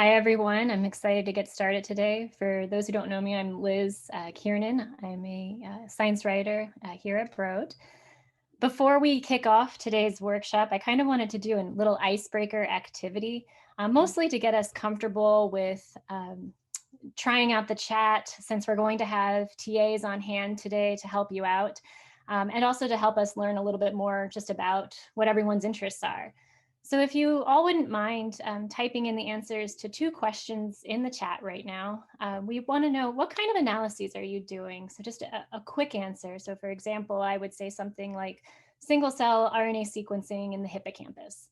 Hi, everyone. I'm excited to get started today. For those who don't know me, I'm Liz Kiernan. I'm a science writer here at Broad. Before we kick off today's workshop, I kind of wanted to do a little icebreaker activity, mostly to get us comfortable with trying out the chat, since we're going to have TAs on hand today to help you out, and also to help us learn a little bit more just about what everyone's interests are. So if you all wouldn't mind typing in the answers to 2 questions in the chat right now, we want to know, what kind of analyses are you doing? So just a quick answer. So for example, I would say something like single cell RNA sequencing in the hippocampus.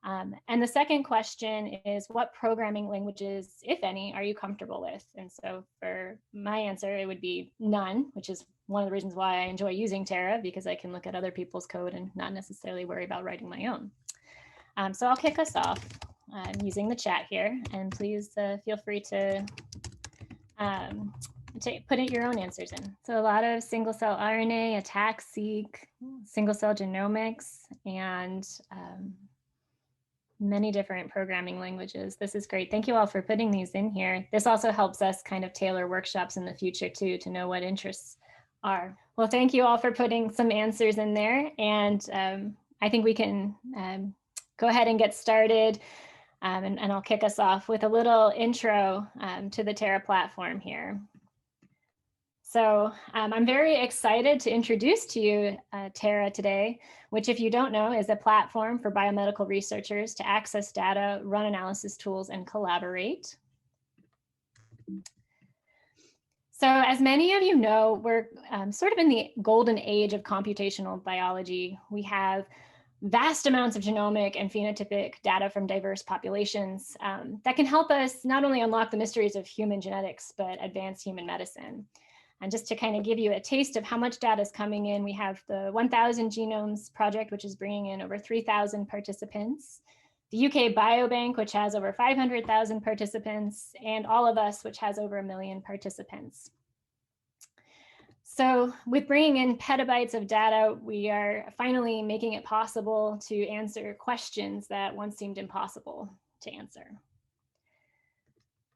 And the second question is, what programming languages, if any, are you comfortable with? And so for my answer, it would be none, which is one of the reasons why I enjoy using Terra, because I can look at other people's code and not necessarily worry about writing my own. So I'll kick us off using the chat here, and please feel free to put in your own answers in. So a lot of single cell RNA, ATAC-seq, single cell genomics, and many different programming languages. This is great. Thank you all for putting these in here. This also helps us kind of tailor workshops in the future too, to know what interests are. Well, thank you all for putting some answers in there, and I think we can go ahead and get started, and I'll kick us off with a little intro to the Terra platform here. So I'm very excited to introduce to you Terra today, which, if you don't know, is a platform for biomedical researchers to access data, run analysis tools, and collaborate. So as many of you know, we're sort of in the golden age of computational biology. We have vast amounts of genomic and phenotypic data from diverse populations that can help us not only unlock the mysteries of human genetics, but advance human medicine. And just to kind of give you a taste of how much data is coming in, we have the 1000 Genomes Project, which is bringing in over 3,000 participants, the UK Biobank, which has over 500,000 participants, and All of Us, which has over 1 million participants. So with bringing in petabytes of data, we are finally making it possible to answer questions that once seemed impossible to answer.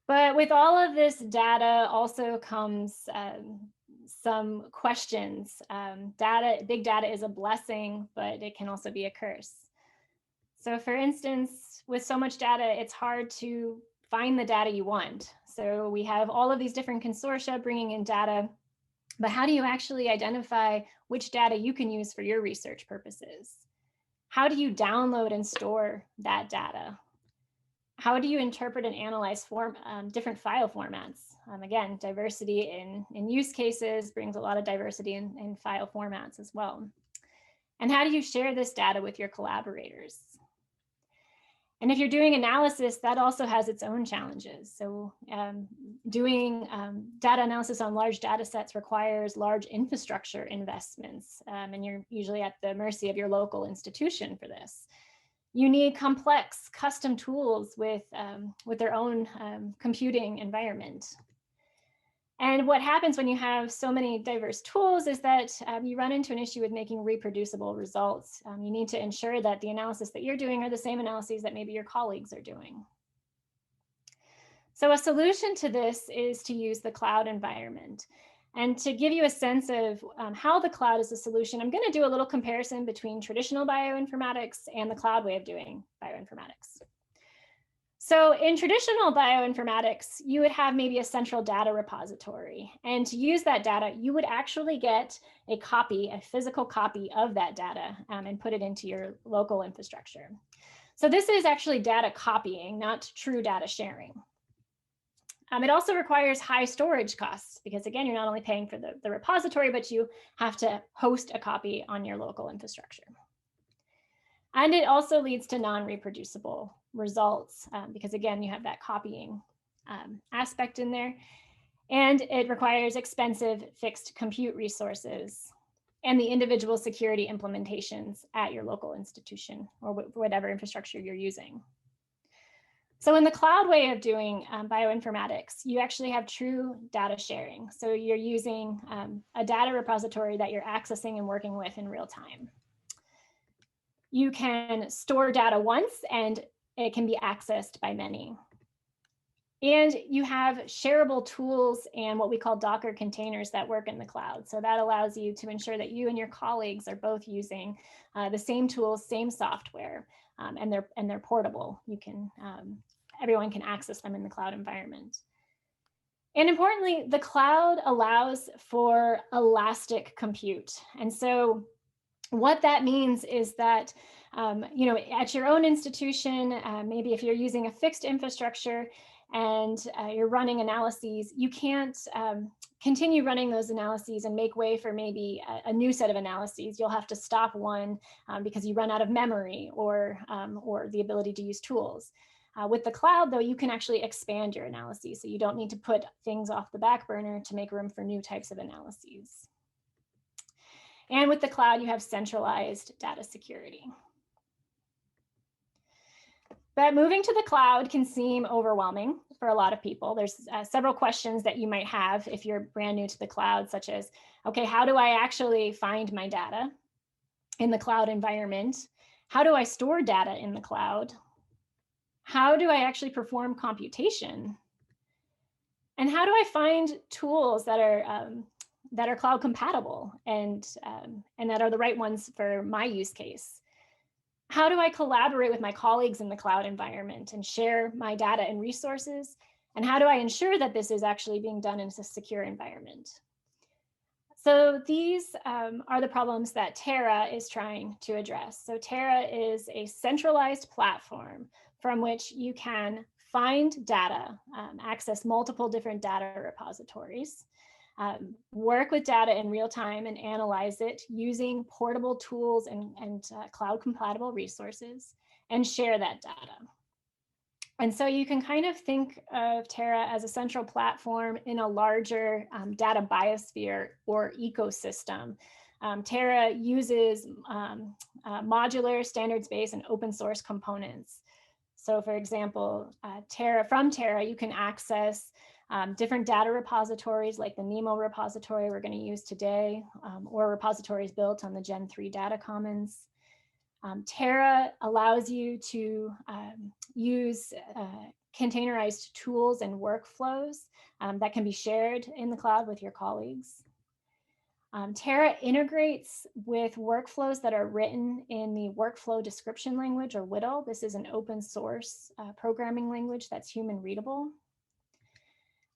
But with all of this data also comes some questions. Big data is a blessing, but it can also be a curse. So for instance, with so much data, it's hard to find the data you want. So we have all of these different consortia bringing in data, but how do you actually identify which data you can use for your research purposes? How do you download and store that data? How do you interpret and analyze different file formats? Again, diversity in use cases brings a lot of diversity in file formats as well. And how do you share this data with your collaborators? And if you're doing analysis, that also has its own challenges. So doing data analysis on large data sets requires large infrastructure investments, and you're usually at the mercy of your local institution for this. You need complex custom tools with their own computing environment. And what happens when you have so many diverse tools is that you run into an issue with making reproducible results. You need to ensure that the analysis that you're doing are the same analyses that maybe your colleagues are doing. So a solution to this is to use the cloud environment. And to give you a sense of how the cloud is a solution, I'm going to do a little comparison between traditional bioinformatics and the cloud way of doing bioinformatics. So in traditional bioinformatics, you would have maybe a central data repository. And to use that data, you would actually get a copy, a physical copy of that data, and put it into your local infrastructure. So this is actually data copying, not true data sharing. It also requires high storage costs because, again, you're not only paying for the repository, but you have to host a copy on your local infrastructure. And it also leads to non-reproducible results because, again, you have that copying aspect in there. And it requires expensive fixed compute resources and the individual security implementations at your local institution or whatever infrastructure you're using. So in the cloud way of doing bioinformatics, you actually have true data sharing. So you're using a data repository that you're accessing and working with in real time. You can store data once and it can be accessed by many. And you have shareable tools and what we call Docker containers that work in the cloud. So that allows you to ensure that you and your colleagues are both using the same tools, same software, and they're portable. You can everyone can access them in the cloud environment. And importantly, the cloud allows for elastic compute. And so what that means is that at your own institution, maybe if you're using a fixed infrastructure and you're running analyses, you can't continue running those analyses and make way for maybe a new set of analyses. You'll have to stop one because you run out of memory or the ability to use tools. With the cloud, though, you can actually expand your analyses, so you don't need to put things off the back burner to make room for new types of analyses. And with the cloud, you have centralized data security. But moving to the cloud can seem overwhelming for a lot of people. There's several questions that you might have if you're brand new to the cloud, such as, okay, how do I actually find my data in the cloud environment? How do I store data in the cloud? How do I actually perform computation? And how do I find tools that are cloud compatible and that are the right ones for my use case? How do I collaborate with my colleagues in the cloud environment and share my data and resources? And how do I ensure that this is actually being done in a secure environment? So these are the problems that Terra is trying to address. So Terra is a centralized platform from which you can find data, access multiple different data repositories, work with data in real time and analyze it using portable tools and cloud compatible resources, and share that data. And so you can kind of think of Terra as a central platform in a larger data biosphere or ecosystem. Terra uses modular, standards-based, and open source components. So for example, from Terra, you can access different data repositories like the NeMO repository we're going to use today, or repositories built on the Gen 3 data commons. Terra allows you to use containerized tools and workflows that can be shared in the cloud with your colleagues. Terra integrates with workflows that are written in the workflow description language, or WDL. This is an open source programming language that's human readable.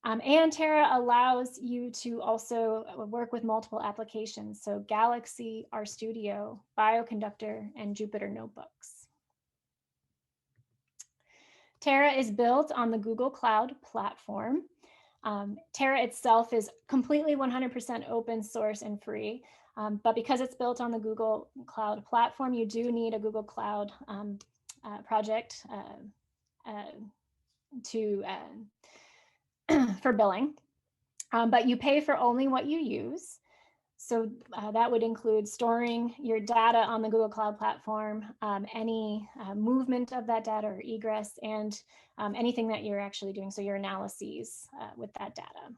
And Terra allows you to also work with multiple applications. So Galaxy, RStudio, Bioconductor, and Jupyter Notebooks. Terra is built on the Google Cloud platform. Terra itself is completely 100% open source and free, but because it's built on the Google Cloud platform, you do need a Google Cloud project for billing, but you pay for only what you use. So that would include storing your data on the Google Cloud platform, any movement of that data or egress, and anything that you're actually doing, so your analyses with that data.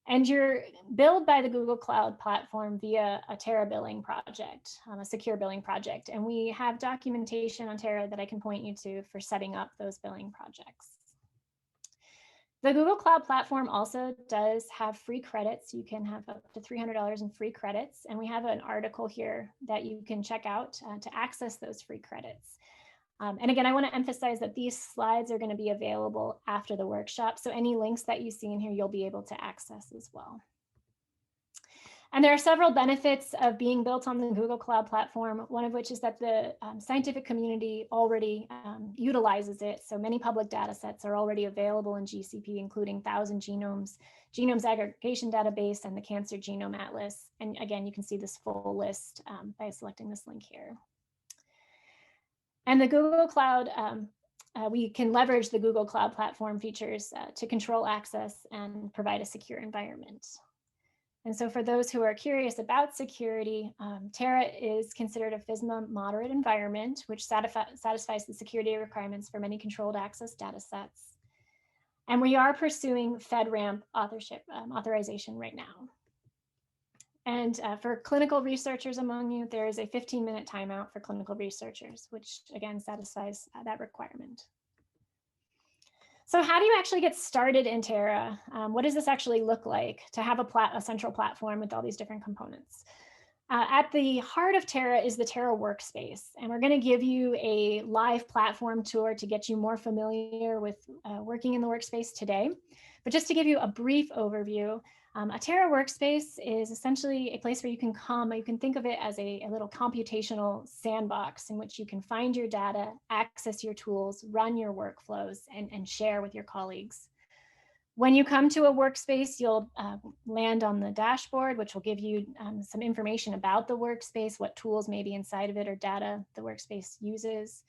And you're billed by the Google Cloud platform via a Terra billing project, a secure billing project. And we have documentation on Terra that I can point you to for setting up those billing projects. The Google Cloud platform also does have free credits. You can have up to $300 in free credits. And we have an article here that you can check out to access those free credits. And again, I want to emphasize that these slides are going to be available after the workshop. So any links that you see in here, you'll be able to access as well. And there are several benefits of being built on the Google Cloud platform, one of which is that the scientific community already utilizes it. So many public data sets are already available in GCP, including 1,000 Genomes Aggregation Database, and the Cancer Genome Atlas. And again, you can see this full list by selecting this link here. And the Google Cloud, we can leverage the Google Cloud platform features to control access and provide a secure environment. And so for those who are curious about security, Terra is considered a FISMA moderate environment, which satisfies the security requirements for many controlled access data sets. And we are pursuing FedRAMP authorization right now. And for clinical researchers among you, there is a 15-minute timeout for clinical researchers, which again satisfies that requirement. So how do you actually get started in Terra? What does this actually look like to have a central platform with all these different components? At the heart of Terra is the Terra workspace, and we're going to give you a live platform tour to get you more familiar with working in the workspace today. But just to give you a brief overview, a Terra workspace is essentially a place where you can come, you can think of it as a little computational sandbox in which you can find your data, access your tools, run your workflows, and share with your colleagues. When you come to a workspace, you'll land on the dashboard, which will give you some information about the workspace, what tools may be inside of it or data the workspace uses.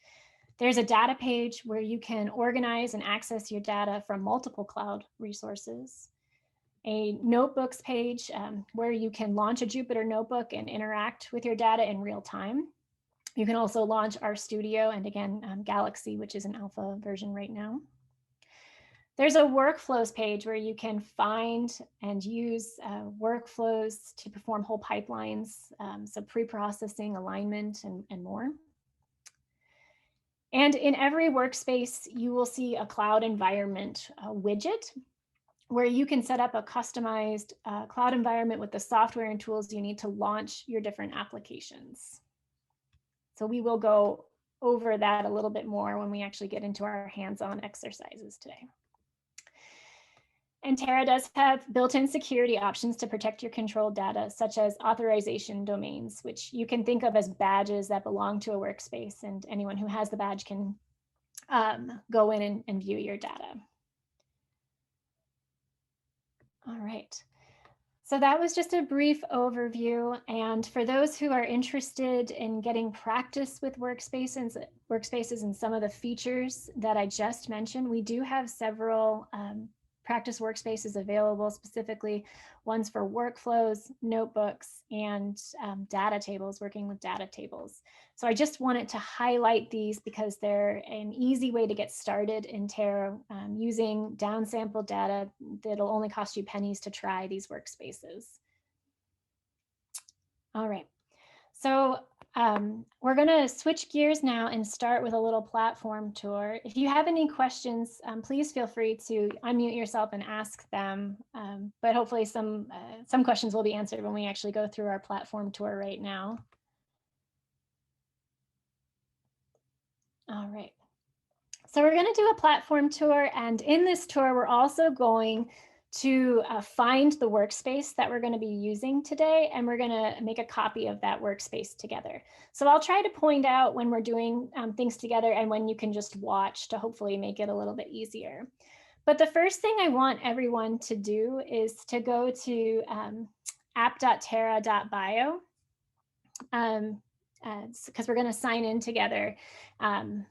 There's a data page where you can organize and access your data from multiple cloud resources. A notebooks page where you can launch a Jupyter Notebook and interact with your data in real time. You can also launch RStudio and again, Galaxy, which is an alpha version right now. There's a workflows page where you can find and use workflows to perform whole pipelines, so pre-processing, alignment, and more. And in every workspace, you will see a cloud environment widget where you can set up a customized cloud environment with the software and tools you need to launch your different applications. So we will go over that a little bit more when we actually get into our hands-on exercises today. And Terra does have built-in security options to protect your controlled data, such as authorization domains, which you can think of as badges that belong to a workspace, and anyone who has the badge can go in and view your data. All right. So that was just a brief overview. And for those who are interested in getting practice with workspaces and some of the features that I just mentioned, we do have several practice workspaces available, specifically ones for workflows, notebooks, and data tables, working with data tables. So I just wanted to highlight these because they're an easy way to get started in Terra using downsampled data that'll only cost you pennies to try these workspaces. All right, so we're gonna switch gears now and start with a little platform tour. If you have any questions, please feel free to unmute yourself and ask them. But hopefully some questions will be answered when we actually go through our platform tour right now. All right. So we're gonna do a platform tour, and in this tour, we're also going to find the workspace that we're going to be using today, and we're going to make a copy of that workspace together. So I'll try to point out when we're doing things together and when you can just watch to hopefully make it a little bit easier. But the first thing I want everyone to do is to go to app.terra.bio because we're going to sign in together and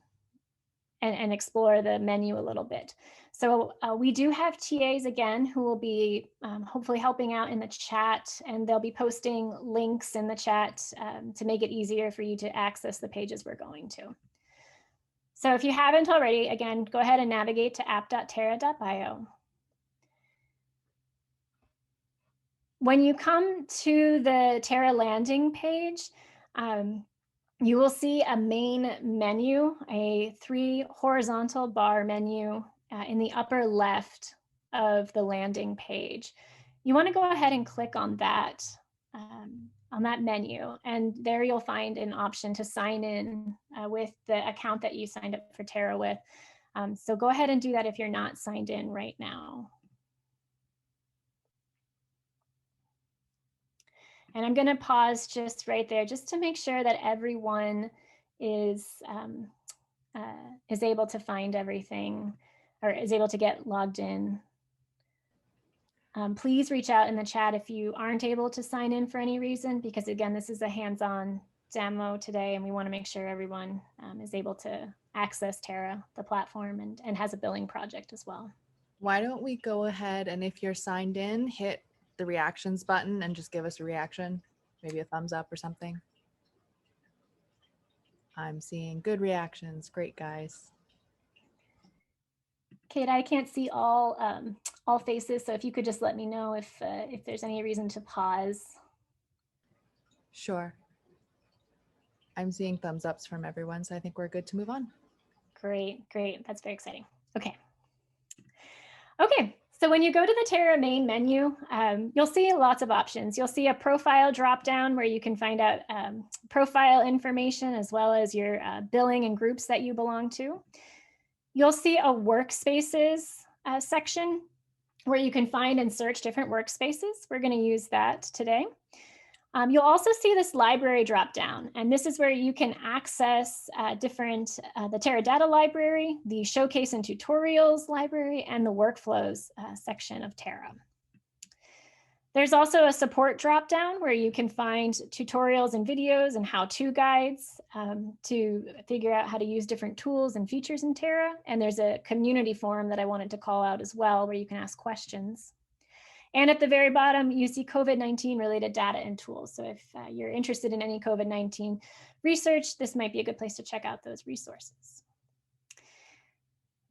explore the menu a little bit. So we do have TAs again who will be hopefully helping out in the chat, and they'll be posting links in the chat to make it easier for you to access the pages we're going to. So if you haven't already, again, go ahead and navigate to app.terra.bio. When you come to the Terra landing page, you will see a main menu, a 3 horizontal bar menu in the upper left of the landing page. You want to go ahead and click on that menu, and there you'll find an option to sign in with the account that you signed up for Terra with. So go ahead and do that if you're not signed in right now. And I'm going to pause just right there just to make sure that everyone is able to find everything or is able to get logged in. Please reach out in the chat if you aren't able to sign in for any reason, because again, this is a hands-on demo today, and we want to make sure everyone is able to access Terra, the platform, and has a billing project as well. Why don't we go ahead and if you're signed in, hit the reactions button and just give us a reaction, maybe a thumbs up or something. I'm seeing good reactions. Great, guys. Kate, I can't see all faces, so if you could just let me know if there's any reason to pause. Sure. I'm seeing thumbs ups from everyone, so I think we're good to move on. Great, great. That's very exciting. Okay. Okay, so when you go to the Terra main menu, you'll see lots of options. You'll see a profile dropdown where you can find out profile information as well as your billing and groups that you belong to. You'll see a workspaces section where you can find and search different workspaces. We're going to use that today. You'll also see this library dropdown, and this is where you can access the Terra data library, the showcase and tutorials library, and the workflows section of Terra. There's also a support dropdown where you can find tutorials and videos and how-to guides to figure out how to use different tools and features in Terra. And there's a community forum that I wanted to call out as well, where you can ask questions. And at the very bottom, you see COVID-19 related data and tools. So if you're interested in any COVID-19 research, this might be a good place to check out those resources.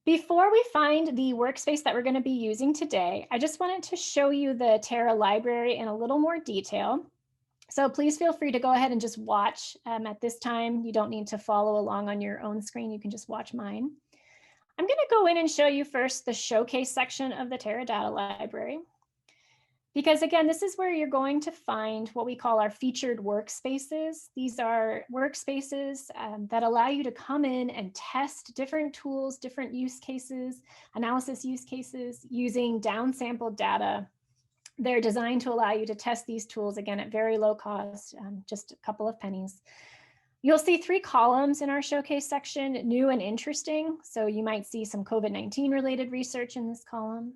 Before we find the workspace that we're going to be using today, I just wanted to show you the Terra library in a little more detail. So please feel free to go ahead and just watch at this time. You don't need to follow along on your own screen. You can just watch mine. I'm going to go in and show you first the showcase section of the Terra data library. Because again, this is where you're going to find what we call our featured workspaces. These are workspaces that allow you to come in and test different tools, different use cases, analysis use cases using downsampled data. They're designed to allow you to test these tools again at very low cost, just a couple of pennies. You'll see 3 columns in our showcase section, new and interesting. So you might see some COVID-19 related research in this column.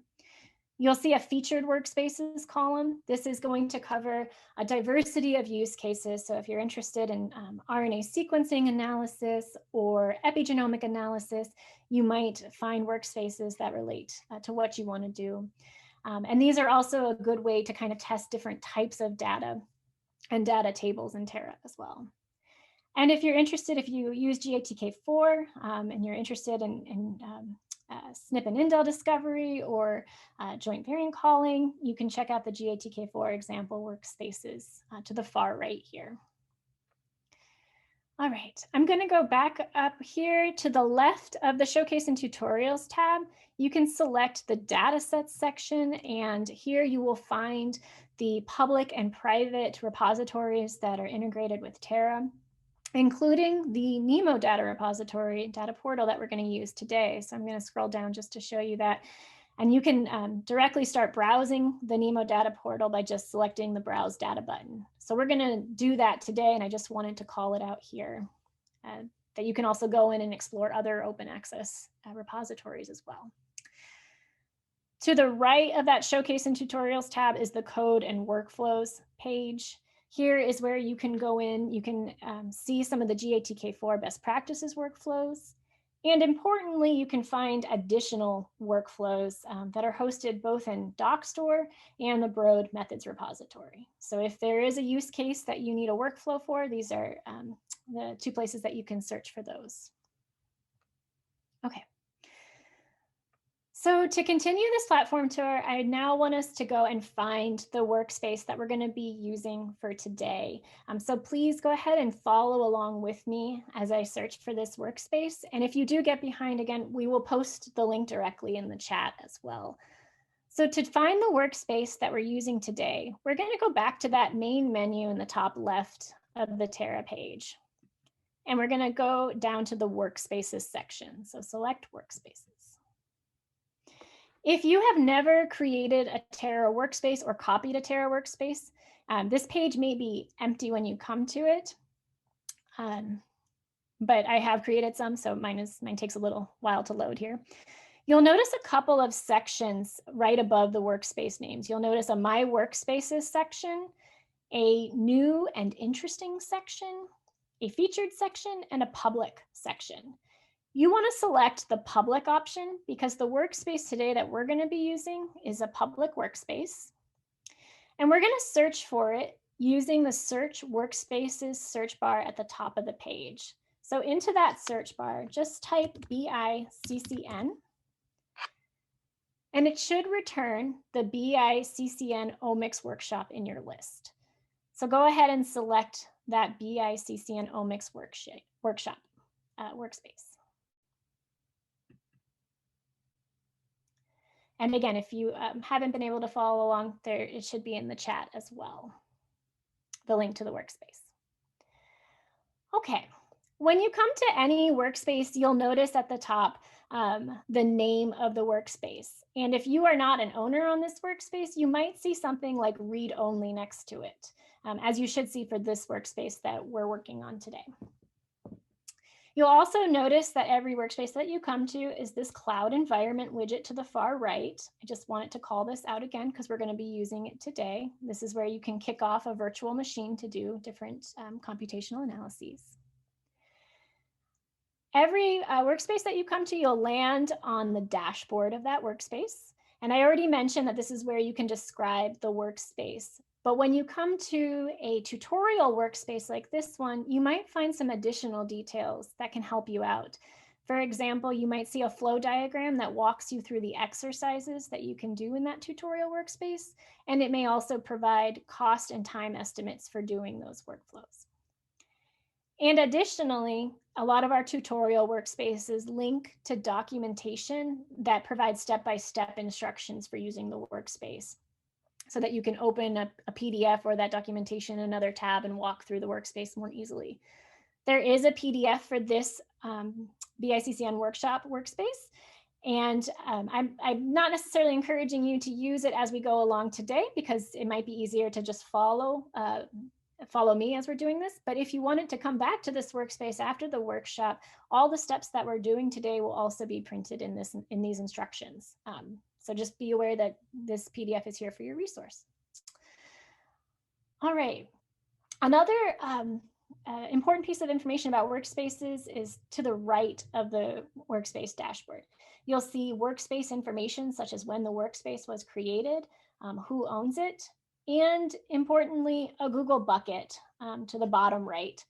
You'll see a featured workspaces column. This is going to cover a diversity of use cases. So if you're interested in RNA sequencing analysis or epigenomic analysis, you might find workspaces that relate to what you want to do. And these are also a good way to kind of test different types of data and data tables in Terra as well. And if you're interested, if you use GATK4 and you're interested in SNP and indel discovery or joint variant calling, you can check out the GATK4 example workspaces to the far right here. All right, I'm going to go back up here to the left of the Showcase and Tutorials tab. You can select the Datasets section, and here you will find the public and private repositories that are integrated with Terra, including the NeMO data repository, data portal that we're going to use today. So I'm going to scroll down just to show you that. And you can directly start browsing the NeMO data portal by just selecting the Browse Data button. So we're going to do that today, and I just wanted to call it out here, that you can also go in and explore other open access repositories as well. To the right of that Showcase and Tutorials tab is the Code and Workflows page. Here is where you can go in, you can see some of the GATK4 best practices workflows. And importantly, you can find additional workflows that are hosted both in DocStore and the Broad Methods repository. So if there is a use case that you need a workflow for, these are the 2 places that you can search for those. Okay. So to continue this platform tour, I now want us to go and find the workspace that we're going to be using for today. So please go ahead and follow along with me as I search for this workspace. And if you do get behind, again, we will post the link directly in the chat as well. So to find the workspace that we're using today, we're going to go back to that main menu in the top left of the Terra page. And we're going to go down to the Workspaces section. So select Workspaces. If you have never created a Terra workspace or copied a Terra workspace, this page may be empty when you come to it, but I have created some, so mine takes a little while to load here. You'll notice a couple of sections right above the workspace names. You'll notice a My Workspaces section, a New and Interesting section, a Featured section, and a Public section. You want to select the public option because the workspace today that we're going to be using is a public workspace. And we're going to search for it using the Search Workspaces search bar at the top of the page. So into that search bar, just type BICCN, and it should return the BICCN Omics Workshop in your list. So go ahead and select that BICCN Omics Workshop workspace. And again, if you haven't been able to follow along there, it should be in the chat as well, the link to the workspace. Okay, when you come to any workspace, you'll notice at the top the name of the workspace. And if you are not an owner on this workspace, you might see something like read only next to it, as you should see for this workspace that we're working on today. You'll also notice that every workspace that you come to is this cloud environment widget to the far right. I just wanted to call this out again because we're going to be using it today. This is where you can kick off a virtual machine to do different computational analyses. Every workspace that you come to, you'll land on the dashboard of that workspace. And I already mentioned that this is where you can describe the workspace. But when you come to a tutorial workspace like this one, you might find some additional details that can help you out. For example, you might see a flow diagram that walks you through the exercises that you can do in that tutorial workspace. And it may also provide cost and time estimates for doing those workflows. And additionally, a lot of our tutorial workspaces link to documentation that provides step-by-step instructions for using the workspace so that you can open a PDF or that documentation in another tab and walk through the workspace more easily. There is a PDF for this BICCN workshop workspace. And I'm not necessarily encouraging you to use it as we go along today because it might be easier to just follow me as we're doing this. But if you wanted to come back to this workspace after the workshop, all the steps that we're doing today will also be printed in these instructions. So just be aware that this PDF is here for your resource. All right. Another important piece of information about workspaces is to the right of the workspace dashboard. You'll see workspace information such as when the workspace was created, who owns it, and importantly, a Google bucket to the bottom right.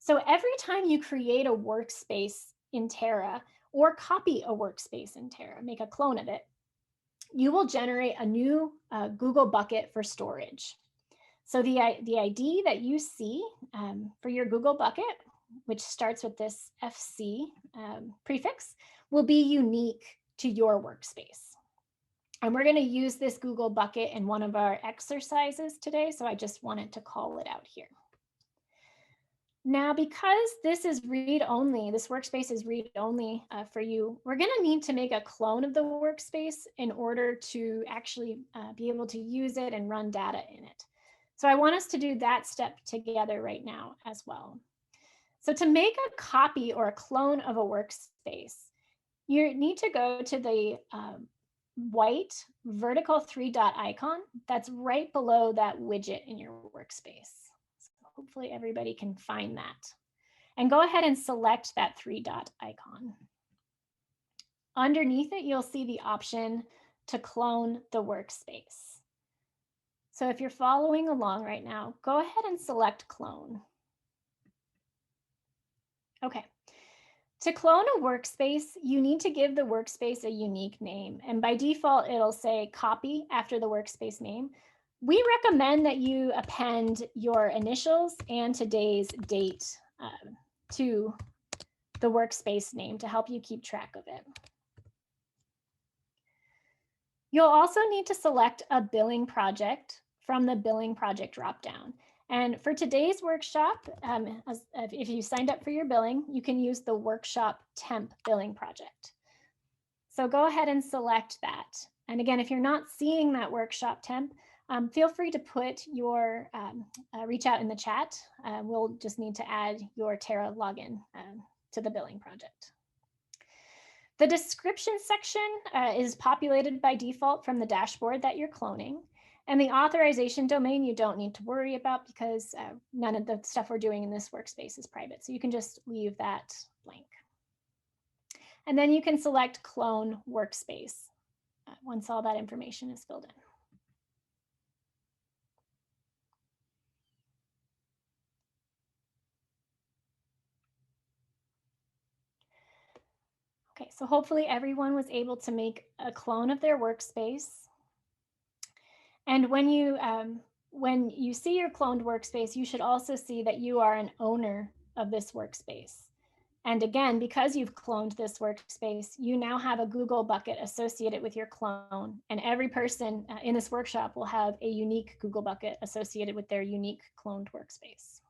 So every time you create a workspace in Terra or copy a workspace in Terra, make a clone of it, you will generate a new Google bucket for storage. So the ID that you see for your Google bucket, which starts with this FC prefix, will be unique to your workspace. And we're going to use this Google bucket in one of our exercises today, so I just wanted to call it out here. Now, because this is read-only, this workspace is read-only for you, we're going to need to make a clone of the workspace in order to actually be able to use it and run data in it. So I want us to do that step together right now as well. So to make a copy or a clone of a workspace, you need to go to the white vertical 3-dot icon that's right below that widget in your workspace. So hopefully everybody can find that. And go ahead and select that 3-dot icon. Underneath it, you'll see the option to clone the workspace. So if you're following along right now, go ahead and select clone. Okay. To clone a workspace, you need to give the workspace a unique name. And by default, it'll say copy after the workspace name. We recommend that you append your initials and today's date to the workspace name to help you keep track of it. You'll also need to select a billing project from the billing project dropdown. And for today's workshop, if you signed up for your billing, you can use the workshop temp billing project. So go ahead and select that. And again, if you're not seeing that workshop temp, feel free to put your reach out in the chat. We'll just need to add your Terra login to the billing project. The description section is populated by default from the dashboard that you're cloning. And the authorization domain you don't need to worry about because none of the stuff we're doing in this workspace is private. So you can just leave that blank. And then you can select clone workspace once all that information is filled in. Okay, so hopefully everyone was able to make a clone of their workspace. And when you see your cloned workspace, you should also see that you are an owner of this workspace. And again, because you've cloned this workspace, you now have a Google bucket associated with your clone. And every person in this workshop will have a unique Google bucket associated with their unique cloned workspace.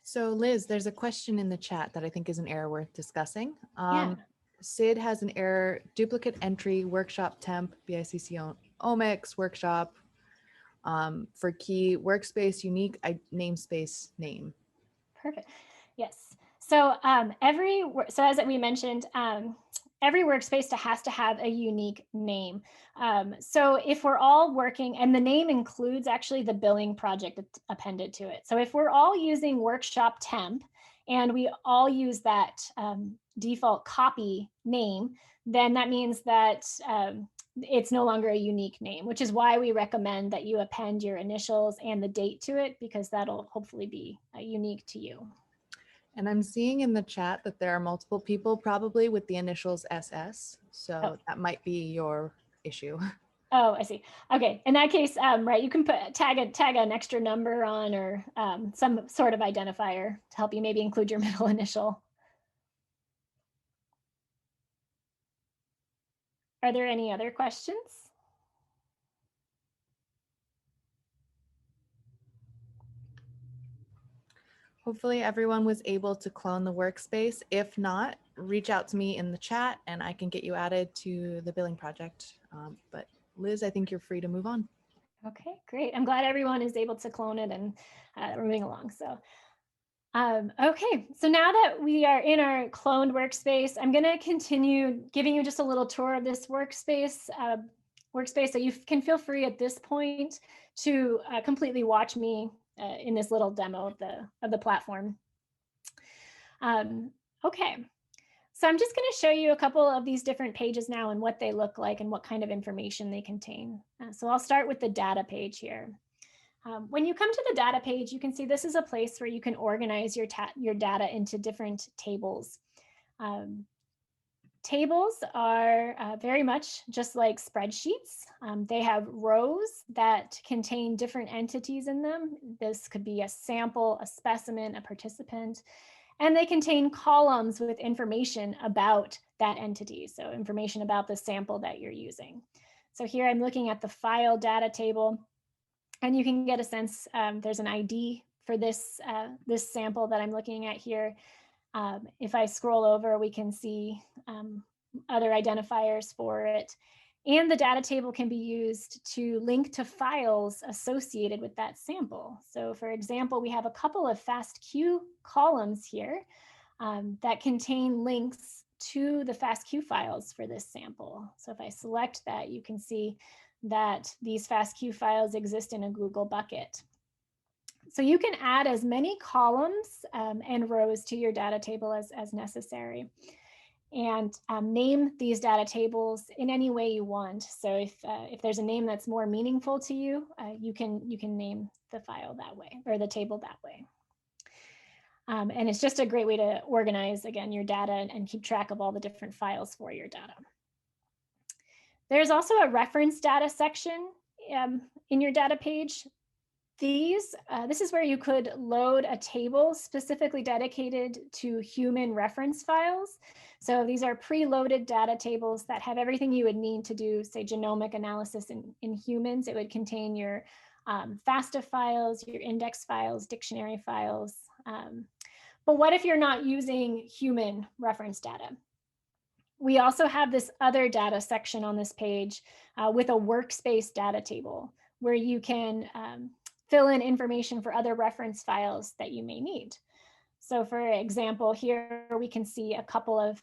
So Liz, there's a question in the chat that I think is an error worth discussing. Yeah. Sid has an error, duplicate entry, workshop temp, BICCN Omics workshop, for key workspace, unique namespace name. Perfect. Yes. So so as we mentioned, every workspace has to have a unique name. So if we're all working, and the name includes actually the billing project appended to it. So if we're all using workshop temp and we all use that default copy name, then that means that it's no longer a unique name, which is why we recommend that you append your initials and the date to it, because that'll hopefully be unique to you. And I'm seeing in the chat that there are multiple people probably with the initials SS. So that might be your issue. Oh, I see. Okay. In that case, right, you can tag an extra number on, or some sort of identifier to help you maybe include your middle initial. Are there any other questions? Hopefully everyone was able to clone the workspace. If not, reach out to me in the chat and I can get you added to the billing project. But Liz, I think you're free to move on. Okay, great. I'm glad everyone is able to clone it, and we're moving along. So, okay, so now that we are in our cloned workspace, I'm going to continue giving you just a little tour of this workspace. So you can feel free at this point to completely watch me in this little demo of the platform. Okay, so I'm just going to show you a couple of these different pages now and what they look like and what kind of information they contain. So I'll start with the data page here. When you come to the data page, you can see this is a place where you can organize your data into different tables. Tables are very much just like spreadsheets. They have rows that contain different entities in them. This could be a sample, a specimen, a participant, and they contain columns with information about that entity. So information about the sample that you're using. So here I'm looking at the file data table, and you can get a sense, there's an ID for this sample that I'm looking at here. If I scroll over, we can see other identifiers for it. And the data table can be used to link to files associated with that sample. So for example, we have a couple of FASTQ columns here that contain links to the FASTQ files for this sample. So if I select that, you can see that these FASTQ files exist in a Google bucket. So you can add as many columns and rows to your data table as necessary, and name these data tables in any way you want. So if there's a name that's more meaningful to you, you can name the file that way, or the table that way. And it's just a great way to organize, again, your data and keep track of all the different files for your data. There's also a reference data section in your data page. This is where you could load a table specifically dedicated to human reference files. So these are preloaded data tables that have everything you would need to do, say, genomic analysis in humans. It would contain your FASTA files, your index files, dictionary files. But what if you're not using human reference data? We also have this other data section on this page with a workspace data table where you can fill in information for other reference files that you may need. So for example, here we can see a couple of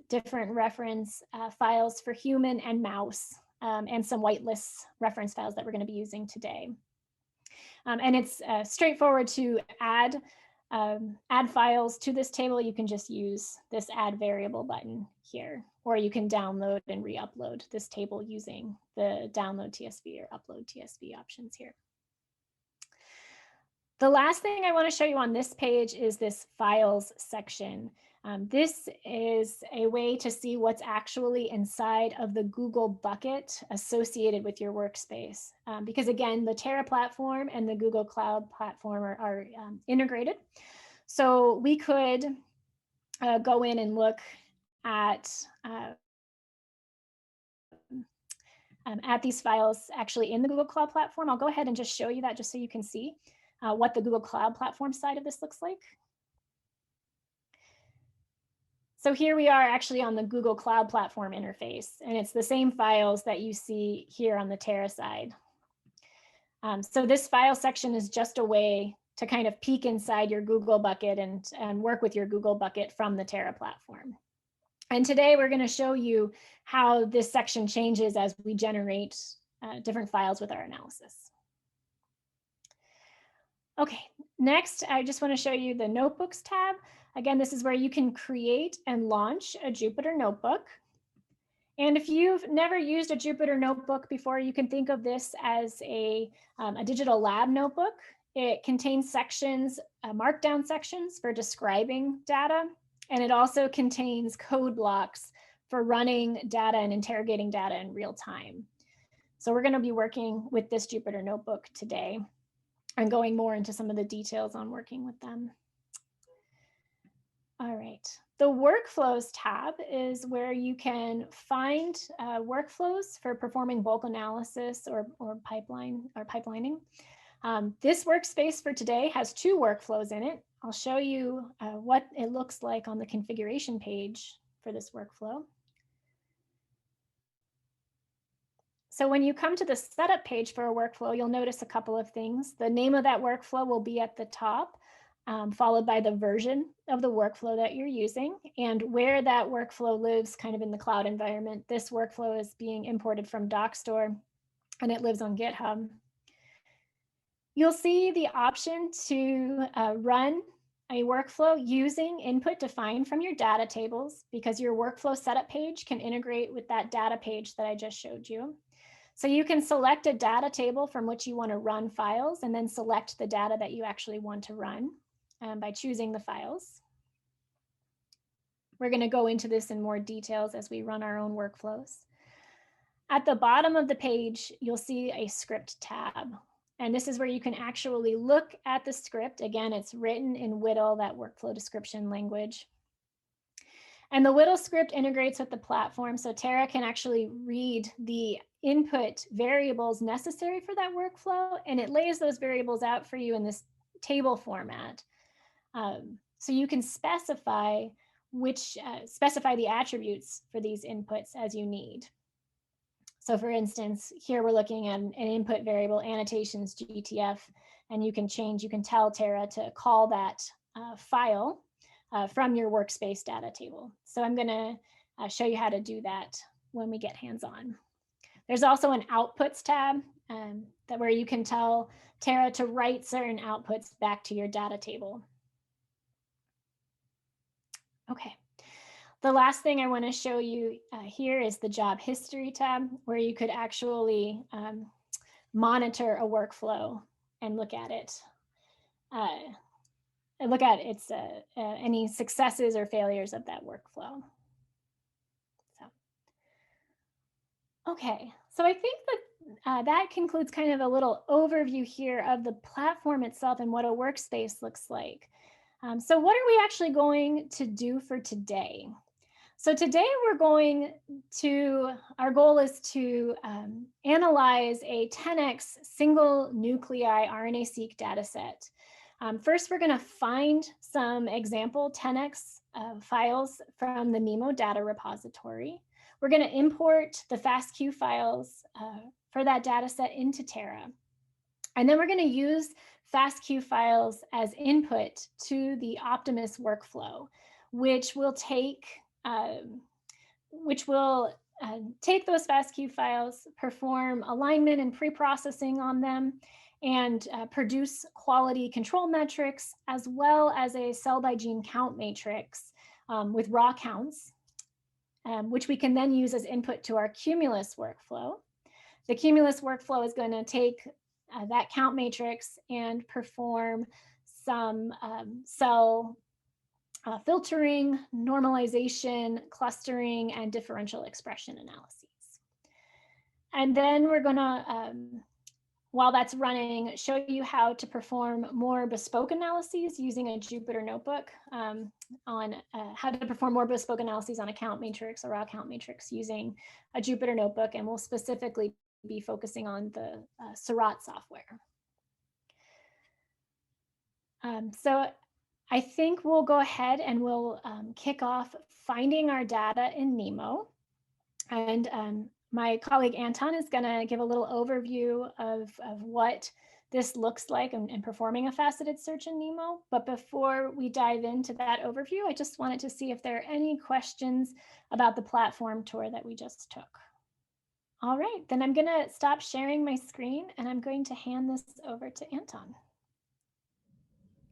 different reference files for human and mouse, and some whitelist reference files that we're going to be using today. And it's straightforward to add files to this table. You can just use this add variable button here, or you can download and re-upload this table using the download TSV or upload TSV options here. The last thing I want to show you on this page is this files section. This is a way to see what's actually inside of the Google bucket associated with your workspace. Because again, the Terra platform and the Google Cloud platform are integrated. So we could go in and look at these files actually in the Google Cloud Platform. I'll go ahead and just show you that just so you can see what the Google Cloud Platform side of this looks like. So here we are actually on the Google Cloud Platform interface, and it's the same files that you see here on the Terra side. So this file section is just a way to kind of peek inside your Google bucket and work with your Google bucket from the Terra platform. And today we're going to show you how this section changes as we generate different files with our analysis. Okay, next I just want to show you the Notebooks tab. Again, this is where you can create and launch a Jupyter Notebook. And if you've never used a Jupyter Notebook before, you can think of this as a digital lab notebook. It contains sections, markdown sections for describing data, and it also contains code blocks for running data and interrogating data in real time. So we're going to be working with this Jupyter Notebook today and going more into some of the details on working with them. All right. The Workflows tab is where you can find workflows for performing bulk analysis or pipelining. This workspace for today has 2 workflows in it. I'll show you what it looks like on the configuration page for this workflow. So when you come to the setup page for a workflow, you'll notice a couple of things. The name of that workflow will be at the top, followed by the version of the workflow that you're using and where that workflow lives kind of in the cloud environment. This workflow is being imported from DocStore and it lives on GitHub. You'll see the option to run a workflow using input defined from your data tables because your workflow setup page can integrate with that data page that I just showed you. So you can select a data table from which you want to run files and then select the data that you actually want to run by choosing the files. We're going to go into this in more details as we run our own workflows. At the bottom of the page, you'll see a script tab. And this is where you can actually look at the script. Again, it's written in WDL, that workflow description language. And the WDL script integrates with the platform, so Terra can actually read the input variables necessary for that workflow, and it lays those variables out for you in this table format. So you can specify the attributes for these inputs as you need. So for instance, here we're looking at an input variable annotations GTF, and you can tell Terra to call that file from your workspace data table. So I'm going to show you how to do that when we get hands-on. There's also an outputs tab where you can tell Terra to write certain outputs back to your data table. Okay. The last thing I want to show you here is the job history tab, where you could actually monitor a workflow and look at it. Any successes or failures of that workflow. Okay, so I think that that concludes kind of a little overview here of the platform itself and what a workspace looks like. So what are we actually going to do for today? So today our goal is to analyze a 10x single nuclei RNA-seq data set. First, we're going to find some example 10x files from the NeMO data repository. We're going to import the FASTQ files for that data set into Terra. And then we're going to use FASTQ files as input to the Optimus workflow, which will take those FASTQ files, perform alignment and pre-processing on them, and produce quality control metrics, as well as a cell by gene count matrix with raw counts, which we can then use as input to our Cumulus workflow. The Cumulus workflow is going to take that count matrix and perform some cell filtering, normalization, clustering, and differential expression analyses. And then we're going to while that's running, show you how to perform more bespoke analyses using a Jupyter Notebook on how to perform more bespoke analyses on a count matrix or raw count matrix using a Jupyter Notebook, and we'll specifically be focusing on the Seurat software. So I think we'll go ahead and we'll kick off finding our data in NeMO. And my colleague Anton is going to give a little overview of what this looks like in performing a faceted search in NeMO. But before we dive into that overview, I just wanted to see if there are any questions about the platform tour that we just took. All right, then I'm going to stop sharing my screen and I'm going to hand this over to Anton.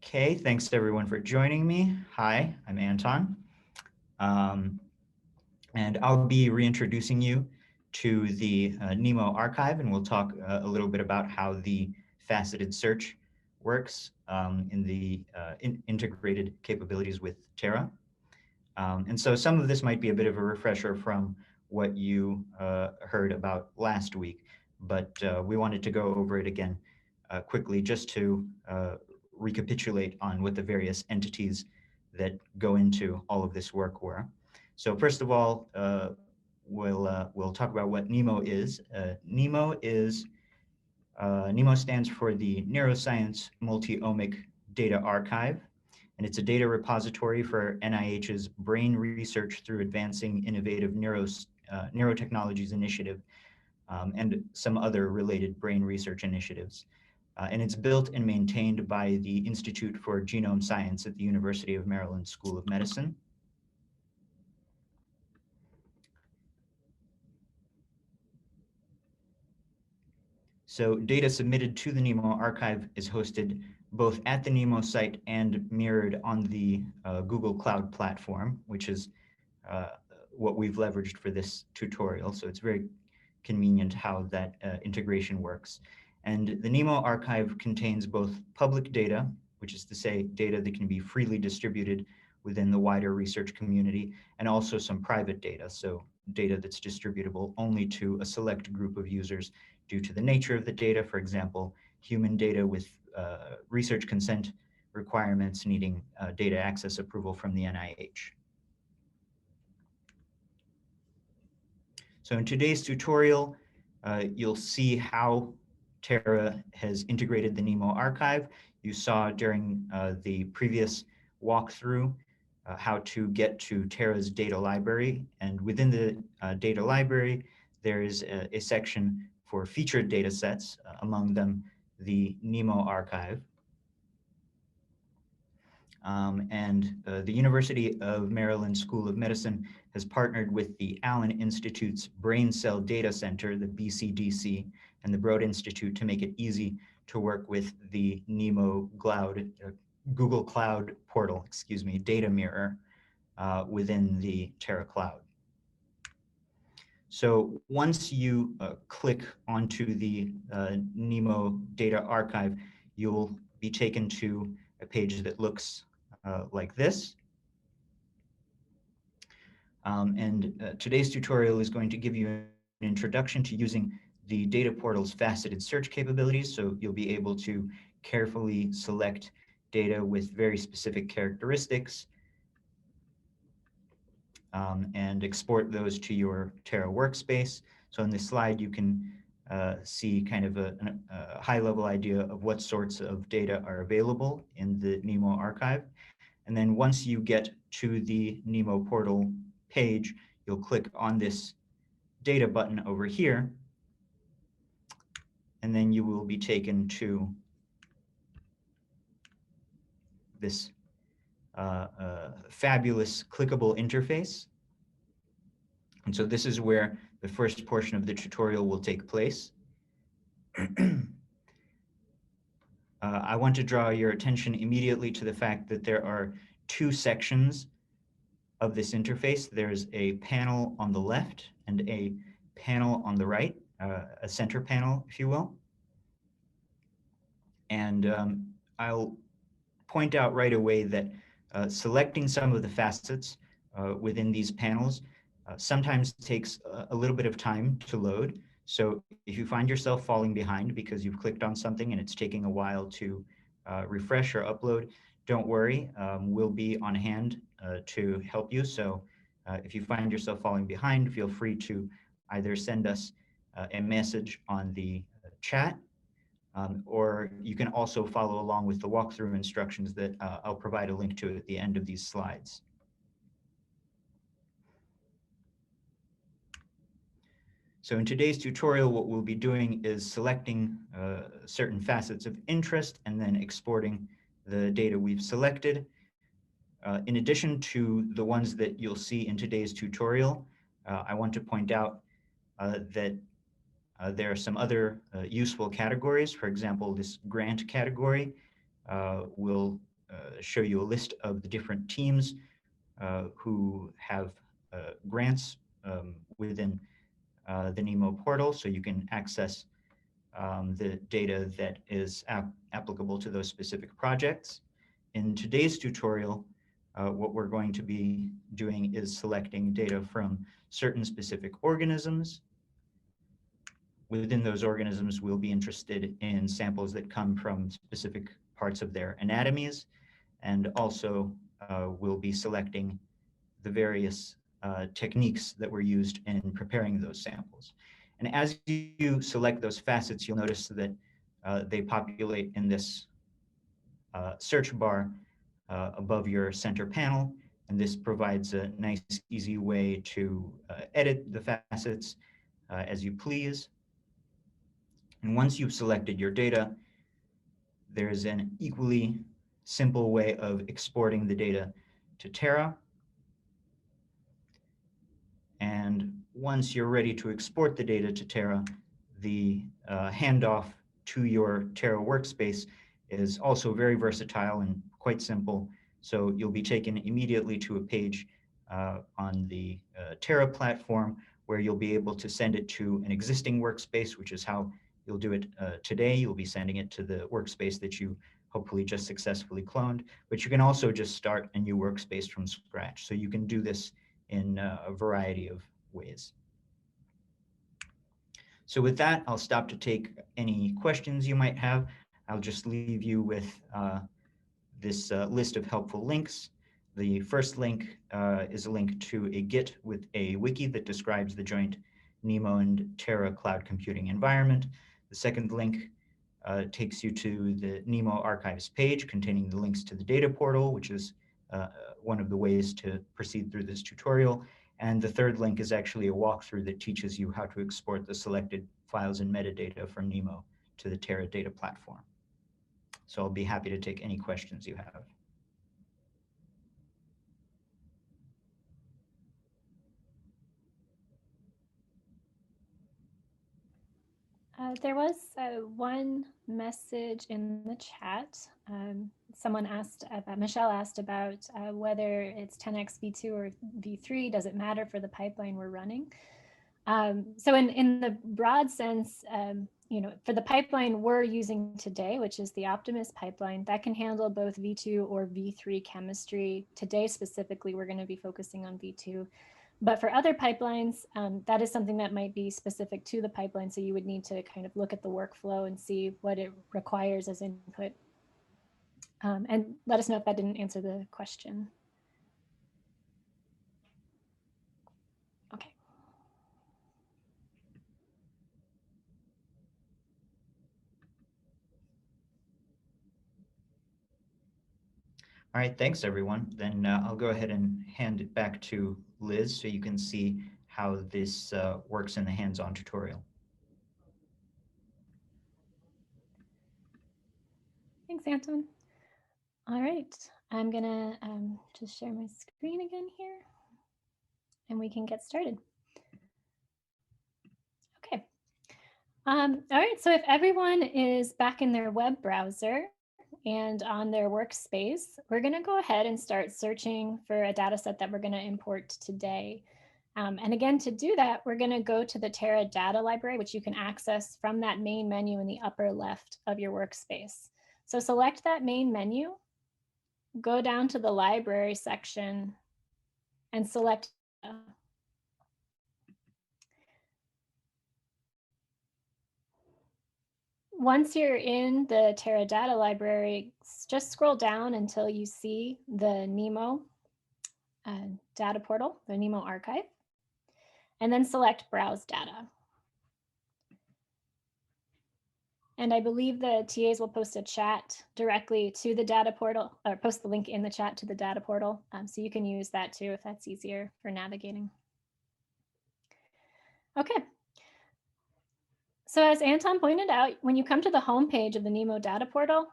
Okay, thanks everyone for joining me. Hi, I'm Anton. And I'll be reintroducing you to the NeMO archive, and we'll talk a little bit about how the faceted search works in the integrated capabilities with Terra. And so some of this might be a bit of a refresher from what you heard about last week, but we wanted to go over it again quickly just to recapitulate on what the various entities that go into all of this work were. So first of all, we'll talk about what NeMO is. NeMO stands for the Neuroscience Multi-Omic Data Archive, and it's a data repository for NIH's Brain Research through Advancing Innovative Neurotechnologies Initiative and some other related brain research initiatives. And it's built and maintained by the Institute for Genome Science at the University of Maryland School of Medicine. So data submitted to the NeMO archive is hosted both at the NeMO site and mirrored on the Google Cloud platform, which is what we've leveraged for this tutorial. So it's very convenient how that integration works. And the NeMO archive contains both public data, which is to say data that can be freely distributed within the wider research community, and also some private data, so data that's distributable only to a select group of users due to the nature of the data, for example, human data with research consent requirements needing data access approval from the NIH. So in today's tutorial, you'll see how Terra has integrated the NeMO archive. You saw during the previous walkthrough how to get to Terra's data library. And within the data library, there is a section for featured data sets, among them the NeMO archive. The University of Maryland School of Medicine has partnered with the Allen Institute's Brain Cell Data Center, the BCDC, and the Broad Institute to make it easy to work with the NeMO Google Cloud portal, data mirror within the Terra Cloud. So once you click onto the NeMO data archive, you'll be taken to a page that looks like this. Today's tutorial is going to give you an introduction to using the data portal's faceted search capabilities. So you'll be able to carefully select data with very specific characteristics and export those to your Terra workspace. So in this slide, you can see kind of a high-level idea of what sorts of data are available in the NeMO archive. And then once you get to the NeMO portal page, you'll click on this data button over here, and then you will be taken to this fabulous clickable interface. And so this is where the first portion of the tutorial will take place. I want to draw your attention immediately to the fact that there are two sections of this interface. There's a panel on the left and a panel on the right, a center panel, if you will. And I'll point out right away that selecting some of the facets within these panels sometimes takes a little bit of time to load. So if you find yourself falling behind because you've clicked on something and it's taking a while to refresh or upload, don't worry. We'll be on hand to help you. So if you find yourself falling behind, feel free to either send us a message on the chat, or you can also follow along with the walkthrough instructions that I'll provide a link to at the end of these slides. So in today's tutorial, what we'll be doing is selecting certain facets of interest and then exporting the data we've selected. In addition to the ones that you'll see in today's tutorial, I want to point out that there are some other useful categories. For example, this grant category will show you a list of the different teams who have grants within the NeMO portal, so you can access the data that is applicable to those specific projects. In today's tutorial, what we're going to be doing is selecting data from certain specific organisms. Within those organisms, we'll be interested in samples that come from specific parts of their anatomies, and also we'll be selecting the various techniques that were used in preparing those samples. And as you select those facets, you'll notice that they populate in this search bar above your center panel. And this provides a nice, easy way to edit the facets as you please. And once you've selected your data, there's an equally simple way of exporting the data to Terra. And once you're ready to export the data to Terra, the handoff to your Terra workspace is also very versatile and quite simple. So you'll be taken immediately to a page on the Terra platform where you'll be able to send it to an existing workspace, which is how you'll do it today. You'll be sending it to the workspace that you hopefully just successfully cloned, but you can also just start a new workspace from scratch. So you can do this in a variety of ways. So with that, I'll stop to take any questions you might have. I'll just leave you with this list of helpful links. The first link is a link to a Git with a wiki that describes the joint NeMO and Terra cloud computing environment. The second link takes you to the NeMO archives page containing the links to the data portal, which is one of the ways to proceed through this tutorial. And the third link is actually a walkthrough that teaches you how to export the selected files and metadata from NeMO to the Terra data platform. So I'll be happy to take any questions you have. There was one message in the chat. Someone asked, Michelle asked about whether it's 10x v2 or v3. Does it matter for the pipeline we're running? So in the broad sense, you know, for the pipeline we're using today, which is the Optimus pipeline, that can handle both v2 or v3 chemistry. Today specifically, we're going to be focusing on v2. But for other pipelines, that is something that might be specific to the pipeline. So you would need to kind of look at the workflow and see what it requires as input. And let us know if that didn't answer the question. Okay. All right, thanks everyone. Then I'll go ahead and hand it back to Liz so you can see how this works in the hands-on tutorial. Thanks, Anton. All right, I'm gonna just share my screen again here and we can get started. Okay. All right, so if everyone is back in their web browser and on their workspace, we're gonna go ahead and start searching for a data set that we're gonna import today. And again, to do that, we're gonna go to the Terra data library, which you can access from that main menu in the upper left of your workspace. So select that main menu, go down to the library section and select Once you're in the Terra data library, just scroll down until you see the NeMO data portal, the NeMO archive, and then select Browse Data. And I believe the TAs will post a chat directly to the data portal, or post the link in the chat to the data portal. So you can use that too if that's easier for navigating. Okay. So as Anton pointed out, when you come to the home page of the NeMO data portal,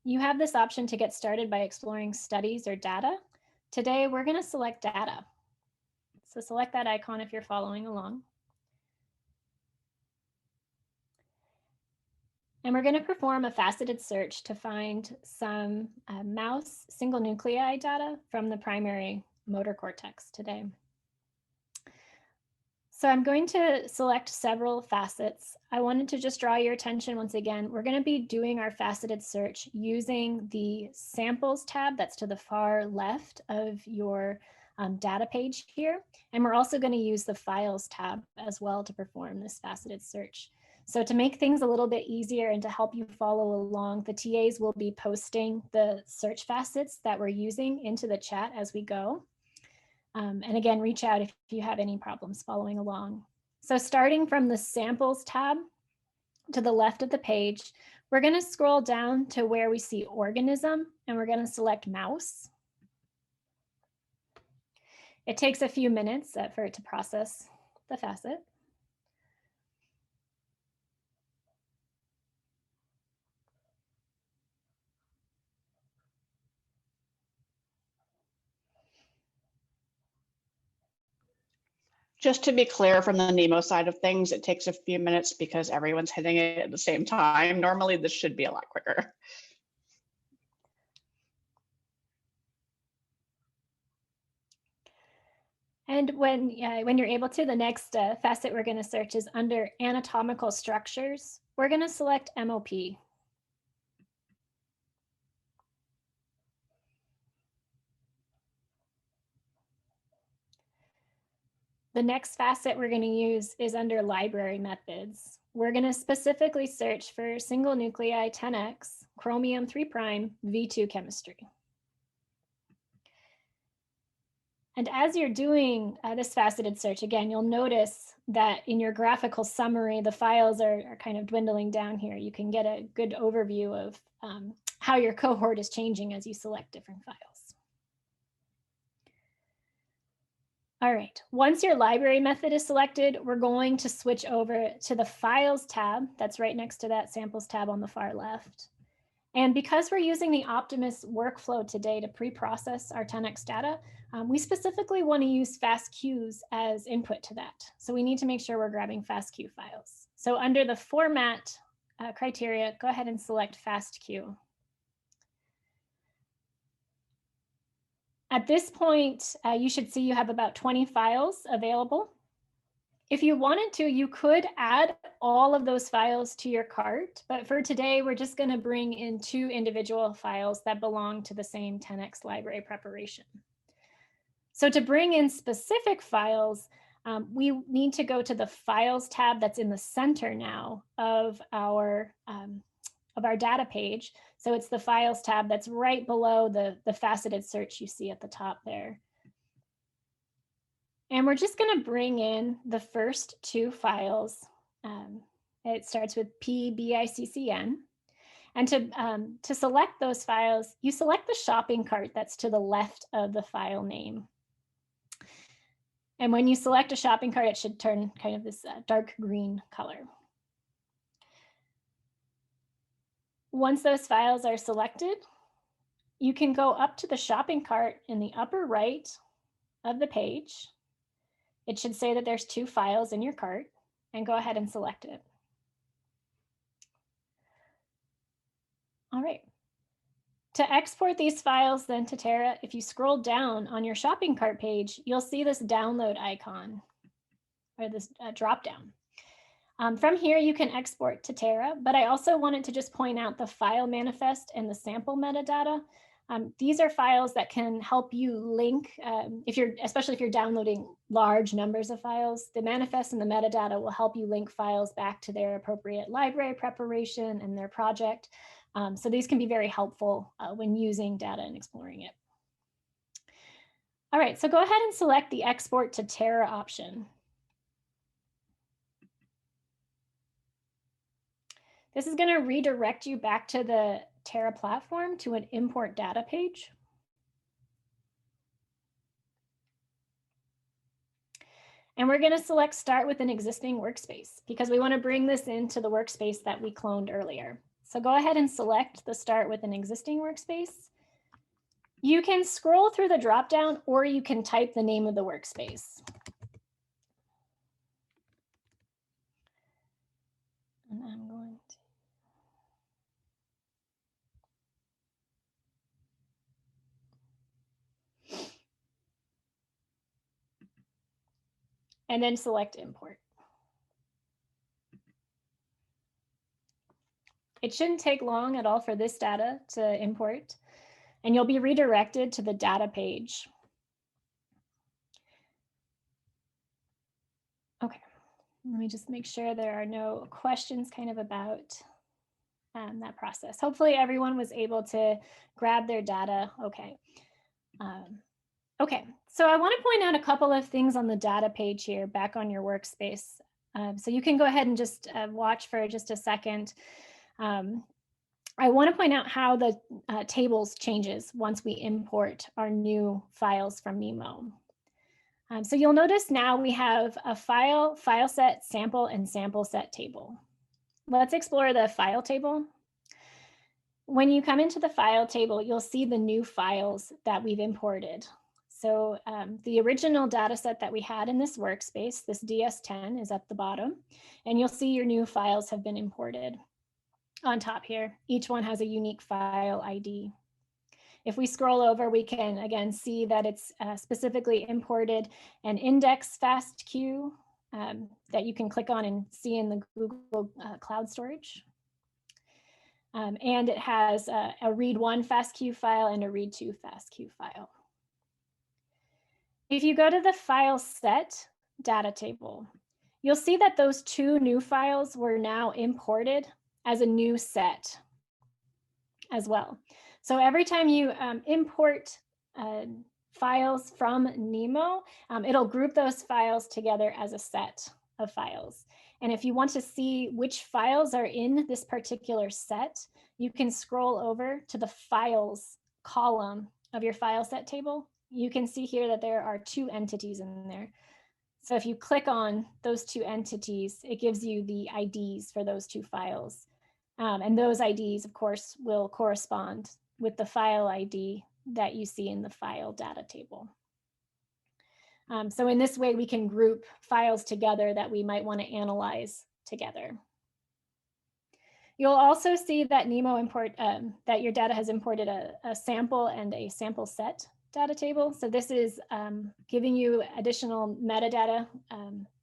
you have this option to get started by exploring studies or data. Today, we're going to select data. So select that icon if you're following along. And we're going to perform a faceted search to find some mouse single nuclei data from the primary motor cortex today. So I'm going to select several facets. I wanted to just draw your attention once again. We're going to be doing our faceted search using the samples tab that's to the far left of your data page here. And we're also going to use the files tab as well to perform this faceted search. So to make things a little bit easier and to help you follow along, the TAs will be posting the search facets that we're using into the chat as we go. And again, reach out if you have any problems following along. So starting from the samples tab to the left of the page, we're going to scroll down to where we see organism, and we're going to select mouse. It takes a few minutes for it to process the facet. Just to be clear, from the NeMO side of things, it takes a few minutes because everyone's hitting it at the same time. Normally, this should be a lot quicker. And when you're able to, the next facet we're going to search is under anatomical structures. We're going to select MOP. The next facet we're going to use is under library methods. We're going to specifically search for single nuclei 10x, chromium 3' V2 chemistry. And as you're doing this faceted search, again, you'll notice that in your graphical summary, the files are kind of dwindling down here. You can get a good overview of how your cohort is changing as you select different files. All right, once your library method is selected, we're going to switch over to the Files tab that's right next to that Samples tab on the far left. And because we're using the Optimus workflow today to pre-process our 10x data, we specifically want to use FASTQs as input to that. So we need to make sure we're grabbing FASTQ files. So under the Format criteria, go ahead and select FASTQ. At this point, you should see you have about 20 files available. If you wanted to, you could add all of those files to your cart, but for today, we're just going to bring in 2 individual files that belong to the same 10x library preparation. So to bring in specific files, we need to go to the Files tab that's in the center now of our data page. So it's the Files tab that's right below the faceted search you see at the top there. And we're just going to bring in the first 2 files. It starts with PBICCN. And to select those files, you select the shopping cart that's to the left of the file name. And when you select a shopping cart, it should turn kind of this dark green color. Once those files are selected, you can go up to the shopping cart in the upper right of the page. It should say that there's 2 files in your cart, and go ahead and select it. All right. To export these files then to Terra, if you scroll down on your shopping cart page, you'll see this download icon, or this drop down. From here, you can export to Terra, but I also wanted to just point out the file manifest and the sample metadata. These are files that can help you link, especially if you're downloading large numbers of files. The manifest and the metadata will help you link files back to their appropriate library preparation and their project. So these can be very helpful when using data and exploring it. All right, so go ahead and select the export to Terra option. This is going to redirect you back to the Terra platform to an import data page. And we're going to select start with an existing workspace because we want to bring this into the workspace that we cloned earlier. So go ahead and select the start with an existing workspace. You can scroll through the dropdown or you can type the name of the workspace. And I'm going to and then select import. It shouldn't take long at all for this data to import, and you'll be redirected to the data page. Okay, let me just make sure there are no questions kind of about that process. Hopefully everyone was able to grab their data. Okay. Okay, so I want to point out a couple of things on the data page here back on your workspace. So you can go ahead and just watch for just a second. I want to point out how the tables changes once we import our new files from NeMO. So you'll notice now we have a file set, sample, and sample set table. Let's explore the file table. When you come into the file table, you'll see the new files that we've imported. So the original data set that we had in this workspace, this DS10 is at the bottom, and you'll see your new files have been imported on top here. Each one has a unique file ID. If we scroll over, we can again see that it's specifically imported an index FASTQ that you can click on and see in the Google Cloud Storage. And it has a read1 FASTQ file and a read2 FASTQ file. If you go to the file set data table, you'll see that those two new files were now imported as a new set as well. So every time you import files from NeMO, it'll group those files together as a set of files. And if you want to see which files are in this particular set, you can scroll over to the files column of your file set table. You can see here that there are two entities in there. So if you click on those two entities, it gives you the IDs for those two files. And those IDs, of course, will correspond with the file ID that you see in the file data table. So in this way, we can group files together that we might want to analyze together. You'll also see that NeMO that your data has imported a sample and a sample set data table. So this is giving you additional metadata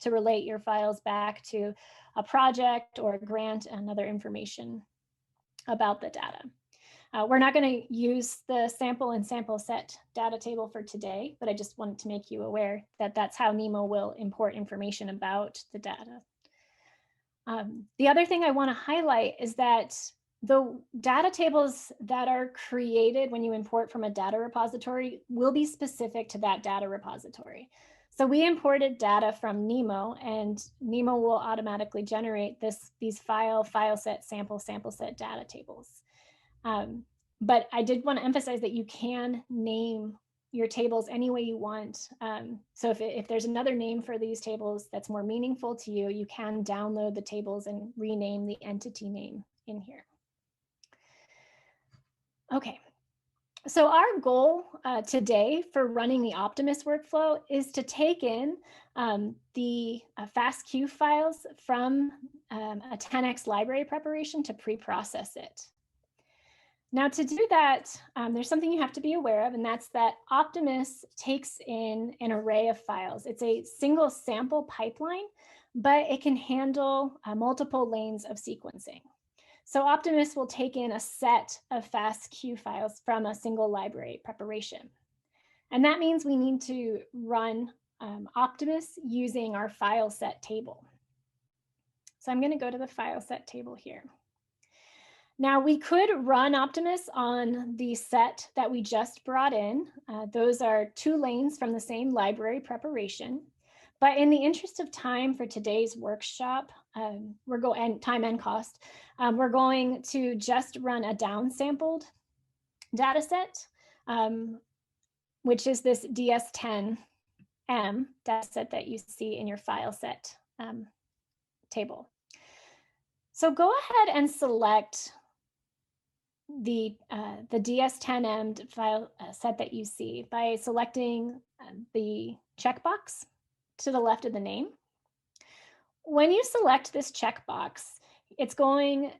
to relate your files back to a project or a grant and other information about the data. We're not going to use the sample and sample set data table for today, but I just wanted to make you aware that that's how NeMO will import information about the data. The other thing I want to highlight is that the data tables that are created when you import from a data repository will be specific to that data repository. So we imported data from NeMO, and NeMO will automatically generate these file set, sample set data tables. But I did want to emphasize that you can name your tables any way you want. So if there's another name for these tables that's more meaningful to you, you can download the tables and rename the entity name in here. Okay, so our goal today for running the Optimus workflow is to take in the FASTQ files from a 10x library preparation to pre-process it. Now to do that, there's something you have to be aware of, and that's that Optimus takes in an array of files. It's a single sample pipeline, but it can handle multiple lanes of sequencing. So Optimus will take in a set of FASTQ files from a single library preparation. And that means we need to run Optimus using our file set table. So I'm going to go to the file set table here. Now we could run Optimus on the set that we just brought in. Those are 2 lanes from the same library preparation. But in the interest of time for today's workshop, time and cost, we're going to just run a downsampled data set, which is this DS10M data set that you see in your file set table. So go ahead and select the DS10M file set that you see by selecting the checkbox to the left of the name. When you select this checkbox, it's going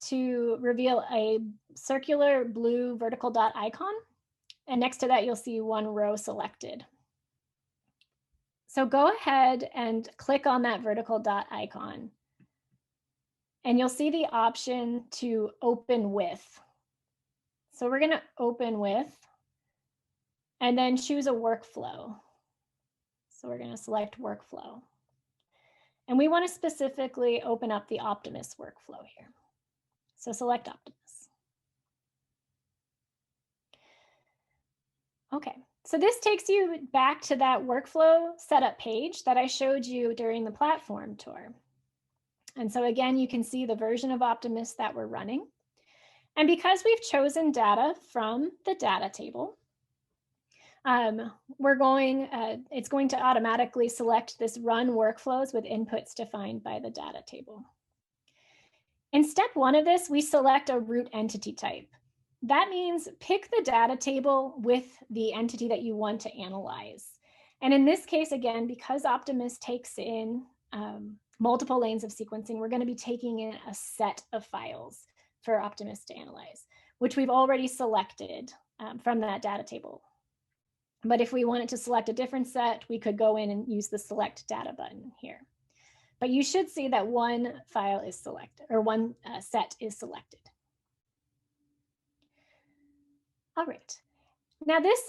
to reveal a circular blue vertical dot icon. And next to that, you'll see 1 row selected. So go ahead and click on that vertical dot icon. And you'll see the option to open with. So we're going to open with, and then choose a workflow. So we're going to select workflow. And we want to specifically open up the Optimus workflow here. So select Optimus. Okay, so this takes you back to that workflow setup page that I showed you during the platform tour. And so again, you can see the version of Optimus that we're running. And because we've chosen data from the data table, it's going to automatically select this run workflows with inputs defined by the data table. In step 1 of this, we select a root entity type. That means pick the data table with the entity that you want to analyze. And in this case, again, because Optimus takes in multiple lanes of sequencing, we're going to be taking in a set of files for Optimus to analyze, which we've already selected from that data table. But if we wanted to select a different set, we could go in and use the select data button here. But you should see that 1 file is selected, or 1 set is selected. All right. Now this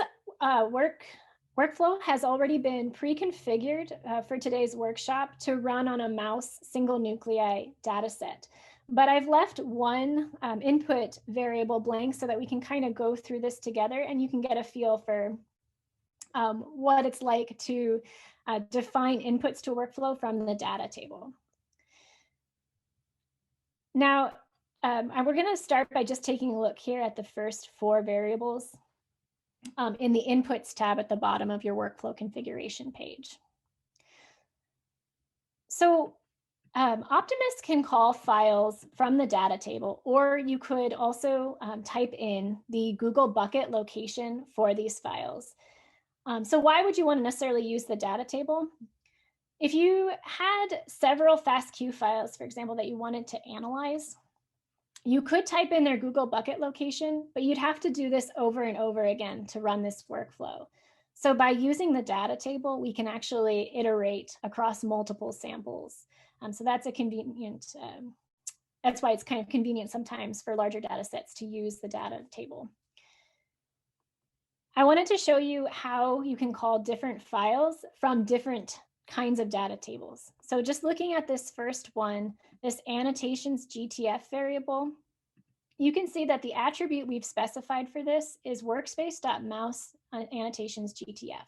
workflow has already been pre-configured for today's workshop to run on a mouse single nuclei data set. But I've left 1 input variable blank so that we can kind of go through this together and you can get a feel for what it's like to define inputs to a workflow from the data table. Now, we're going to start by just taking a look here at the first 4 variables in the Inputs tab at the bottom of your workflow configuration page. So Optimus can call files from the data table, or you could also type in the Google bucket location for these files. So why would you want to necessarily use the data table? If you had several FASTQ files, for example, that you wanted to analyze, you could type in their Google bucket location, but you'd have to do this over and over again to run this workflow. So by using the data table, we can actually iterate across multiple samples. So that's a convenient, that's why it's kind of convenient sometimes for larger data sets to use the data table. I wanted to show you how you can call different files from different kinds of data tables. So just looking at this first one, this annotations GTF variable, you can see that the attribute we've specified for this is workspace.mouse annotations GTF.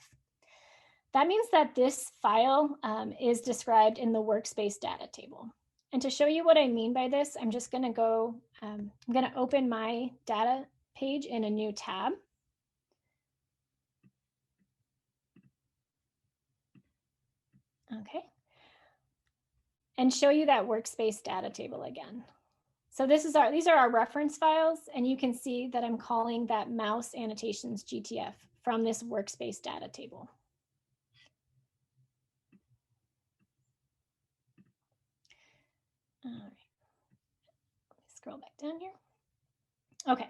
That means that this file is described in the workspace data table. And to show you what I mean by this, I'm just going to go, I'm going to open my data page in a new tab. Okay. And show you that workspace data table again. So these are our reference files, and you can see that I'm calling that mouse annotations GTF from this workspace data table. All right, scroll back down here. Okay.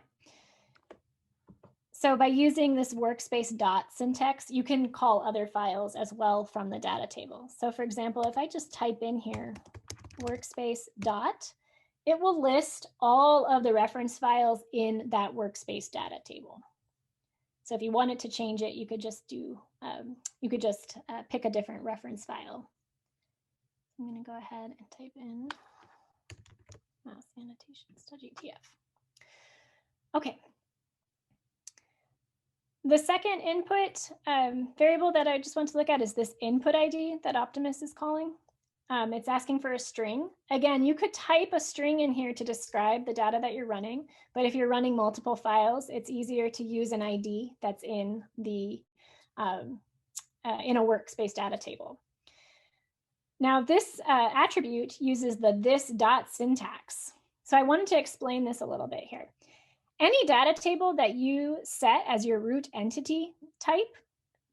So by using this workspace dot syntax, you can call other files as well from the data table. So for example, if I just type in here workspace dot it will list all of the reference files in that workspace data table. So if you wanted to change it, you could just do, pick a different reference file. I'm going to go ahead and type in mouse annotations.gtf. Okay. The second input variable that I just want to look at is this input ID that Optimus is calling. It's asking for a string. Again, you could type a string in here to describe the data that you're running, but if you're running multiple files, it's easier to use an ID that's in the in a workspace data table. Now, this attribute uses the this dot syntax. So I wanted to explain this a little bit here. Any data table that you set as your root entity type,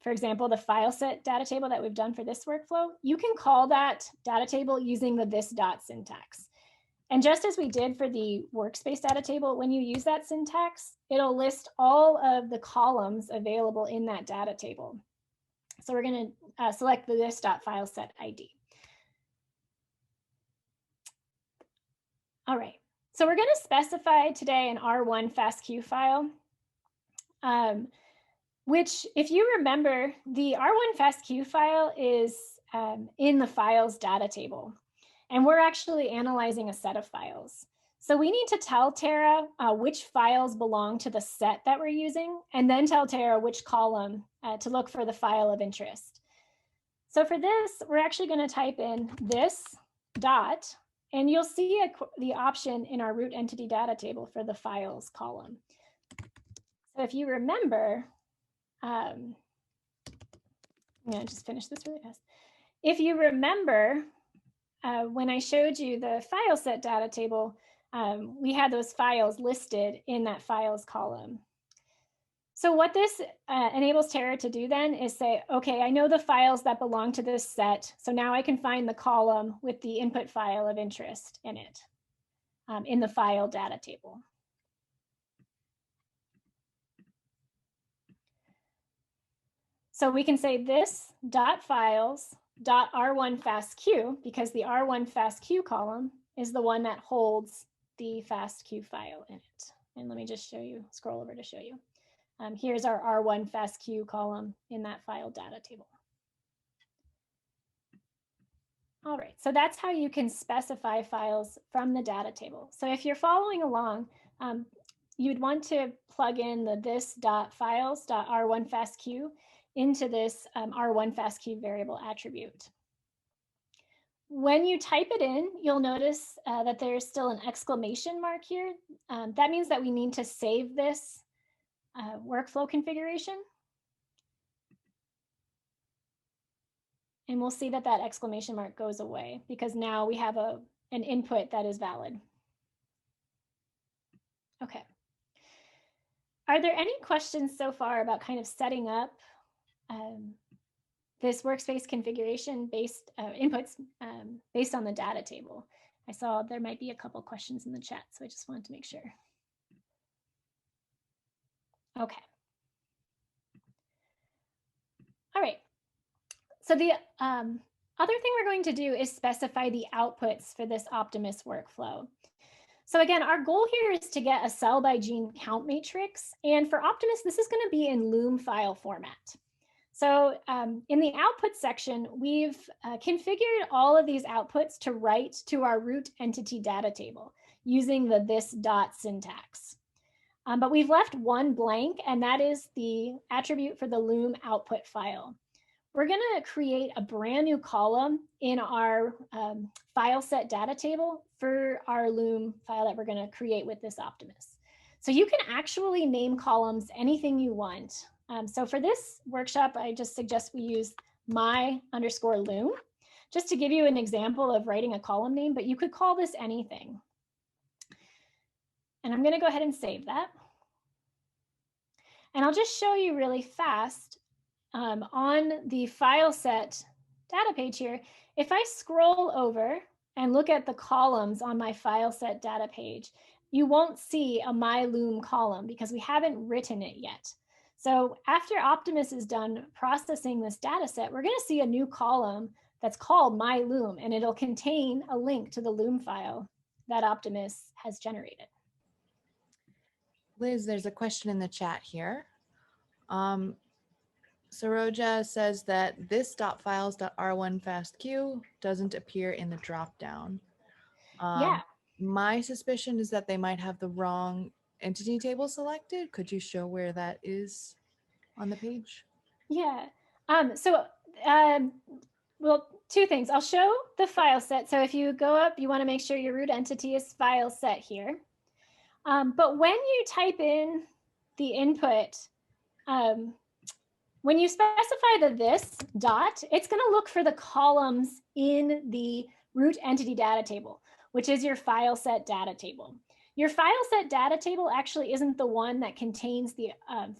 for example, the file set data table that we've done for this workflow, you can call that data table using the this dot syntax. And just as we did for the workspace data table, when you use that syntax, it'll list all of the columns available in that data table. So we're going to select the this dot file set ID. All right, so we're going to specify today an R1 FASTQ file, which, if you remember, the R1 FASTQ file is in the files data table, and we're actually analyzing a set of files. So we need to tell Terra which files belong to the set that we're using, and then tell Terra which column to look for the file of interest. So for this, we're actually going to type in this dot, and you'll see the option in our root entity data table for the files column. So if you remember, I'm going to just finish this really fast. If you remember, when I showed you the file set data table, we had those files listed in that files column. So what this enables Terra to do then is say, okay, I know the files that belong to this set. So now I can find the column with the input file of interest in it in the file data table. So we can say this dot files dot R1 FASTQ, because the R1 FASTQ column is the one that holds the FASTQ file in it. And let me just show you, scroll over to show you. Here's our R1 FASTQ column in that file data table. All right, so that's how you can specify files from the data table. So if you're following along, you'd want to plug in the this.files.r1 FASTQ into this R1 FASTQ variable attribute. When you type it in, you'll notice that there's still an exclamation mark here. That means that we need to save this workflow configuration. And we'll see that that exclamation mark goes away because now we have an input that is valid. Okay. Are there any questions so far about kind of setting up this workspace configuration based inputs based on the data table? I saw there might be a couple questions in the chat, so I just wanted to make sure. Okay. All right. So the other thing we're going to do is specify the outputs for this Optimus workflow. So again, our goal here is to get a cell by gene count matrix. And for Optimus, this is going to be in Loom file format. So in the output section, we've configured all of these outputs to write to our root entity data table using the this dot syntax. But we've left one blank, and that is the attribute for the Loom output file. We're going to create a brand new column in our file set data table for our Loom file that we're going to create with this Optimus. So you can actually name columns anything you want. So for this workshop, I just suggest we use my_Loom, just to give you an example of writing a column name, but you could call this anything. And I'm going to go ahead and save that. And I'll just show you really fast on the file set data page here. If I scroll over and look at the columns on my file set data page, you won't see a MyLoom column because we haven't written it yet. So after Optimus is done processing this data set, we're going to see a new column that's called MyLoom, and it'll contain a link to the Loom file that Optimus has generated. Liz, there's a question in the chat here. Saroja says that this .files.r1fastq doesn't appear in the dropdown. Yeah. My suspicion is that they might have the wrong entity table selected. Could you show where that is on the page? Yeah. Well, two things. I'll show the file set. So if you go up, you want to make sure your root entity is file set here. But when you type in the input, when you specify the this dot, it's going to look for the columns in the root entity data table, which is your file set data table. Your file set data table actually isn't the one that contains the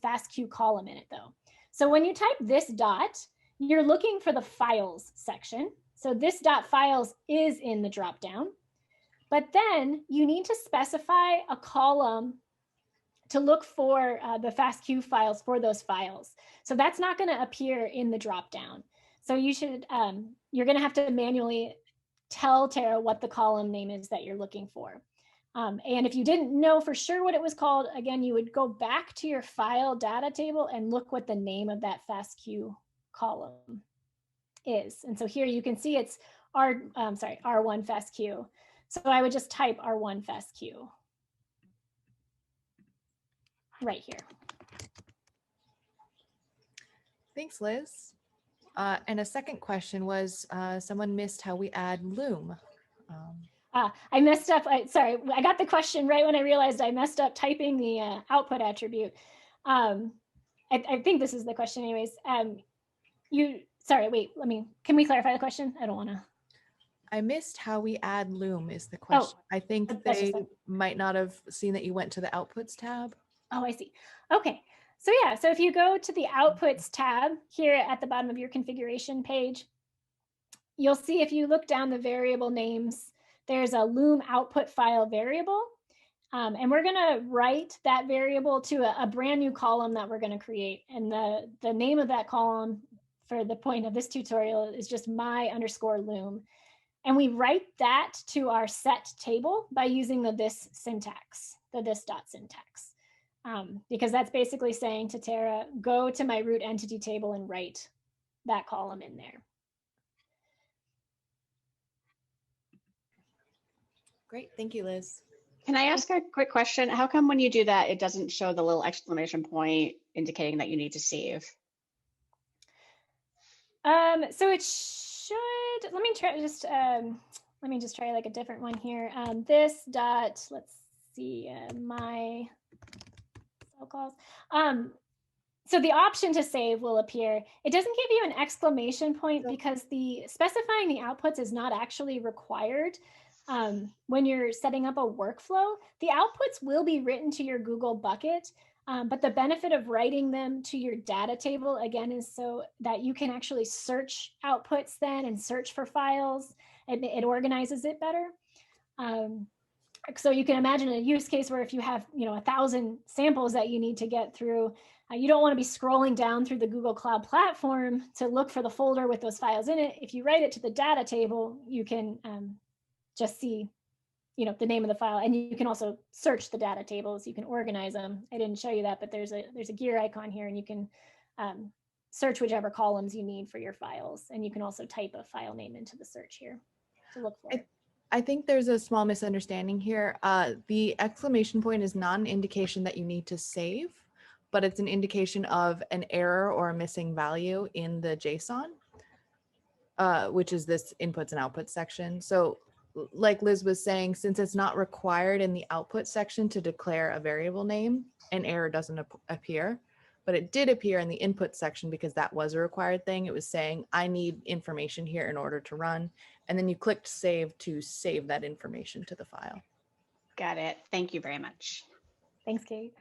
FASTQ column in it, though. So when you type this dot, you're looking for the files section. So this dot files is in the dropdown. But then you need to specify a column to look for the FASTQ files for those files. So that's not going to appear in the dropdown. So you should, you're going to have to manually tell Terra what the column name is that you're looking for. And if you didn't know for sure what it was called, again, you would go back to your file data table and look what the name of that FASTQ column is. And so here you can see it's R1 FASTQ. So I would just type R1 FASTQ right here. Thanks, Liz. And a second question was, someone missed how we add loom. I messed up. Sorry, I got the question right when I realized I messed up typing the output attribute. I think this is the question anyways. Sorry, wait, can we clarify the question? I don't want to. I missed how we add loom is the question. I think they might not have seen that you went to the outputs tab. Oh, I see. Okay. So yeah, so if you go to the outputs tab here at the bottom of your configuration page, you'll see if you look down the variable names, there's a loom output file variable. And we're going to write that variable to a brand new column that we're going to create. And the name of that column for the point of this tutorial is just my_loom. And we write that to our set table by using the this syntax, the this dot syntax. Because that's basically saying to Terra, go to my root entity table and write that column in there. Great, thank you, Liz. Can I ask a quick question? How come when you do that, it doesn't show the little exclamation point indicating that you need to save? So it should, let me just try like a different one here. This dot, let's see, my cell calls. So the option to save will appear. It doesn't give you an exclamation point because the specifying the outputs is not actually required. When you're setting up a workflow, the outputs will be written to your Google bucket, but the benefit of writing them to your data table, again, is so that you can actually search outputs then and search for files. It organizes it better. So you can imagine a use case where if you have 1,000 samples that you need to get through, you don't want to be scrolling down through the Google Cloud Platform to look for the folder with those files in it. If you write it to the data table, you can just see, the name of the file, and you can also search the data tables. You can organize them. I didn't show you that, but there's a gear icon here, and you can search whichever columns you need for your files, and you can also type a file name into the search here to look for it. I think there's a small misunderstanding here. The exclamation point is not an indication that you need to save, but it's an indication of an error or a missing value in the JSON, which is this inputs and outputs section. So like Liz was saying, since it's not required in the output section to declare a variable name, an error doesn't appear, but it did appear in the input section because that was a required thing. It was saying, I need information here in order to run. And then you clicked save to save that information to the file. Got it. Thank you very much. Thanks, Kate.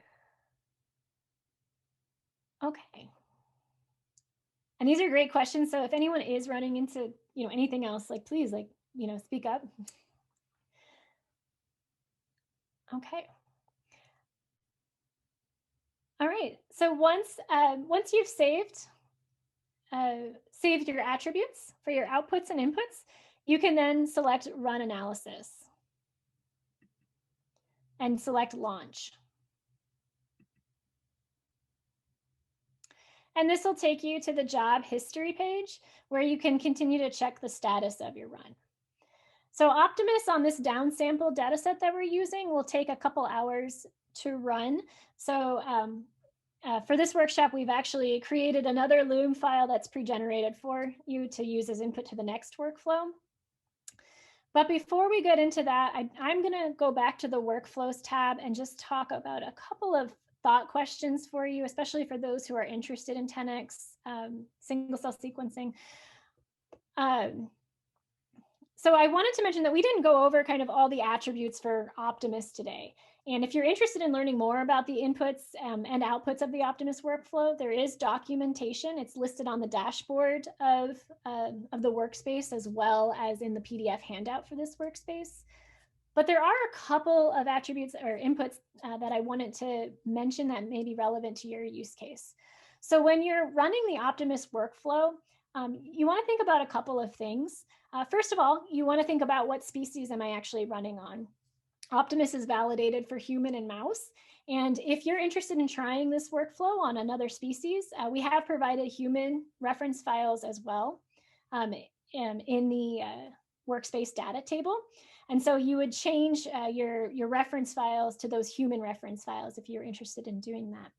Okay. And these are great questions. So if anyone is running into, anything else, please, speak up. Okay. All right. So once you've saved your attributes for your outputs and inputs, you can then select Run Analysis. and select Launch. And this will take you to the job history page where you can continue to check the status of your run. So Optimus on this downsample data set that we're using will take a couple hours to run. So for this workshop, we've actually created another Loom file that's pre-generated for you to use as input to the next workflow. But before we get into that, I'm going to go back to the Workflows tab and just talk about a couple of thought questions for you, especially for those who are interested in 10x single-cell sequencing. So I wanted to mention that we didn't go over kind of all the attributes for Optimus today. And if you're interested in learning more about the inputs and outputs of the Optimus workflow, there is documentation. It's listed on the dashboard of the workspace as well as in the PDF handout for this workspace. But there are a couple of attributes or inputs that I wanted to mention that may be relevant to your use case. So when you're running the Optimus workflow, you want to think about a couple of things. First of all, you want to think about what species am I actually running on. Optimus is validated for human and mouse. And if you're interested in trying this workflow on another species, we have provided human reference files as well in the workspace data table. And so you would change your reference files to those human reference files if you're interested in doing that.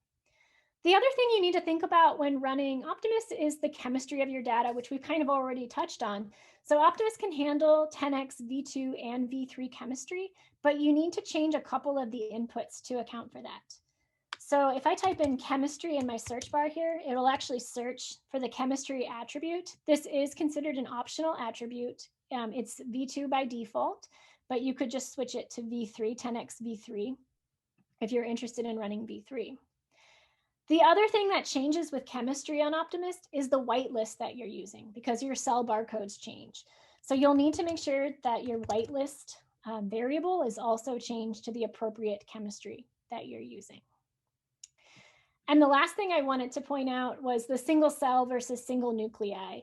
The other thing you need to think about when running Optimus is the chemistry of your data, which we've kind of already touched on. So Optimus can handle 10x, V2, and V3 chemistry, but you need to change a couple of the inputs to account for that. So if I type in chemistry in my search bar here, it will actually search for the chemistry attribute. This is considered an optional attribute. It's V2 by default, but you could just switch it to V3, 10x V3, if you're interested in running V3. The other thing that changes with chemistry on Optimus is the whitelist that you're using because your cell barcodes change. So you'll need to make sure that your whitelist variable is also changed to the appropriate chemistry that you're using. And the last thing I wanted to point out was the single cell versus single nuclei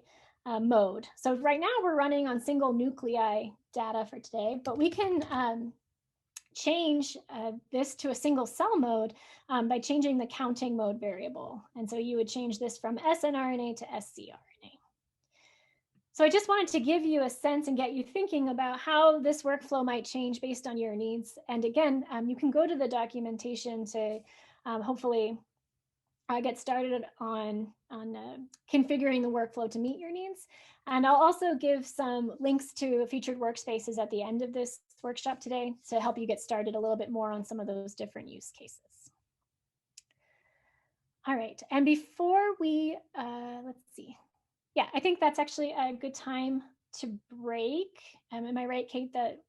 mode. So right now we're running on single nuclei data for today, but we can change this to a single cell mode by changing the counting mode variable. And so you would change this from snRNA to scRNA. So I just wanted to give you a sense and get you thinking about how this workflow might change based on your needs. And again, you can go to the documentation to hopefully get started on configuring the workflow to meet your needs. And I'll also give some links to featured workspaces at the end of this workshop today to help you get started a little bit more on some of those different use cases. All right, and before we, let's see. Yeah, I think that's actually a good time to break. Am I right, Kate, that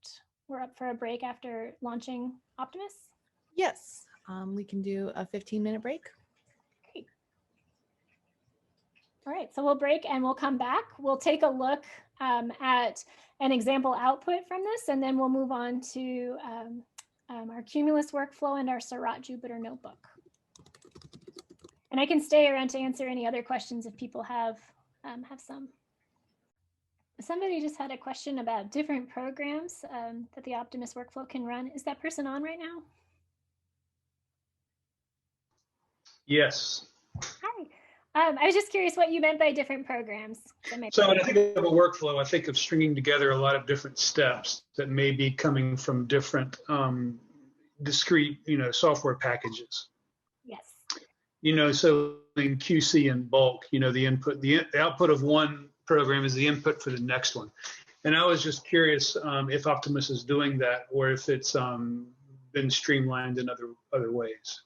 we're up for a break after launching Optimus? Yes, we can do a 15-minute break. Great. All right, so we'll break and we'll come back. We'll take a look at an example output from this, and then we'll move on to our Cumulus workflow and our Seurat Jupyter Notebook. And I can stay around to answer any other questions if people have some. Somebody just had a question about different programs that the Optimus workflow can run. Is that person on right now? Yes. Hi. I was just curious what you meant by different programs. So when I think of a workflow, I think of stringing together a lot of different steps that may be coming from different discrete, software packages. Yes. So in QC and bulk, the output of one program is the input for the next one. And I was just curious if Optimus is doing that or if it's been streamlined in other ways.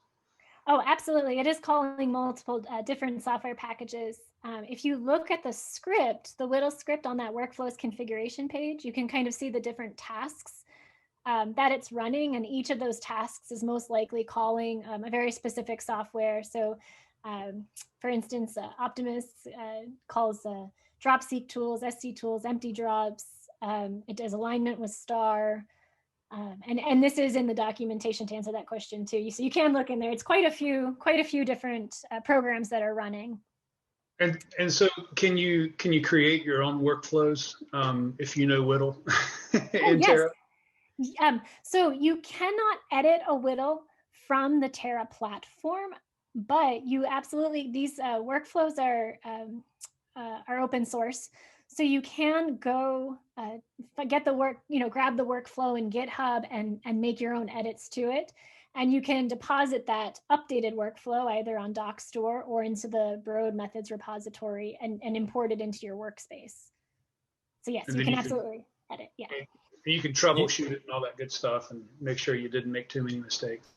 Oh, absolutely. It is calling multiple different software packages. If you look at the script, the little script on that workflows configuration page, you can kind of see the different tasks that it's running. And each of those tasks is most likely calling a very specific software. So for instance, Optimus calls drop-seq tools, SC tools, empty drops. It does alignment with star. And this is in the documentation to answer that question too. So you can look in there. It's quite a few different programs that are running. And so can you create your own workflows if you know WDL in yes. Terra? So you cannot edit a WDL from the Terra platform, but you absolutely, these workflows are open source. So you can go get the work, grab the workflow in GitHub and make your own edits to it. And you can deposit that updated workflow either on DocStore or into the Broad Methods repository and import it into your workspace. So yes, you can absolutely edit, yeah. And you can troubleshoot it and all that good stuff and make sure you didn't make too many mistakes.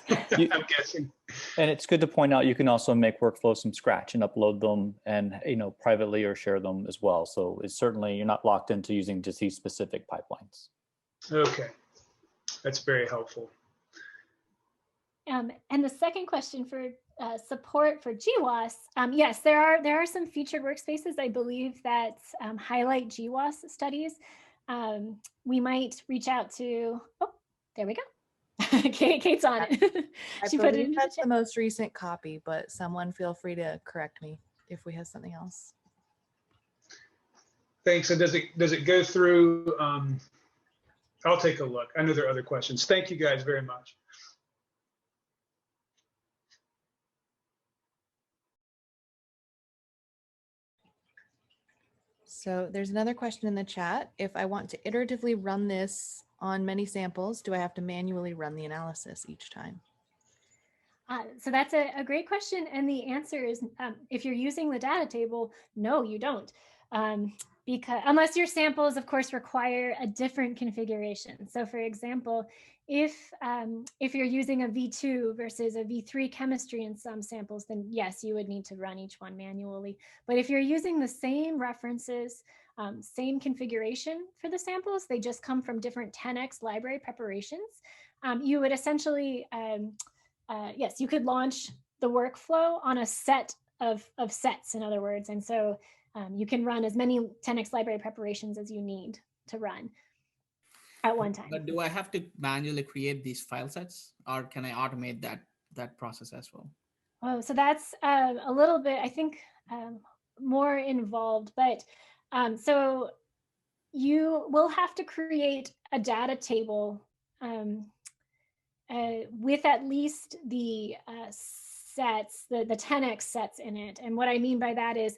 I'm guessing. And it's good to point out you can also make workflows from scratch and upload them and privately or share them as well. So it's certainly, you're not locked into using disease specific pipelines. Okay, that's very helpful. And the second question for support for GWAS, yes, there are some featured workspaces, I believe, that highlight GWAS studies. We might reach out to, oh, there we go. Kate's on it. She put it in that's the most recent copy, but someone feel free to correct me if we have something else. Thanks. And does it go through? I'll take a look. I know there are other questions. Thank you guys very much. So there's another question in the chat. If I want to iteratively run this on many samples, do I have to manually run the analysis each time? So that's a great question. And the answer is, if you're using the data table, no, you don't. Because unless your samples, of course, require a different configuration. So for example, if you're using a V2 versus a V3 chemistry in some samples, then yes, you would need to run each one manually. But if you're using the same references, same configuration for the samples, they just come from different 10x library preparations, you would essentially, yes, you could launch the workflow on a set of sets, in other words. And so you can run as many 10x library preparations as you need to run at one time. But do I have to manually create these file sets, or can I automate that process as well? Oh, so that's a little bit, I think, more involved. But so you will have to create a data table with at least the sets, the 10x sets in it. And what I mean by that is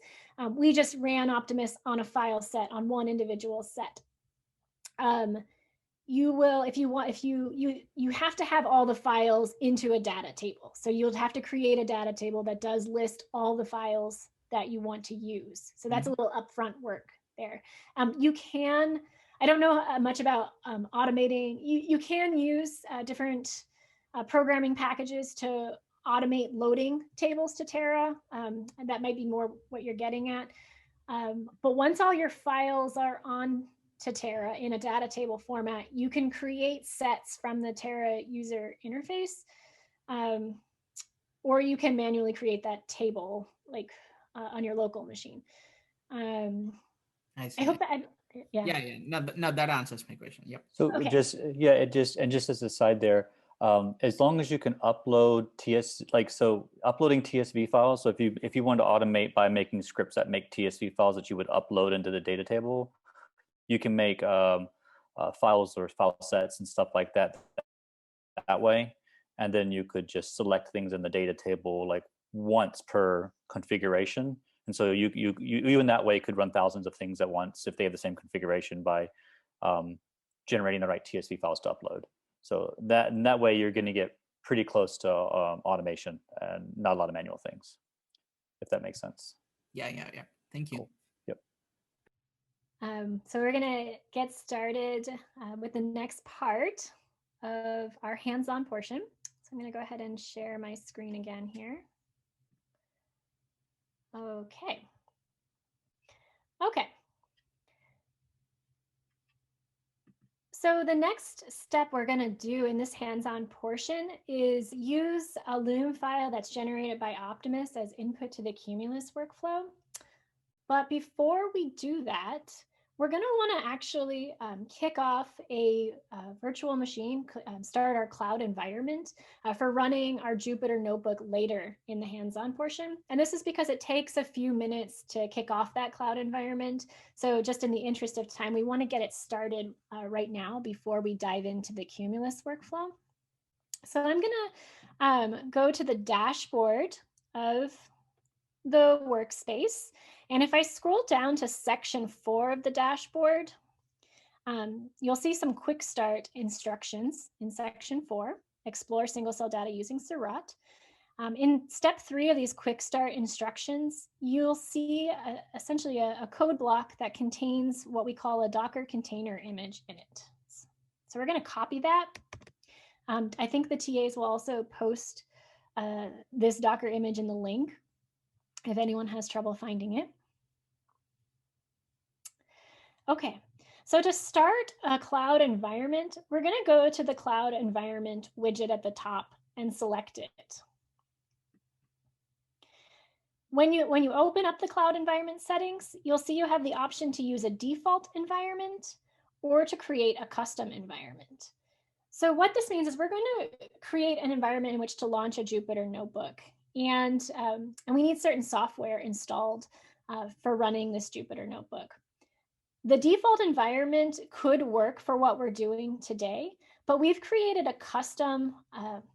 we just ran Optimus on a file set, on one individual set. You will, if you want, you have to have all the files into a data table. So you'll have to create a data table that does list all the files that you want to use. So that's a little upfront work there. You can, I don't know much about automating. You can use different programming packages to automate loading tables to Terra. And that might be more what you're getting at. But once all your files are on to Terra in a data table format, you can create sets from the Terra user interface, or you can manually create that table like on your local machine. I see. I hope that, yeah. No, that answers my question. Yep. So Okay. just as a side there, as long as you can upload uploading TSV files. So if you want to automate by making scripts that make TSV files that you would upload into the data table, you can make files or file sets and stuff like that way. And then you could just select things in the data table like once per configuration. And so you in that way could run thousands of things at once if they have the same configuration by generating the right TSV files to upload. So that way you're going to get pretty close to automation and not a lot of manual things, if that makes sense. Yeah. Thank you. Cool. Yep. So we're going to get started with the next part of our hands-on portion. So I'm going to go ahead and share my screen again here. Okay. So the next step we're going to do in this hands-on portion is use a Loom file that's generated by Optimus as input to the Cumulus workflow. But before we do that, we're going to want to actually kick off a virtual machine, start our cloud environment for running our Jupyter Notebook later in the hands-on portion. And this is because it takes a few minutes to kick off that cloud environment. So just in the interest of time, we want to get it started right now before we dive into the Cumulus workflow. So I'm going to go to the dashboard of the workspace. And if I scroll down to section 4 of the dashboard, you'll see some quick start instructions in section 4, explore single cell data using Seurat. In step 3 of these quick start instructions, you'll see essentially a code block that contains what we call a Docker container image in it. So we're going to copy that. I think the TAs will also post this Docker image in the link if anyone has trouble finding it. Okay, so to start a cloud environment, we're going to go to the cloud environment widget at the top and select it. When you open up the cloud environment settings, you'll see you have the option to use a default environment or to create a custom environment. So what this means is we're going to create an environment in which to launch a Jupyter Notebook. And we need certain software installed for running this Jupyter Notebook. The default environment could work for what we're doing today, but we've created a custom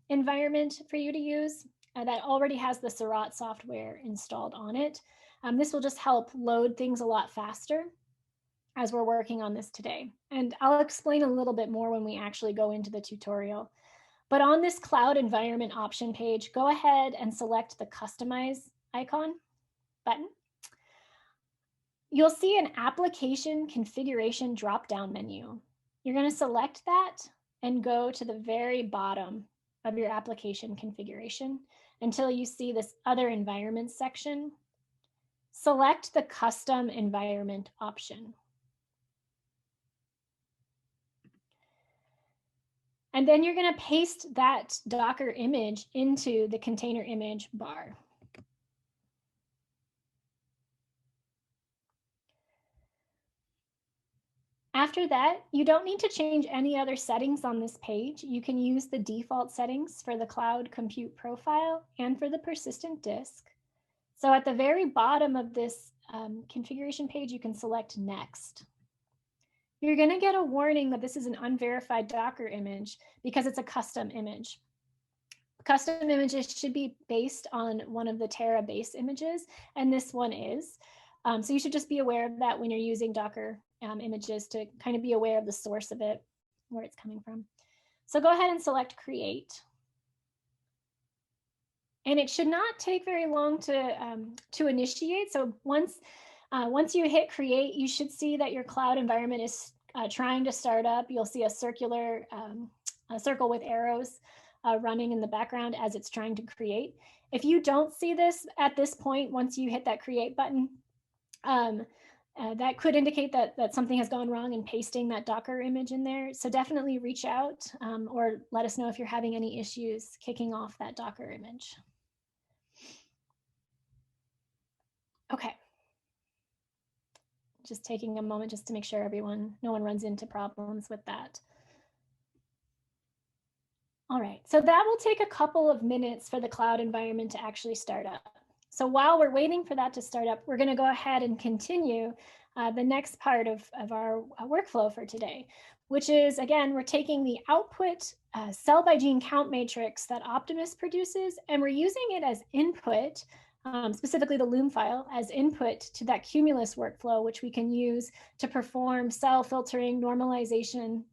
environment for you to use that already has the Seurat software installed on it. This will just help load things a lot faster as we're working on this today. And I'll explain a little bit more when we actually go into the tutorial. But on this cloud environment option page, go ahead and select the customize icon button. You'll see an application configuration drop-down menu. You're going to select that and go to the very bottom of your application configuration until you see this other environments section. Select the custom environment option. And then you're going to paste that Docker image into the container image bar. After that, you don't need to change any other settings on this page. You can use the default settings for the cloud compute profile and for the persistent disk. So at the very bottom of this configuration page, you can select next. You're going to get a warning that this is an unverified Docker image because it's a custom image. Custom images should be based on one of the Terra base images, and this one is. So you should just be aware of that when you're using Docker images, to kind of be aware of the source of it, where it's coming from. So go ahead and select create. And it should not take very long to initiate. So once you hit create, you should see that your cloud environment is trying to start up. You'll see a circular a circle with arrows running in the background as it's trying to create. If you don't see this at this point, once you hit that create button, that could indicate that something has gone wrong in pasting that Docker image in there. So definitely reach out or let us know if you're having any issues kicking off that Docker image. Okay. Just taking a moment just to make sure no one runs into problems with that. All right, so that will take a couple of minutes for the cloud environment to actually start up. So while we're waiting for that to start up, we're going to go ahead and continue the next part of our workflow for today, which is, again, we're taking the output cell by gene count matrix that Optimus produces, and we're using it as input, specifically the Loom file, as input to that Cumulus workflow, which we can use to perform cell filtering, normalization,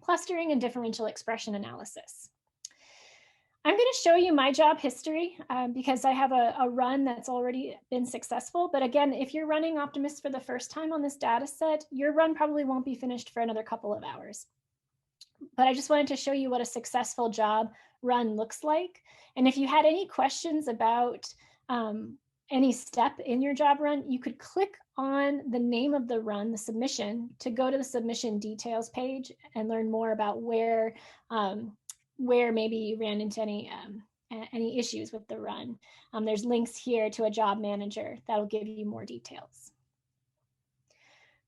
clustering, and differential expression analysis. I'm going to show you my job history because I have a run that's already been successful. But again, if you're running Optimus for the first time on this data set, your run probably won't be finished for another couple of hours. But I just wanted to show you what a successful job run looks like. And if you had any questions about any step in your job run, you could click on the name of the run, the submission, to go to the submission details page and learn more about where maybe you ran into any issues with the run. There's links here to a job manager that'll give you more details.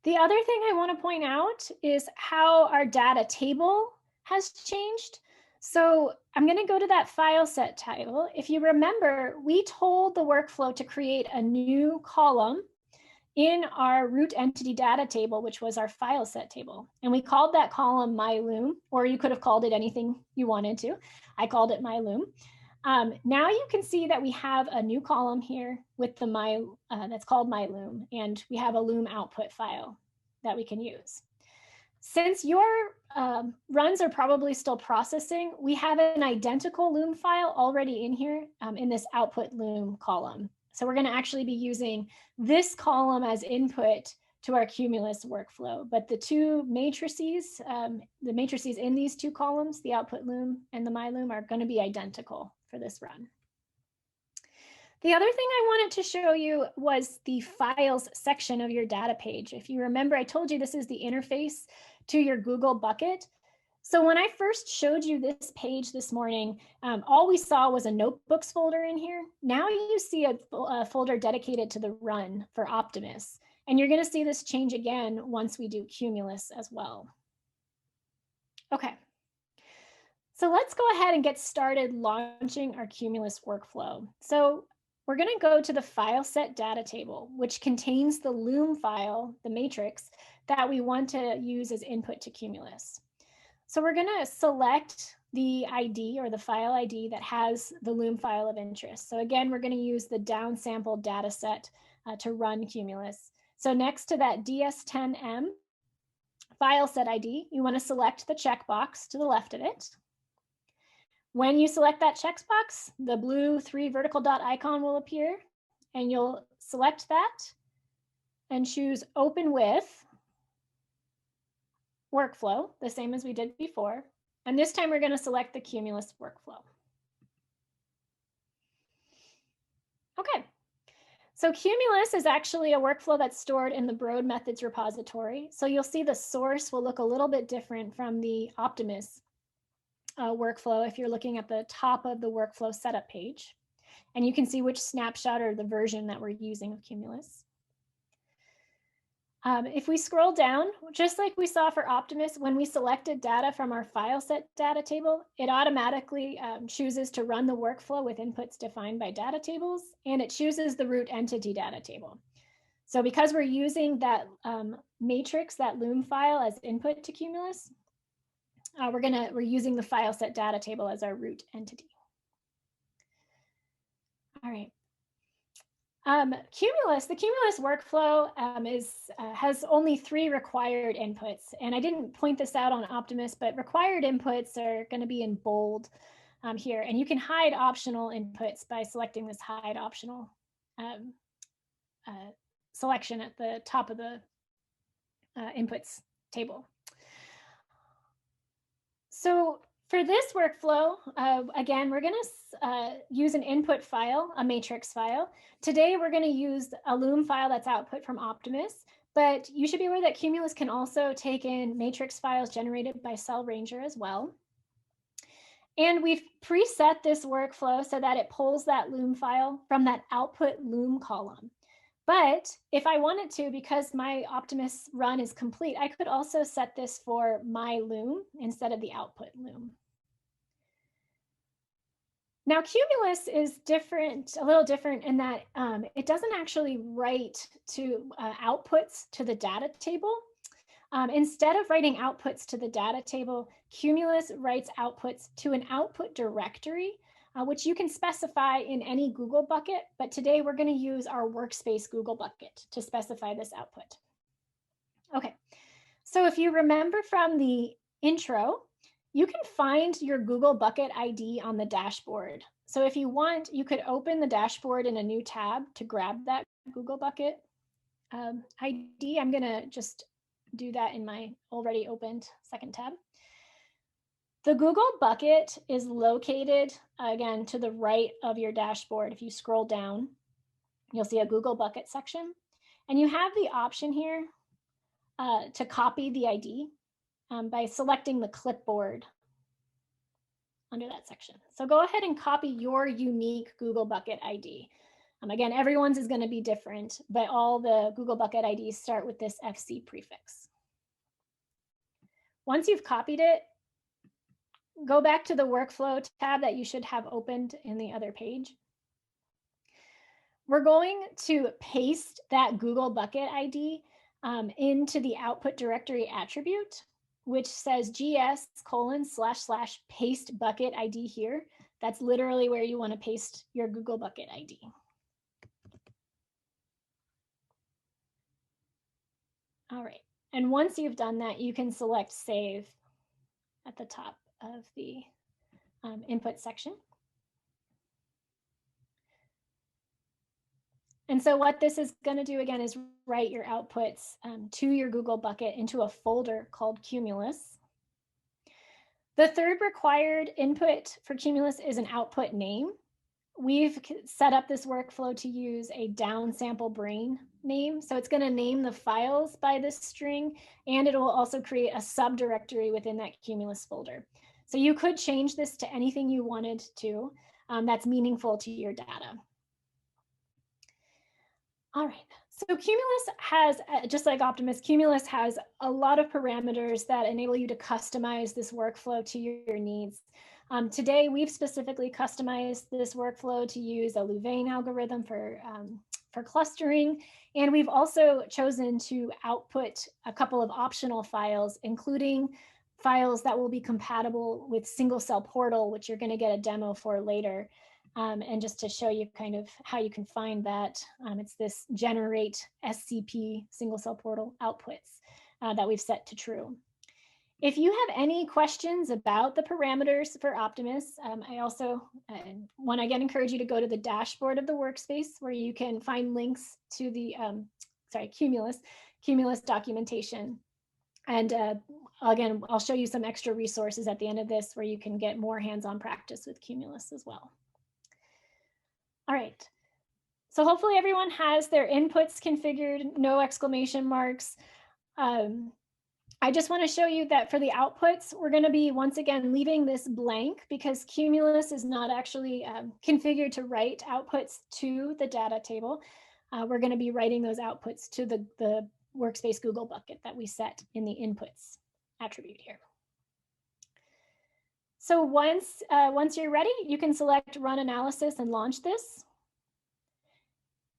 The other thing I want to point out is how our data table has changed. So I'm going to go to that file set title. If you remember, we told the workflow to create a new column in our root entity data table, which was our file set table. And we called that column myLoom, or you could have called it anything you wanted to. I called it myLoom. Now you can see that we have a new column here with the that's called myLoom, and we have a Loom output file that we can use. Since your runs are probably still processing, we have an identical Loom file already in here in this output Loom column. So we're going to actually be using this column as input to our Cumulus workflow. But the two matrices, the matrices in these two columns, the output Loom and the myLoom, are going to be identical for this run. The other thing I wanted to show you was the files section of your data page. If you remember, I told you this is the interface to your Google bucket. So when I first showed you this page this morning, all we saw was a notebooks folder in here. Now you see a folder dedicated to the run for Optimus. And you're going to see this change again once we do Cumulus as well. Okay. So let's go ahead and get started launching our Cumulus workflow. So we're going to go to the file set data table, which contains the Loom file, the matrix, that we want to use as input to Cumulus. So we're going to select the ID or the file ID that has the Loom file of interest. So again, we're going to use the downsampled data set to run Cumulus. So next to that DS10M file set ID, you want to select the checkbox to the left of it. When you select that checkbox, the blue 3 vertical dot icon will appear, and you'll select that and choose Open With Workflow, the same as we did before. And this time we're going to select the Cumulus workflow. Okay. So Cumulus is actually a workflow that's stored in the Broad Methods repository. So you'll see the source will look a little bit different from the Optimus workflow if you're looking at the top of the workflow setup page. And you can see which snapshot or the version that we're using of Cumulus. If we scroll down, just like we saw for Optimus, when we selected data from our file set data table, it automatically chooses to run the workflow with inputs defined by data tables, and it chooses the root entity data table. So because we're using that matrix, that Loom file as input to Cumulus, we're using the file set data table as our root entity. All right. The Cumulus workflow has only 3 required inputs. And I didn't point this out on Optimus, but required inputs are going to be in bold here. And you can hide optional inputs by selecting this hide optional selection at the top of the inputs table. So for this workflow, again, we're going to use an input file, a matrix file. Today, we're going to use a Loom file that's output from Optimus, but you should be aware that Cumulus can also take in matrix files generated by Cell Ranger as well. And we've preset this workflow so that it pulls that Loom file from that output Loom column. But if I wanted to, because my Optimus run is complete, I could also set this for myLoom instead of the output Loom. Now, Cumulus is different, a little different in that it doesn't actually write to outputs to the data table. Instead of writing outputs to the data table, Cumulus writes outputs to an output directory, which you can specify in any Google bucket. But today we're going to use our workspace Google bucket to specify this output. Okay, so if you remember from the intro, you can find your Google bucket ID on the dashboard. So if you want, you could open the dashboard in a new tab to grab that Google bucket ID. I'm going to just do that in my already opened second tab. The Google bucket is located, again, to the right of your dashboard. If you scroll down, you'll see a Google bucket section. And you have the option here to copy the ID by selecting the clipboard under that section. So go ahead and copy your unique Google bucket ID. Again, everyone's is going to be different, but all the Google Bucket IDs start with this FC prefix. Once you've copied it, go back to the workflow tab that you should have opened in the other page. We're going to paste that Google Bucket ID into the output directory attribute, which says gs:// paste bucket ID here. That's literally where you want to paste your Google Bucket ID. All right, and once you've done that, you can select save at the top of the input section. And so what this is going to do again is write your outputs to your Google Bucket into a folder called Cumulus. The third required input for Cumulus is an output name. We've set up this workflow to use a downsample brain name. So it's going to name the files by this string, and it will also create a subdirectory within that Cumulus folder. So you could change this to anything you wanted to that's meaningful to your data. All right, so Cumulus has, just like Optimus, Cumulus has a lot of parameters that enable you to customize this workflow to your needs. Today, we've specifically customized this workflow to use a Louvain algorithm for clustering, and we've also chosen to output a couple of optional files, including files that will be compatible with single cell portal, which you're going to get a demo for later. And just to show you kind of how you can find that, it's this generate SCP single cell portal outputs that we've set to true. If you have any questions about the parameters for Optimus, I also want to again encourage you to go to the dashboard of the workspace where you can find links to the Cumulus documentation. And again, I'll show you some extra resources at the end of this where you can get more hands-on practice with Cumulus as well. All right, so hopefully everyone has their inputs configured, no exclamation marks. I just want to show you that for the outputs, we're going to be once again leaving this blank because Cumulus is not actually configured to write outputs to the data table. We're going to be writing those outputs to the workspace Google Bucket that we set in the inputs attribute here. So once you're ready, you can select run analysis and launch this.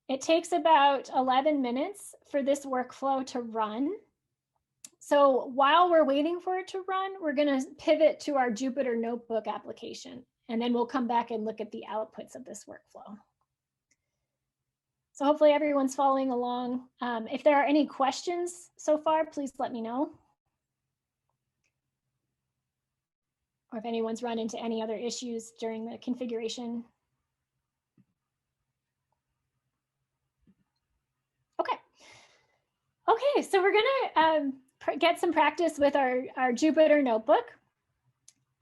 It takes about 11 minutes for this workflow to run. So while we're waiting for it to run, we're going to pivot to our Jupyter Notebook application, and then we'll come back and look at the outputs of this workflow. So hopefully everyone's following along. If there are any questions so far, please let me know. Or if anyone's run into any other issues during the configuration. Okay, so we're gonna get some practice with our Jupyter Notebook.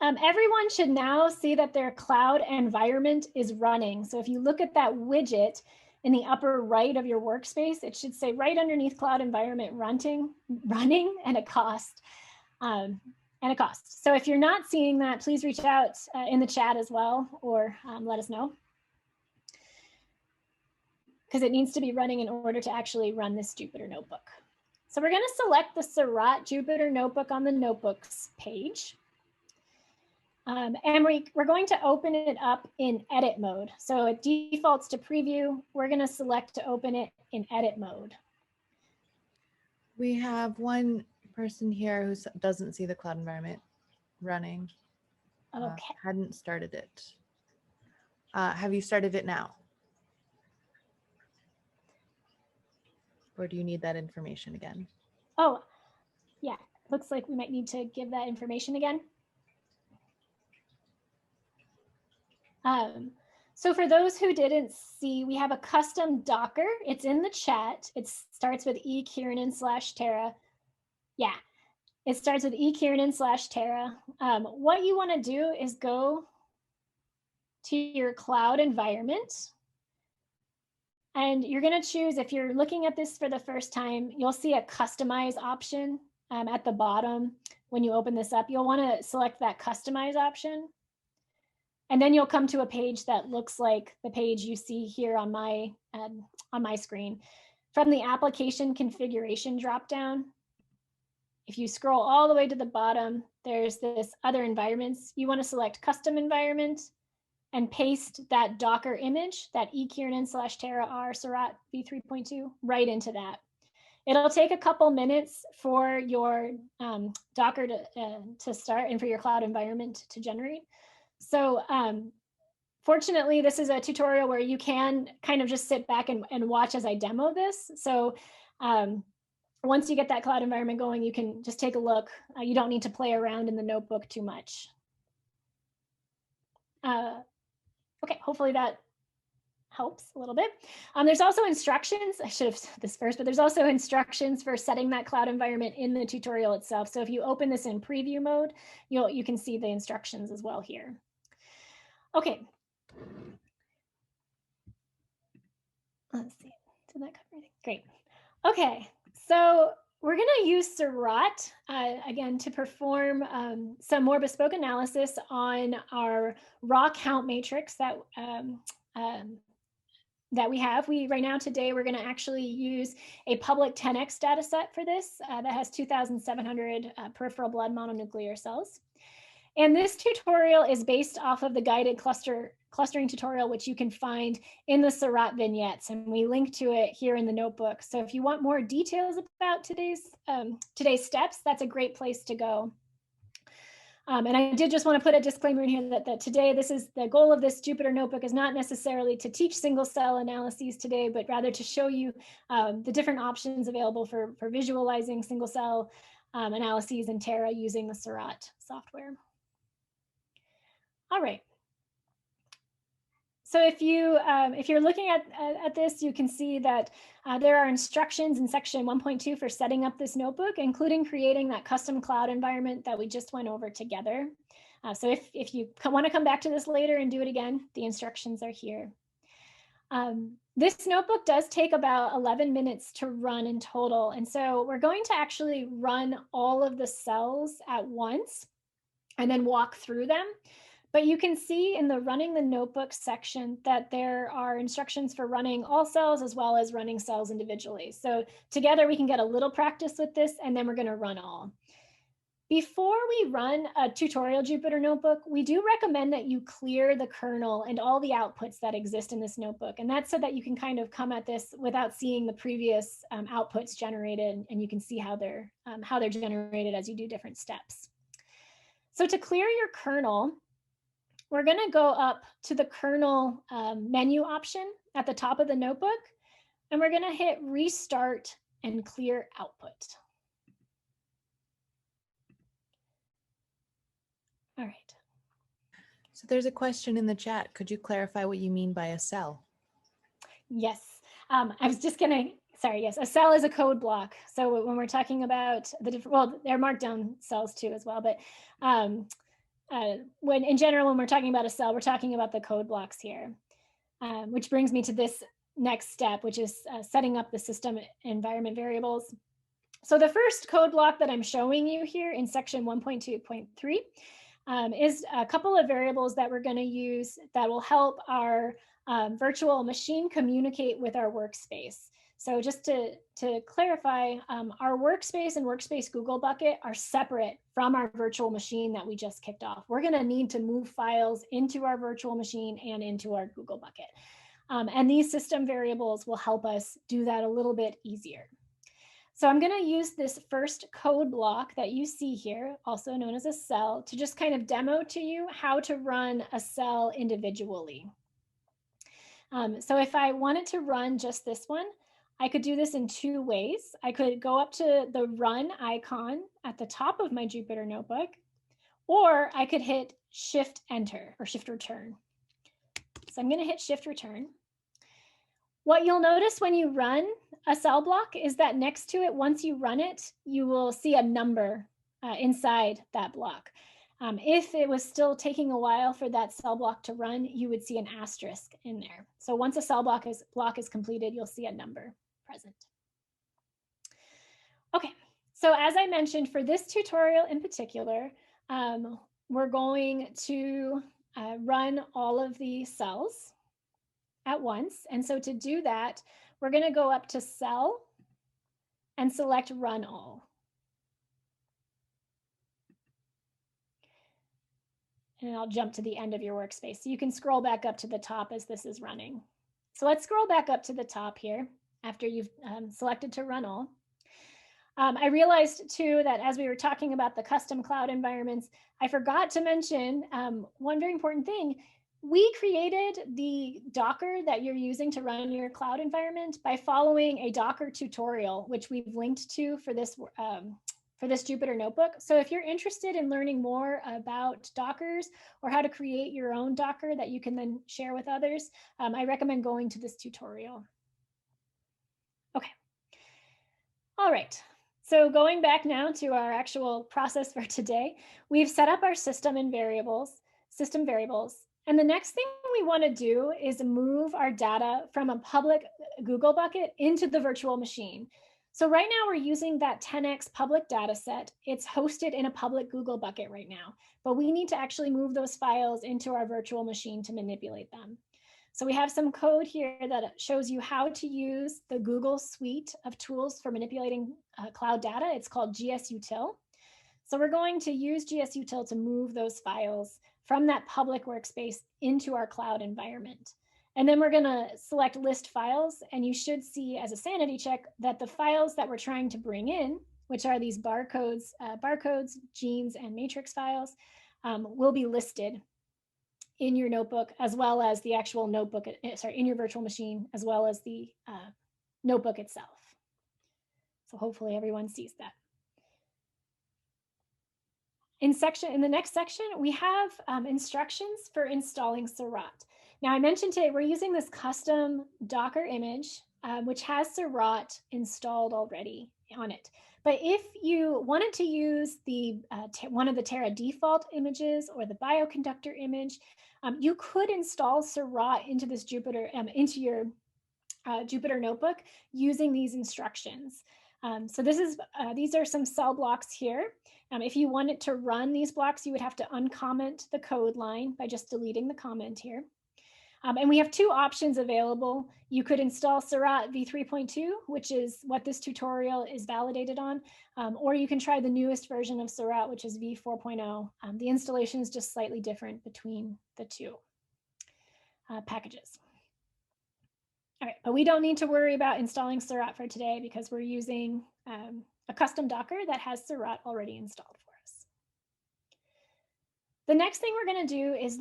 Everyone should now see that their cloud environment is running. So if you look at that widget in the upper right of your workspace, it should say right underneath cloud environment running and a cost. So if you're not seeing that, please reach out in the chat as well, or let us know. Because it needs to be running in order to actually run this Jupyter Notebook. So we're going to select the Seurat Jupyter Notebook on the Notebooks page. And we're going to open it up in edit mode. So it defaults to preview. We're going to select to open it in edit mode. We have one person here who doesn't see the cloud environment running. Okay. Hadn't started it. Have you started it now? Or do you need that information again? Oh, yeah. Looks like we might need to give that information again. So for those who didn't see, we have a custom Docker. It's in the chat. It starts with Kiernan/Terra. Yeah, it starts with Kiernan/Terra. What you want to do is go to your cloud environment. And you're going to choose, if you're looking at this for the first time, you'll see a customize option at the bottom. When you open this up, you'll want to select that customize option. And then you'll come to a page that looks like the page you see here on my screen. From the application configuration dropdown, if you scroll all the way to the bottom, there's this other environments. You want to select custom environment and paste that Docker image, that Kiernan/Terra R Seurat v3.2 right into that. It'll take a couple minutes for your Docker to start and for your cloud environment to generate. So fortunately, this is a tutorial where you can kind of just sit back and watch as I demo this. So once you get that cloud environment going, you can just take a look. You don't need to play around in the notebook too much. Okay, hopefully that helps a little bit. There's also instructions. I should have said this first, but there's also instructions for setting that cloud environment in the tutorial itself. So if you open this in preview mode, you can see the instructions as well here. Okay. Let's see. Did that cover everything? Great. Okay, so we're going to use Seurat again to perform some more bespoke analysis on our raw count matrix that we have. Right now today, we're going to actually use a public 10x data set for this that has 2,700 peripheral blood mononuclear cells. And this tutorial is based off of the guided clustering tutorial, which you can find in the Seurat vignettes, and we link to it here in the notebook. So if you want more details about today's steps, that's a great place to go. And I did just want to put a disclaimer in here that today, this is the goal of this Jupyter Notebook is not necessarily to teach single cell analyses today, but rather to show you the different options available for visualizing single cell analyses in Terra using the Seurat software. All right. So if you're looking at this, you can see that there are instructions in section 1.2 for setting up this notebook, including creating that custom cloud environment that we just went over together. So if you want to come back to this later and do it again, the instructions are here. This notebook does take about 11 minutes to run in total. And so we're going to actually run all of the cells at once and then walk through them. But you can see in the running the notebook section that there are instructions for running all cells as well as running cells individually. So together we can get a little practice with this, and then we're going to run all. Before we run a tutorial Jupyter Notebook, we do recommend that you clear the kernel and all the outputs that exist in this notebook. And that's so that you can kind of come at this without seeing the previous outputs generated, and you can see how they're generated as you do different steps. So to clear your kernel, we're going to go up to the kernel menu option at the top of the notebook, and we're going to hit Restart and Clear Output. All right. So there's a question in the chat. Could you clarify what you mean by a cell? Yes. I was just going to, sorry, yes, a cell is a code block. So when we're talking about the different, well, they're marked down cells too as well, but when in general, when we're talking about a cell, we're talking about the code blocks here, which brings me to this next step, which is setting up the system environment variables. So the first code block that I'm showing you here in section 1.2.3 is a couple of variables that we're going to use that will help our virtual machine communicate with our workspace. So just to clarify, our workspace and workspace Google bucket are separate from our virtual machine that we just kicked off. We're going to need to move files into our virtual machine and into our Google bucket. And these system variables will help us do that a little bit easier. So I'm going to use this first code block that you see here, also known as a cell, to just kind of demo to you how to run a cell individually. So if I wanted to run just this one, I could do this in two ways. I could go up to the run icon at the top of my Jupyter Notebook, or I could hit Shift Enter or Shift Return. So I'm going to hit Shift Return. What you'll notice when you run a cell block is that next to it, once you run it, you will see a number inside that block. If it was still taking a while for that cell block to run, you would see an asterisk in there. So once a cell block is completed, you'll see a number present. Okay, so as I mentioned, for this tutorial in particular, we're going to run all of the cells at once. And so to do that, we're going to go up to Cell and select Run All. And I'll jump to the end of your workspace. So you can scroll back up to the top as this is running. So let's scroll back up to the top here after you've selected to run all. I realized too that as we were talking about the custom cloud environments, I forgot to mention one very important thing. We created the Docker that you're using to run your cloud environment by following a Docker tutorial, which we've linked to for this Jupyter Notebook. So if you're interested in learning more about Dockers or how to create your own Docker that you can then share with others, I recommend going to this tutorial. Okay. All right. So going back now to our actual process for today, we've set up our system variables. And the next thing we want to do is move our data from a public Google bucket into the virtual machine. So right now we're using that 10x public data set. It's hosted in a public Google bucket right now, but we need to actually move those files into our virtual machine to manipulate them. So we have some code here that shows you how to use the Google suite of tools for manipulating cloud data. It's called GSUtil. So we're going to use GSUtil to move those files from that public workspace into our cloud environment. And then we're going to select list files, and you should see as a sanity check that the files that we're trying to bring in, which are these barcodes, genes, and matrix files, will be listed in your notebook, as well as the actual notebook, in your virtual machine, as well as the notebook itself. So hopefully everyone sees that. In the next section, we have instructions for installing Seurat. Now I mentioned today, we're using this custom Docker image, which has Seurat installed already on it. But if you wanted to use one of the Terra default images or the bioconductor image, you could install Seurat into this into your Jupyter Notebook using these instructions. So these are some cell blocks here. If you wanted to run these blocks, you would have to uncomment the code line by just deleting the comment here. And we have two options available. You could install Seurat v3.2, which is what this tutorial is validated on, or you can try the newest version of Seurat, which is v4.0. The installation is just slightly different between the two packages. All right, but we don't need to worry about installing Seurat for today because we're using a custom Docker that has Seurat already installed for us. The next thing we're going to do is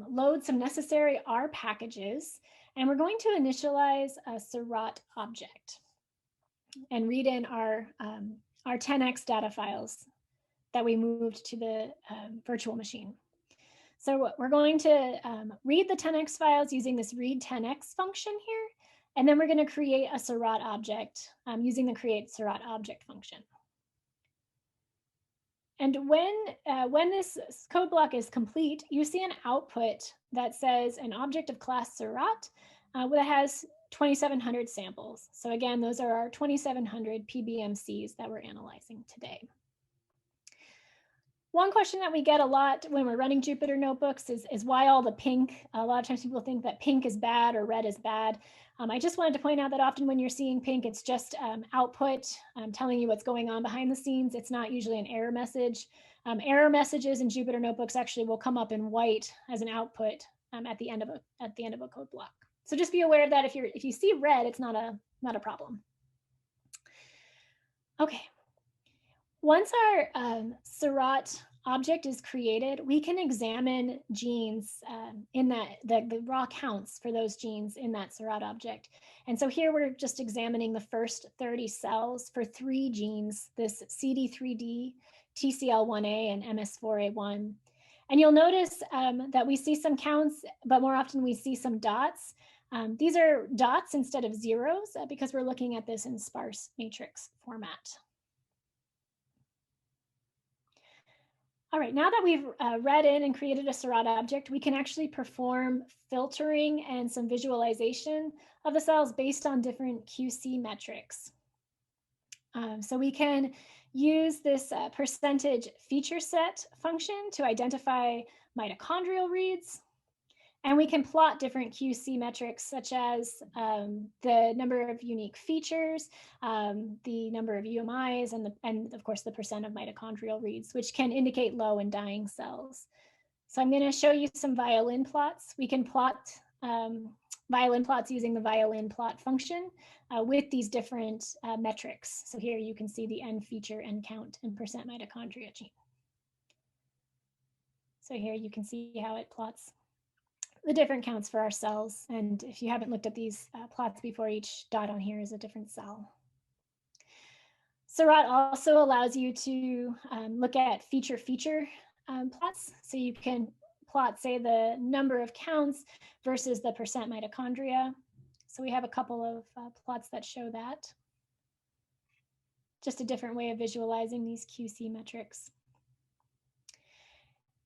load some necessary R packages, and we're going to initialize a Seurat object and read in our 10x data files that we moved to the virtual machine. So we're going to read the 10x files using this read 10x function here, and then we're going to create a Seurat object using the create Seurat object function. And when this code block is complete, you see an output that says an object of class Seurat that has 2,700 samples. So again, those are our 2,700 PBMCs that we're analyzing today. One question that we get a lot when we're running Jupyter Notebooks is why all the pink? A lot of times people think that pink is bad or red is bad. I just wanted to point out that often when you're seeing pink, it's just output telling you what's going on behind the scenes. It's not usually an error message. Error messages in Jupyter Notebooks actually will come up in white as an output at the end of a code block. So just be aware of that. If you see red, it's not a problem. Okay. Once our Seurat object is created, we can examine genes in the raw counts for those genes in that Seurat object. And so here we're just examining the first 30 cells for 3 genes, this CD3D, TCL1A, and MS4A1. And you'll notice that we see some counts, but more often we see some dots. These are dots instead of zeros because we're looking at this in sparse matrix format. All right, now that we've read in and created a Seurat object, we can actually perform filtering and some visualization of the cells based on different QC metrics. So we can use this percentage feature set function to identify mitochondrial reads. And we can plot different QC metrics, such as the number of unique features, the number of UMIs, and of course the percent of mitochondrial reads, which can indicate low and dying cells. So I'm going to show you some violin plots. We can plot violin plots using the violin plot function with these different metrics. So here you can see the N feature, N count, and percent mitochondria gene. So here you can see how it plots the different counts for our cells. And if you haven't looked at these plots before, each dot on here is a different cell. Seurat also allows you to look at feature plots. So you can plot, say, the number of counts versus the percent mitochondria. So we have a couple of plots that show that. Just a different way of visualizing these QC metrics.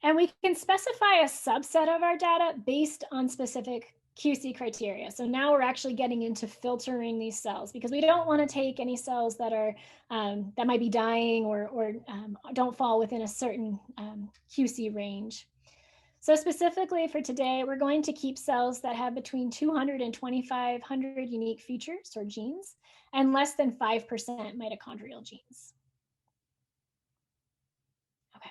And we can specify a subset of our data based on specific QC criteria. So now we're actually getting into filtering these cells, because we don't want to take any cells that are that might be dying or don't fall within a certain QC range. So specifically for today, we're going to keep cells that have between 200 and 2,500 unique features or genes and less than 5% mitochondrial genes. Okay.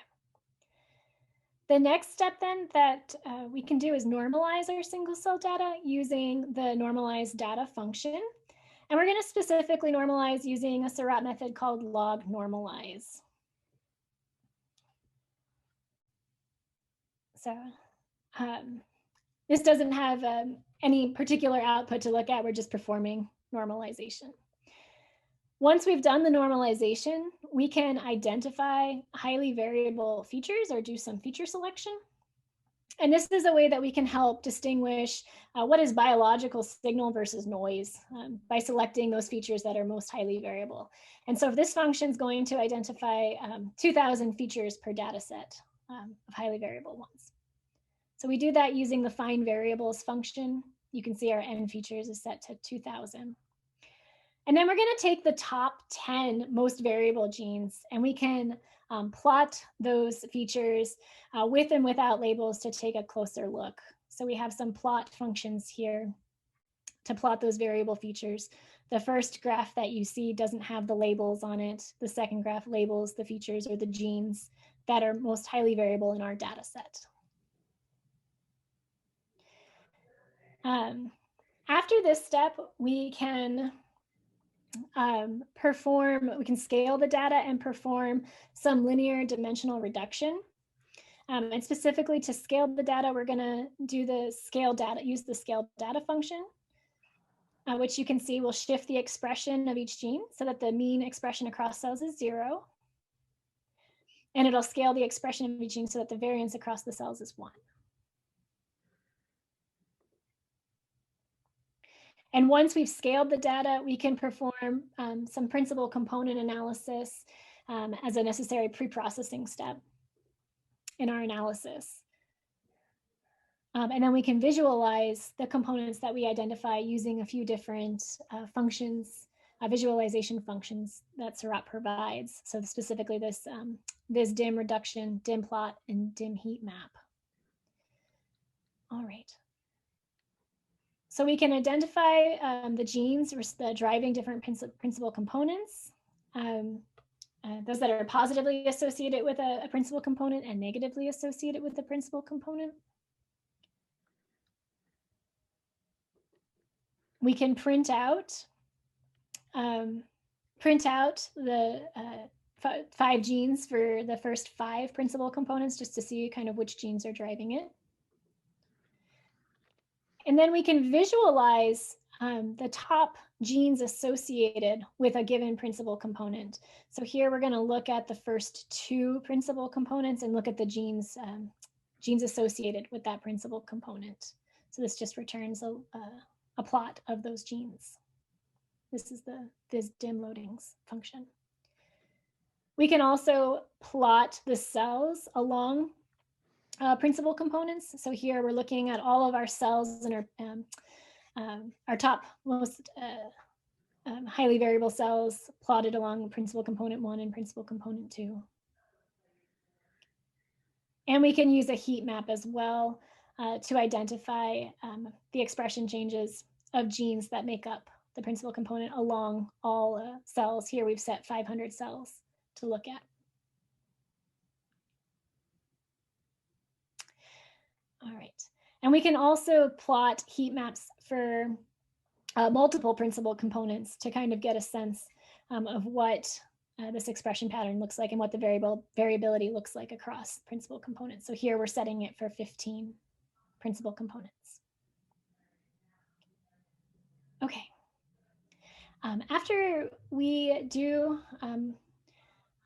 The next step then that we can do is normalize our single cell data using the normalize data function. And we're going to specifically normalize using a Seurat method called log normalize. So this doesn't have any particular output to look at. We're just performing normalization. Once we've done the normalization, we can identify highly variable features or do some feature selection. And this is a way that we can help distinguish what is biological signal versus noise by selecting those features that are most highly variable. And so this function is going to identify 2,000 features per data set of highly variable ones. So we do that using the find variables function. You can see our N features is set to 2,000. And then we're going to take the top 10 most variable genes, and we can plot those features with and without labels to take a closer look. So we have some plot functions here to plot those variable features. The first graph that you see doesn't have the labels on it. The second graph labels the features or the genes that are most highly variable in our data set. After this step, we can we can scale the data and perform some linear dimensional reduction. And specifically to scale the data, we're going to do the scale data, use the scale data function, which you can see will shift the expression of each gene so that the mean expression across cells is 0. And it'll scale the expression of each gene so that the variance across the cells is 1. And once we've scaled the data, we can perform some principal component analysis as a necessary pre-processing step in our analysis. And then we can visualize the components that we identify using a few different functions, visualization functions that Seurat provides. So specifically this dim reduction, dim plot, and dim heat map. All right. So we can identify the genes, the driving different principal components, those that are positively associated with a principal component and negatively associated with the principal component. We can print out the 5 genes for the first 5 principal components just to see kind of which genes are driving it. And then we can visualize the top genes associated with a given principal component. So here we're going to look at the first 2 principal components and look at the genes associated with that principal component. So this just returns a plot of those genes. This is the dim loadings function. We can also plot the cells along principal components. So here we're looking at all of our cells and our top most highly variable cells plotted along principal component 1 and principal component 2. And we can use a heat map as well to identify the expression changes of genes that make up the principal component along all cells. Here we've set 500 cells to look at. All right, and we can also plot heat maps for multiple principal components to kind of get a sense of what this expression pattern looks like and what the variability looks like across principal components. So here we're setting it for 15 principal components. Okay. After we do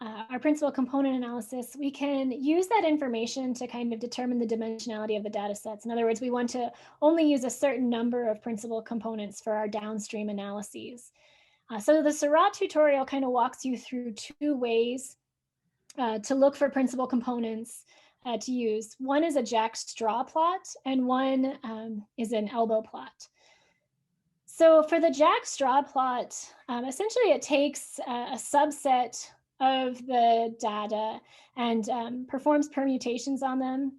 our principal component analysis, we can use that information to kind of determine the dimensionality of the data sets. In other words, we want to only use a certain number of principal components for our downstream analyses. So the Seurat tutorial kind of walks you through two ways to look for principal components to use. One is a Jack straw plot, and one is an elbow plot. So for the Jack straw plot, essentially it takes a subset of the data and performs permutations on them.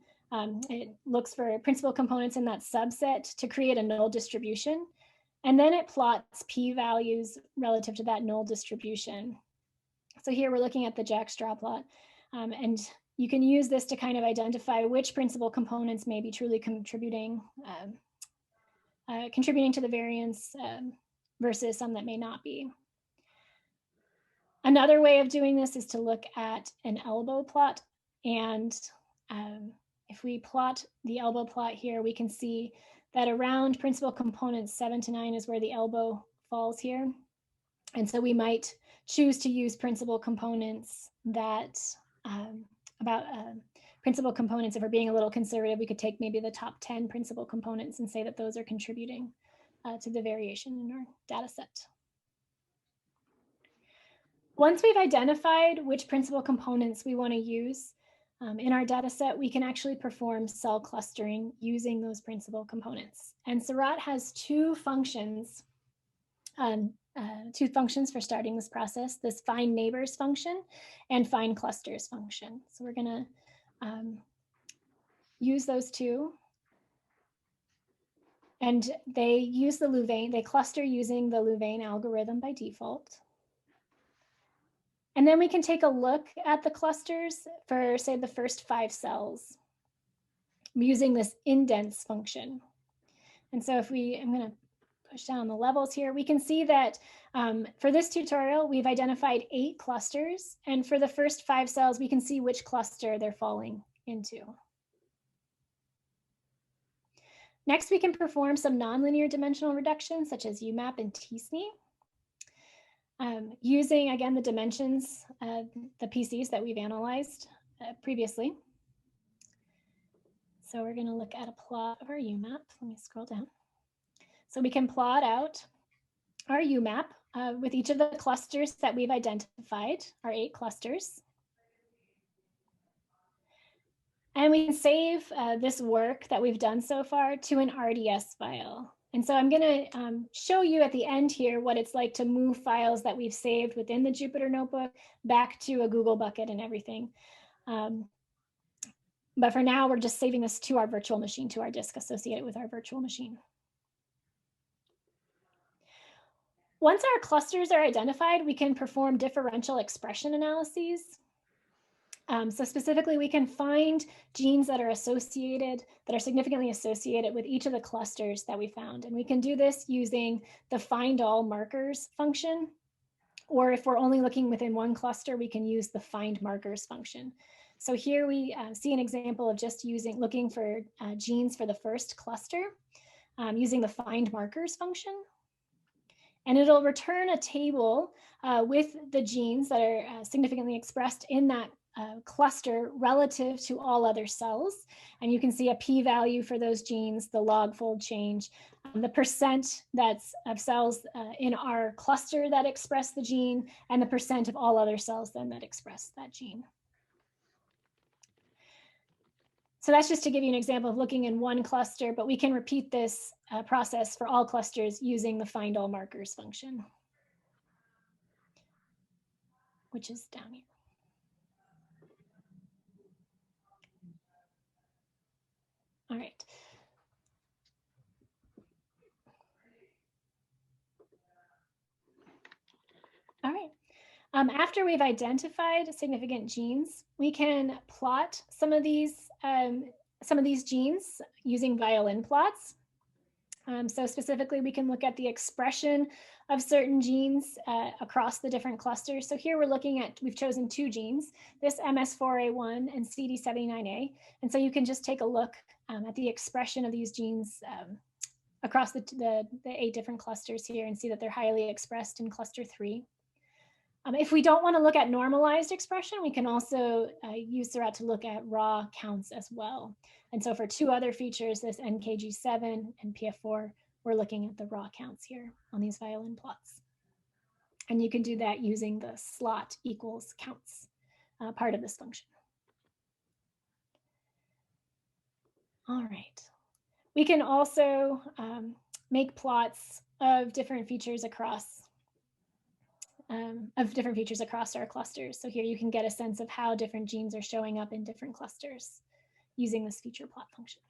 It looks for principal components in that subset to create a null distribution. And then it plots p-values relative to that null distribution. So here we're looking at the Jack straw plot. And you can use this to kind of identify which principal components may be truly contributing to the variance versus some that may not be. Another way of doing this is to look at an elbow plot. And if we plot the elbow plot here, we can see that around principal components 7 to 9 is where the elbow falls here. And so we might choose to use principal components that, principal components, if we're being a little conservative, we could take maybe the top 10 principal components and say that those are contributing to the variation in our data set. Once we've identified which principal components we want to use in our data set, we can actually perform cell clustering using those principal components. And Seurat has two functions for starting this process, this find neighbors function and find clusters function. So we're going to use those two. And they use the Louvain, they cluster using the Louvain algorithm by default. And then we can take a look at the clusters for, say, the first 5 cells using this indents function. And so if I'm going to push down the levels here, we can see that for this tutorial, we've identified 8 clusters. And for the first 5 cells, we can see which cluster they're falling into. Next, we can perform some nonlinear dimensional reduction, such as UMAP and TSNE. Using, again, the dimensions, the PCs that we've analyzed previously. So we're going to look at a plot of our UMAP. Let me scroll down. So we can plot out our UMAP with each of the clusters that we've identified, our 8 clusters. And we can save this work that we've done so far to an RDS file. And so I'm going to show you at the end here what it's like to move files that we've saved within the Jupyter Notebook back to a Google bucket and everything. But for now, we're just saving this to our virtual machine, to our disk associated with our virtual machine. Once our clusters are identified, we can perform differential expression analyses. So specifically, we can find genes that are associated, that are significantly associated with each of the clusters that we found. And we can do this using the find all markers function. Or if we're only looking within one cluster, we can use the find markers function. So here we see an example of just looking for genes for the first cluster using the find markers function. And it'll return a table with the genes that are significantly expressed in that cluster relative to all other cells. And you can see a p-value for those genes, the log fold change, the percent that's of cells in our cluster that express the gene, and the percent of all other cells then that express that gene. So that's just to give you an example of looking in one cluster, but we can repeat this process for all clusters using the find all markers function. which is down here. All right. All right. After we've identified significant genes, we can plot some of these genes using violin plots. So specifically, we can look at the expression of certain genes across the different clusters. So here we're looking at, we've chosen 2 genes, this MS4A1 and CD79A. And so you can just take a look at the expression of these genes across the 8 different clusters here and see that they're highly expressed in cluster 3. If we don't want to look at normalized expression, we can also use Seurat to look at raw counts as well. And so for 2 other features, this NKG7 and PF4, we're looking at the raw counts here on these violin plots. And you can do that using the slot equals counts part of this function. All right. We can also make plots of different features across our clusters. So here you can get a sense of how different genes are showing up in different clusters using this feature plot function.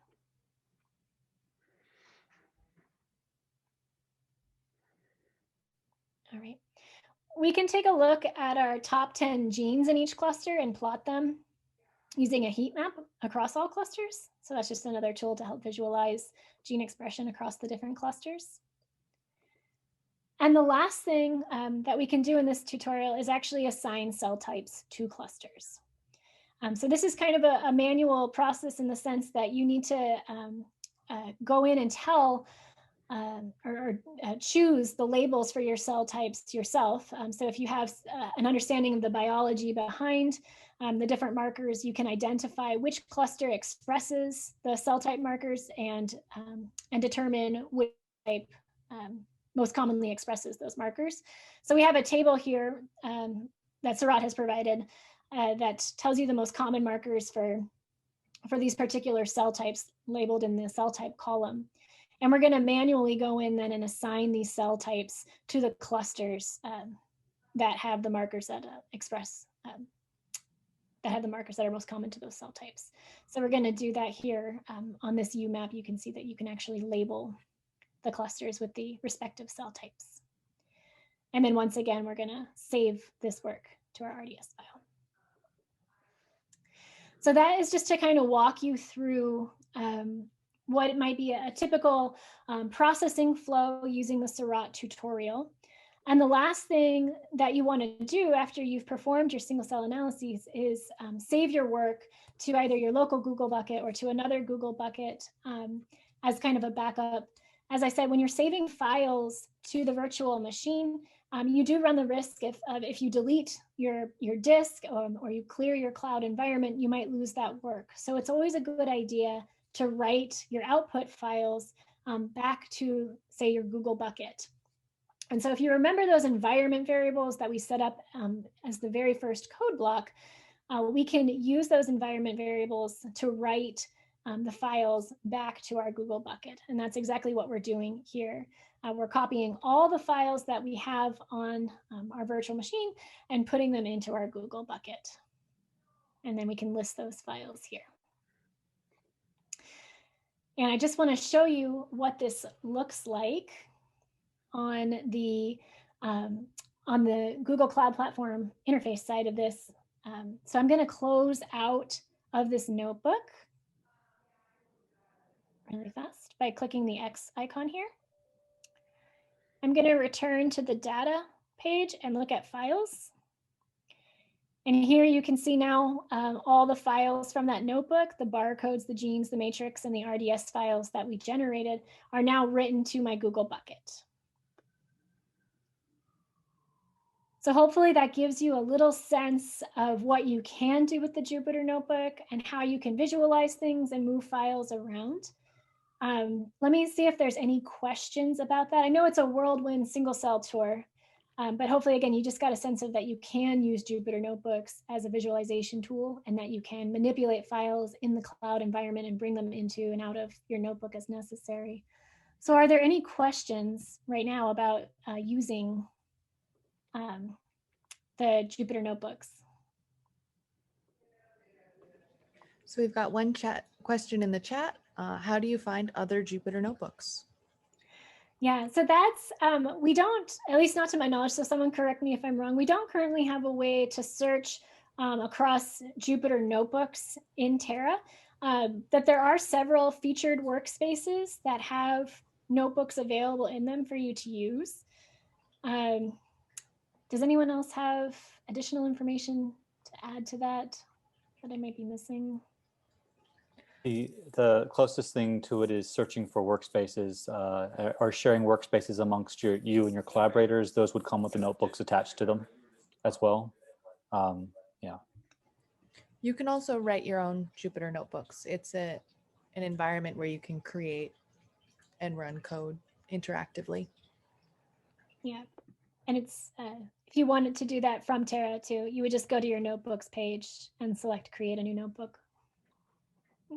All right. We can take a look at our top 10 genes in each cluster and plot them using a heat map across all clusters. So that's just another tool to help visualize gene expression across the different clusters. And the last thing that we can do in this tutorial is actually assign cell types to clusters. So this is kind of a manual process in the sense that you need to go in and tell or choose the labels for your cell types yourself. So if you have an understanding of the biology behind the different markers, you can identify which cluster expresses the cell type markers and determine which type most commonly expresses those markers. So we have a table here that Seurat has provided that tells you the most common markers for these particular cell types labeled in the cell type column. And we're going to manually go in then and assign these cell types to the clusters that have the markers that express, that have the markers that are most common to those cell types. So we're going to do that here on this U map. You can see that you can actually label the clusters with the respective cell types. And then once again, we're going to save this work to our RDS file. So that is just to kind of walk you through what might be a typical processing flow using the Seurat tutorial. And the last thing that you want to do after you've performed your single cell analyses is save your work to either your local Google bucket or to another Google bucket as kind of a backup. As I said, when you're saving files to the virtual machine, you do run the risk if you delete your disk or you clear your cloud environment, you might lose that work. So it's always a good idea to write your output files back to, say, your Google bucket. And so if you remember those environment variables that we set up as the very first code block, we can use those environment variables to write the files back to our Google bucket. And that's exactly what we're doing here. We're copying all the files that we have on our virtual machine and putting them into our Google bucket. And then we can list those files here. And I just want to show you what this looks like on the Google Cloud Platform interface side of this. So I'm going to close out of this notebook really fast by clicking the X icon here. I'm going to return to the data page and look at files. And here you can see now all the files from that notebook, the barcodes, the genes, the matrix, and the RDS files that we generated are now written to my Google bucket. So hopefully that gives you a little sense of what you can do with the Jupyter Notebook and how you can visualize things and move files around. Let me see if there's any questions about that. I know it's a whirlwind single cell tour, but hopefully, again, you just got a sense of that you can use Jupyter Notebooks as a visualization tool and that you can manipulate files in the cloud environment and bring them into and out of your notebook as necessary. So are there any questions right now about using the Jupyter Notebooks. So we've got one chat question in the chat. How do you find other Jupyter Notebooks? Yeah, so that's, we don't, at least not to my knowledge, so someone correct me if I'm wrong, we don't currently have a way to search across Jupyter Notebooks in Terra, that there are several featured workspaces that have notebooks available in them for you to use. Does anyone else have additional information to add to that I might be missing? The closest thing to it is searching for workspaces or sharing workspaces amongst you and your collaborators. Those would come with the notebooks attached to them as well. Yeah. You can also write your own Jupyter Notebooks. It's an environment where you can create and run code interactively. Yeah, and it's, if you wanted to do that from Terra too, you would just go to your notebooks page and select create a new notebook.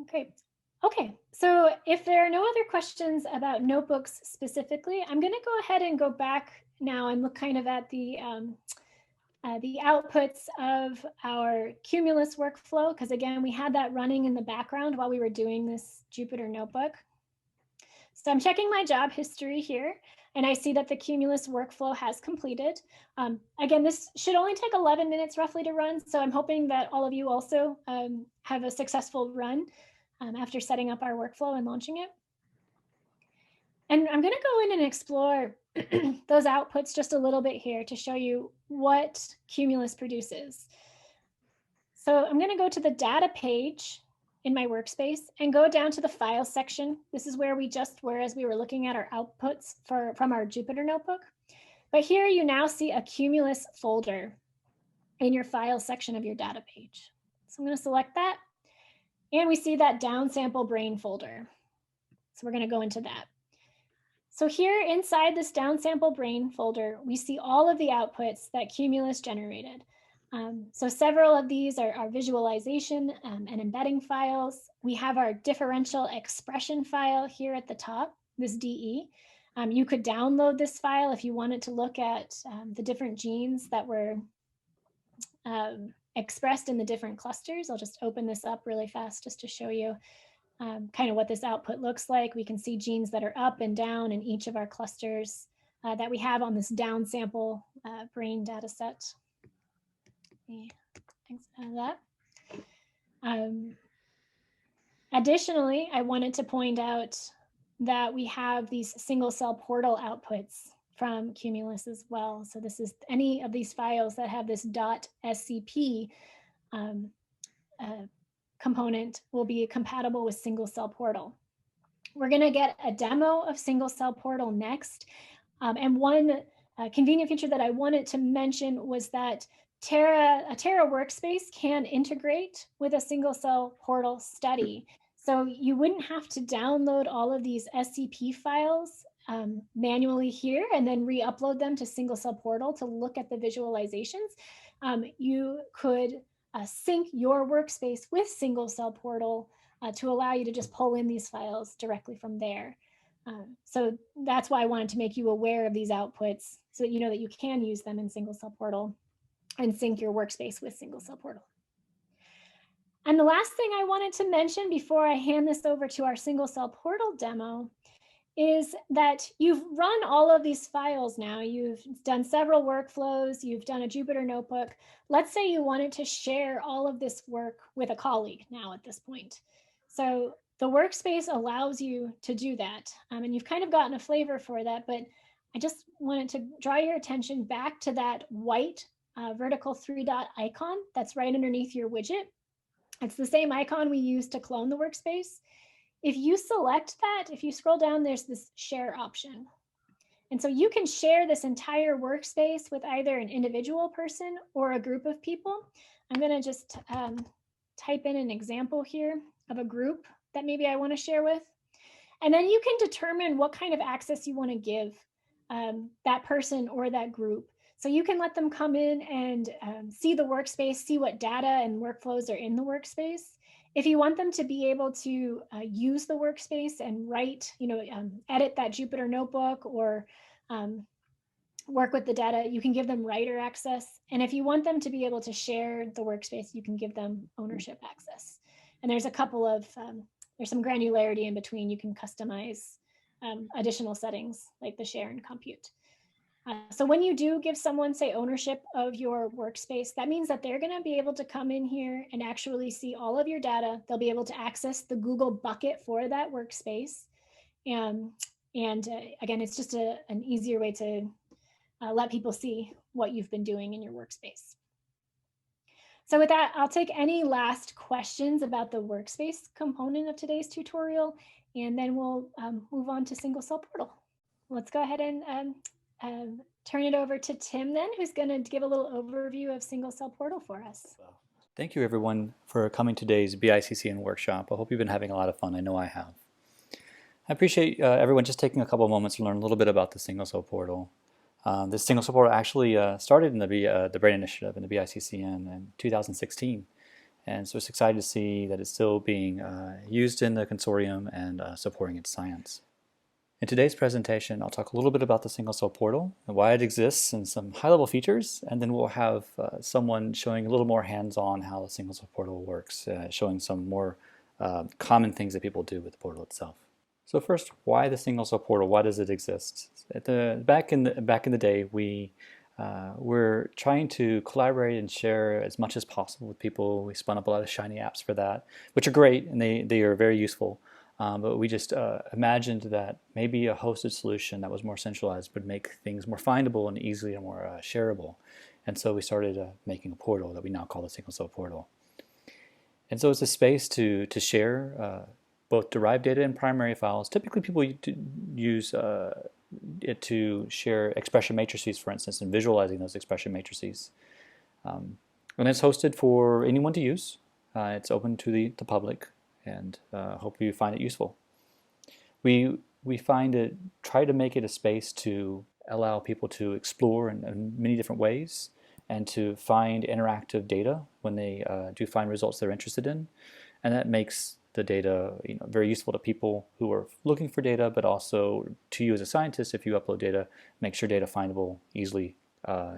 Great. Okay, so if there are no other questions about notebooks specifically, I'm going to go ahead and go back now and look kind of at the outputs of our Cumulus workflow, because again, we had that running in the background while we were doing this Jupyter Notebook. So I'm checking my job history here, and I see that the Cumulus workflow has completed. Again, this should only take 11 minutes roughly to run, so I'm hoping that all of you also have a successful run after setting up our workflow and launching it. And I'm going to go in and explore those outputs just a little bit here to show you what Cumulus produces. So I'm going to go to the data page in my workspace and go down to the file section. This is where we just were as we were looking at our outputs from our Jupyter Notebook. But here you now see a Cumulus folder in your file section of your data page. So I'm going to select that. And we see that downsample brain folder. So we're going to go into that. So here inside this downsample brain folder, we see all of the outputs that Cumulus generated. So several of these are visualization and embedding files. We have our differential expression file here at the top, this DE. You could download this file if you wanted to look at the different genes that were expressed in the different clusters. I'll just open this up really fast just to show you kind of what this output looks like. We can see genes that are up and down in each of our clusters that we have on this downsample brain data set. Thanks for that. Additionally, I wanted to point out that we have these single cell portal outputs from Cumulus as well. So this is any of these files that have this .scp component will be compatible with single cell portal. We're going to get a demo of single cell portal next. And one convenient feature that I wanted to mention was that a Terra workspace can integrate with a single cell portal study. So you wouldn't have to download all of these SCP files manually here and then re-upload them to single cell portal to look at the visualizations. You could sync your workspace with single cell portal to allow you to just pull in these files directly from there. So that's why I wanted to make you aware of these outputs so that you know that you can use them in single cell portal and sync your workspace with single cell portal. And the last thing I wanted to mention before I hand this over to our single cell portal demo is that you've run all of these files now. You've done several workflows, you've done a Jupyter Notebook. Let's say you wanted to share all of this work with a colleague now at this point. So the workspace allows you to do that. And you've kind of gotten a flavor for that, but I just wanted to draw your attention back to that white vertical 3-dot icon that's right underneath your widget. It's the same icon we use to clone the workspace. If you select that, if you scroll down, there's this share option. And so you can share this entire workspace with either an individual person or a group of people. I'm going to just type in an example here of a group that maybe I want to share with. And then you can determine what kind of access you want to give that person or that group. So you can let them come in and see the workspace, see what data and workflows are in the workspace. If you want them to be able to use the workspace and write, edit that Jupyter Notebook or work with the data, you can give them writer access. And if you want them to be able to share the workspace, you can give them ownership access. And there's a couple of, there's some granularity in between. You can customize additional settings like the share and compute. So when you do give someone, say, ownership of your workspace, that means that they're going to be able to come in here and actually see all of your data. They'll be able to access the Google bucket for that workspace. And again, it's just an easier way to let people see what you've been doing in your workspace. So with that, I'll take any last questions about the workspace component of today's tutorial, and then we'll move on to single cell portal. Let's go ahead and turn it over to Tim then, who's going to give a little overview of single cell portal for us. Thank you everyone for coming to today's BICCN workshop. I hope you've been having a lot of fun. I know I have. I appreciate everyone just taking a couple of moments to learn a little bit about the single cell portal. This single cell portal actually started in the BRAIN initiative in the BICCN in 2016. And so it's excited to see that it's still being used in the consortium and supporting its science. In today's presentation, I'll talk a little bit about the single cell portal and why it exists and some high-level features, and then we'll have someone showing a little more hands-on how the single cell portal works, showing some more common things that people do with the portal itself. So first, why the single cell portal? Why does it exist? Back in the day, we were trying to collaborate and share as much as possible with people. We spun up a lot of shiny apps for that, which are great and they are very useful. But we just imagined that maybe a hosted solution that was more centralized would make things more findable and easily and more shareable. And so we started making a portal that we now call the single cell portal. And so it's a space to share both derived data and primary files. Typically people use it to share expression matrices, for instance, and visualizing those expression matrices. And it's hosted for anyone to use. It's open to the public, and hope you find it useful. We try to make it a space to allow people to explore in many different ways and to find interactive data when they do find results they're interested in. And that makes the data very useful to people who are looking for data, but also to you as a scientist. If you upload data, makes your data findable, easily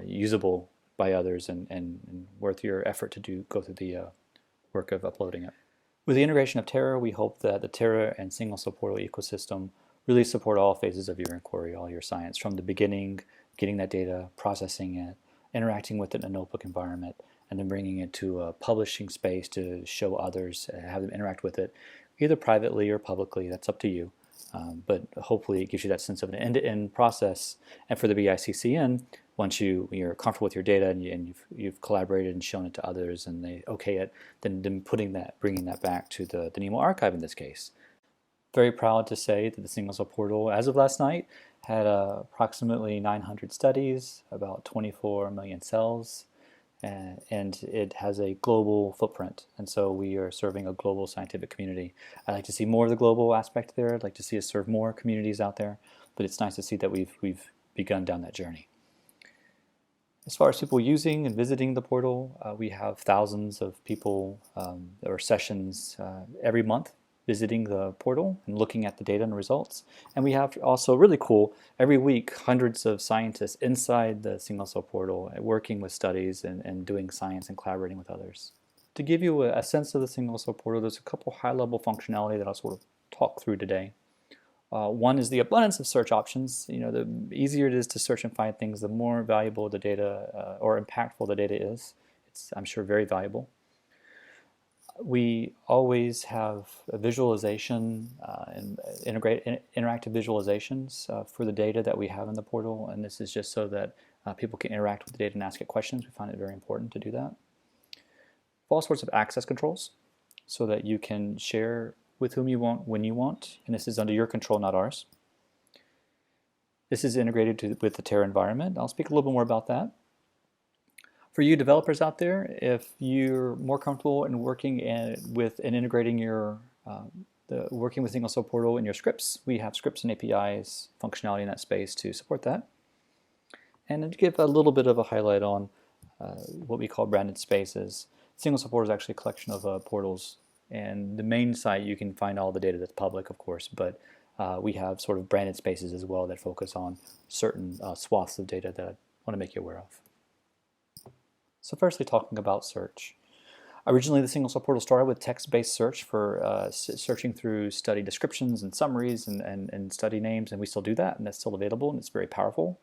usable by others, and worth your effort to go through the work of uploading it. With the integration of Terra, we hope that the Terra and single cell portal ecosystem really support all phases of your inquiry, all your science, from the beginning, getting that data, processing it, interacting with it in a notebook environment, and then bringing it to a publishing space to show others, have them interact with it, either privately or publicly. That's up to you. But hopefully it gives you that sense of an end-to-end process. And for the BICCN, once you're comfortable with your data and you've collaborated and shown it to others and they okay it, then bringing that back to the NeMO archive in this case. Very proud to say that the single cell portal, as of last night, had approximately 900 studies, about 24 million cells, and it has a global footprint. And so we are serving a global scientific community. I'd like to see more of the global aspect there. I'd like to see us serve more communities out there, but it's nice to see that we've begun down that journey. As far as people using and visiting the portal, we have thousands of people or sessions every month visiting the portal and looking at the data and results. And we have also really cool, every week, hundreds of scientists inside the single cell portal working with studies and doing science and collaborating with others. To give you a sense of the single cell portal, there's a couple high-level functionality that I'll sort of talk through today. One is the abundance of search options. The easier it is to search and find things, the more valuable the data or impactful the data is. It's, I'm sure, very valuable. We always have a visualization and interactive visualizations for the data that we have in the portal, and this is just so that people can interact with the data and ask it questions. We find it very important to do that. All sorts of access controls so that you can share with whom you want, when you want, and this is under your control, not ours. This is integrated with the Terra environment. I'll speak a little bit more about that. For you developers out there, if you're more comfortable in working with and integrating your working with single cell portal in your scripts, we have scripts and APIs functionality in that space to support that. And to give a little bit of a highlight on what we call branded spaces, single cell portal is actually a collection of portals. And the main site, you can find all the data that's public, of course, but we have sort of branded spaces as well that focus on certain swaths of data that I want to make you aware of. So firstly, talking about search. Originally, the single cell portal started with text-based search for searching through study descriptions and summaries and study names, and we still do that, and that's still available, and it's very powerful.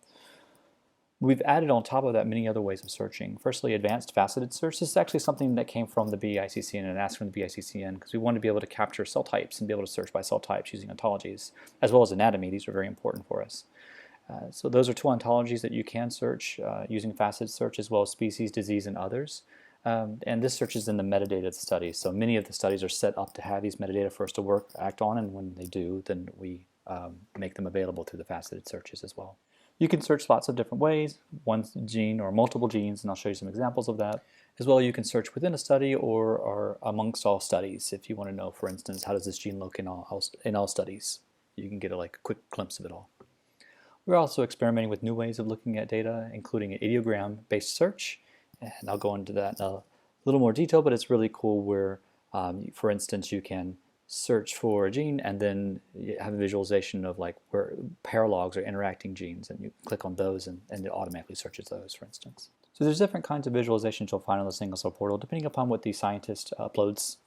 We've added on top of that many other ways of searching. Firstly, advanced faceted search. This is actually something that came from the BICCN and asked from the BICCN because we wanted to be able to capture cell types and be able to search by cell types using ontologies, as well as anatomy. These are very important for us. So those are two ontologies that you can search using faceted search, as well as species, disease, and others. And this search is in the metadata of the studies. So many of the studies are set up to have these metadata for us to act on, and when they do, then we make them available through the faceted searches as well. You can search lots of different ways, one gene or multiple genes, and I'll show you some examples of that. As well, you can search within a study or amongst all studies. If you want to know, for instance, how does this gene look in all studies, you can get a quick glimpse of it all. We're also experimenting with new ways of looking at data, including an ideogram-based search, and I'll go into that in a little more detail, but it's really cool where, for instance, you can search for a gene and then you have a visualization of where paralogs are interacting genes, and you click on those and it automatically searches those, for instance. So there's different kinds of visualizations you'll find on the single cell portal depending upon what the scientist uploads.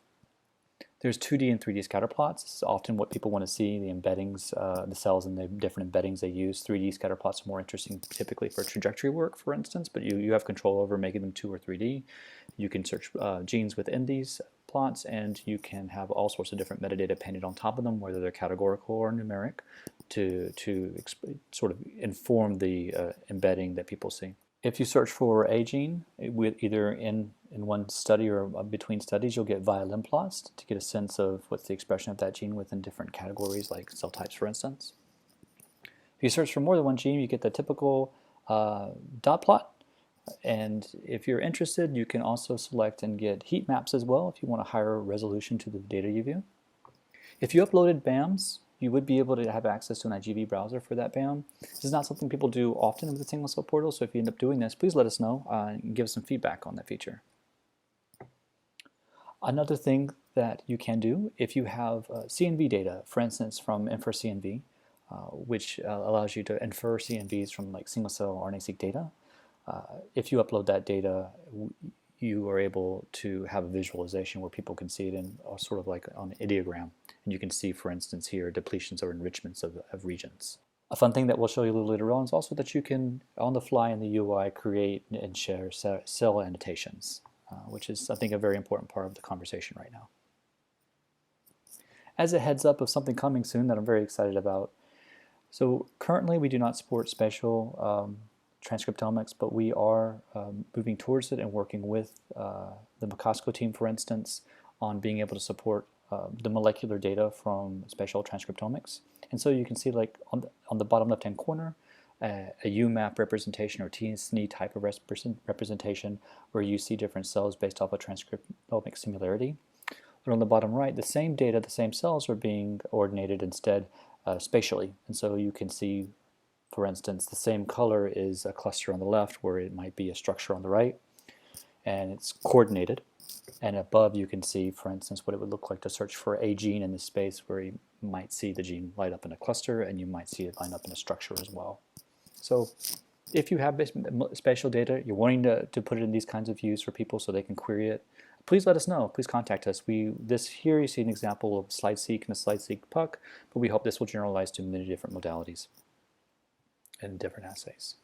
There's 2D and 3D scatter plots. This is often what people want to see, the embeddings, the cells and the different embeddings they use. 3D scatter plots are more interesting typically for trajectory work, for instance, but you have control over making them 2 or 3D. You can search genes within these plots, and you can have all sorts of different metadata painted on top of them, whether they're categorical or numeric, to sort of inform the embedding that people see. If you search for a gene, with either in one study or between studies, you'll get violin plots to get a sense of what's the expression of that gene within different categories, like cell types, for instance. If you search for more than one gene, you get the typical dot plot. And if you're interested, you can also select and get heat maps as well if you want a higher resolution to the data you view. If you uploaded BAMs, you would be able to have access to an IGV browser for that BAM. This is not something people do often with the single cell portal, so if you end up doing this, please let us know and give us some feedback on that feature. Another thing that you can do, if you have CNV data, for instance from InferCNV, which allows you to infer CNVs from single cell RNA-seq data, if you upload that data, you are able to have a visualization where people can see it in sort of like on an ideogram. And you can see, for instance, here depletions or enrichments of regions. A fun thing that we'll show you a little later on is also that you can, on the fly in the UI, create and share cell annotations, which is, I think, a very important part of the conversation right now. As a heads up of something coming soon that I'm very excited about. So currently we do not support spatial transcriptomics, but we are moving towards it and working with the Micosco team, for instance, on being able to support the molecular data from spatial transcriptomics. And so you can see on the bottom left-hand corner, a UMAP representation or TSNE type of representation where you see different cells based off of transcriptomic similarity. But on the bottom right, the same data, the same cells are being ordinated instead spatially. And so you can see, for instance, the same color is a cluster on the left where it might be a structure on the right, and it's coordinated. And above you can see, for instance, what it would look like to search for a gene in this space where you might see the gene light up in a cluster and you might see it line up in a structure as well. So if you have spatial data, you're wanting to put it in these kinds of views for people so they can query it, please let us know. Please contact us. This here you see an example of slide-seq and a slide-seq puck, but we hope this will generalize to many different modalities and different assays.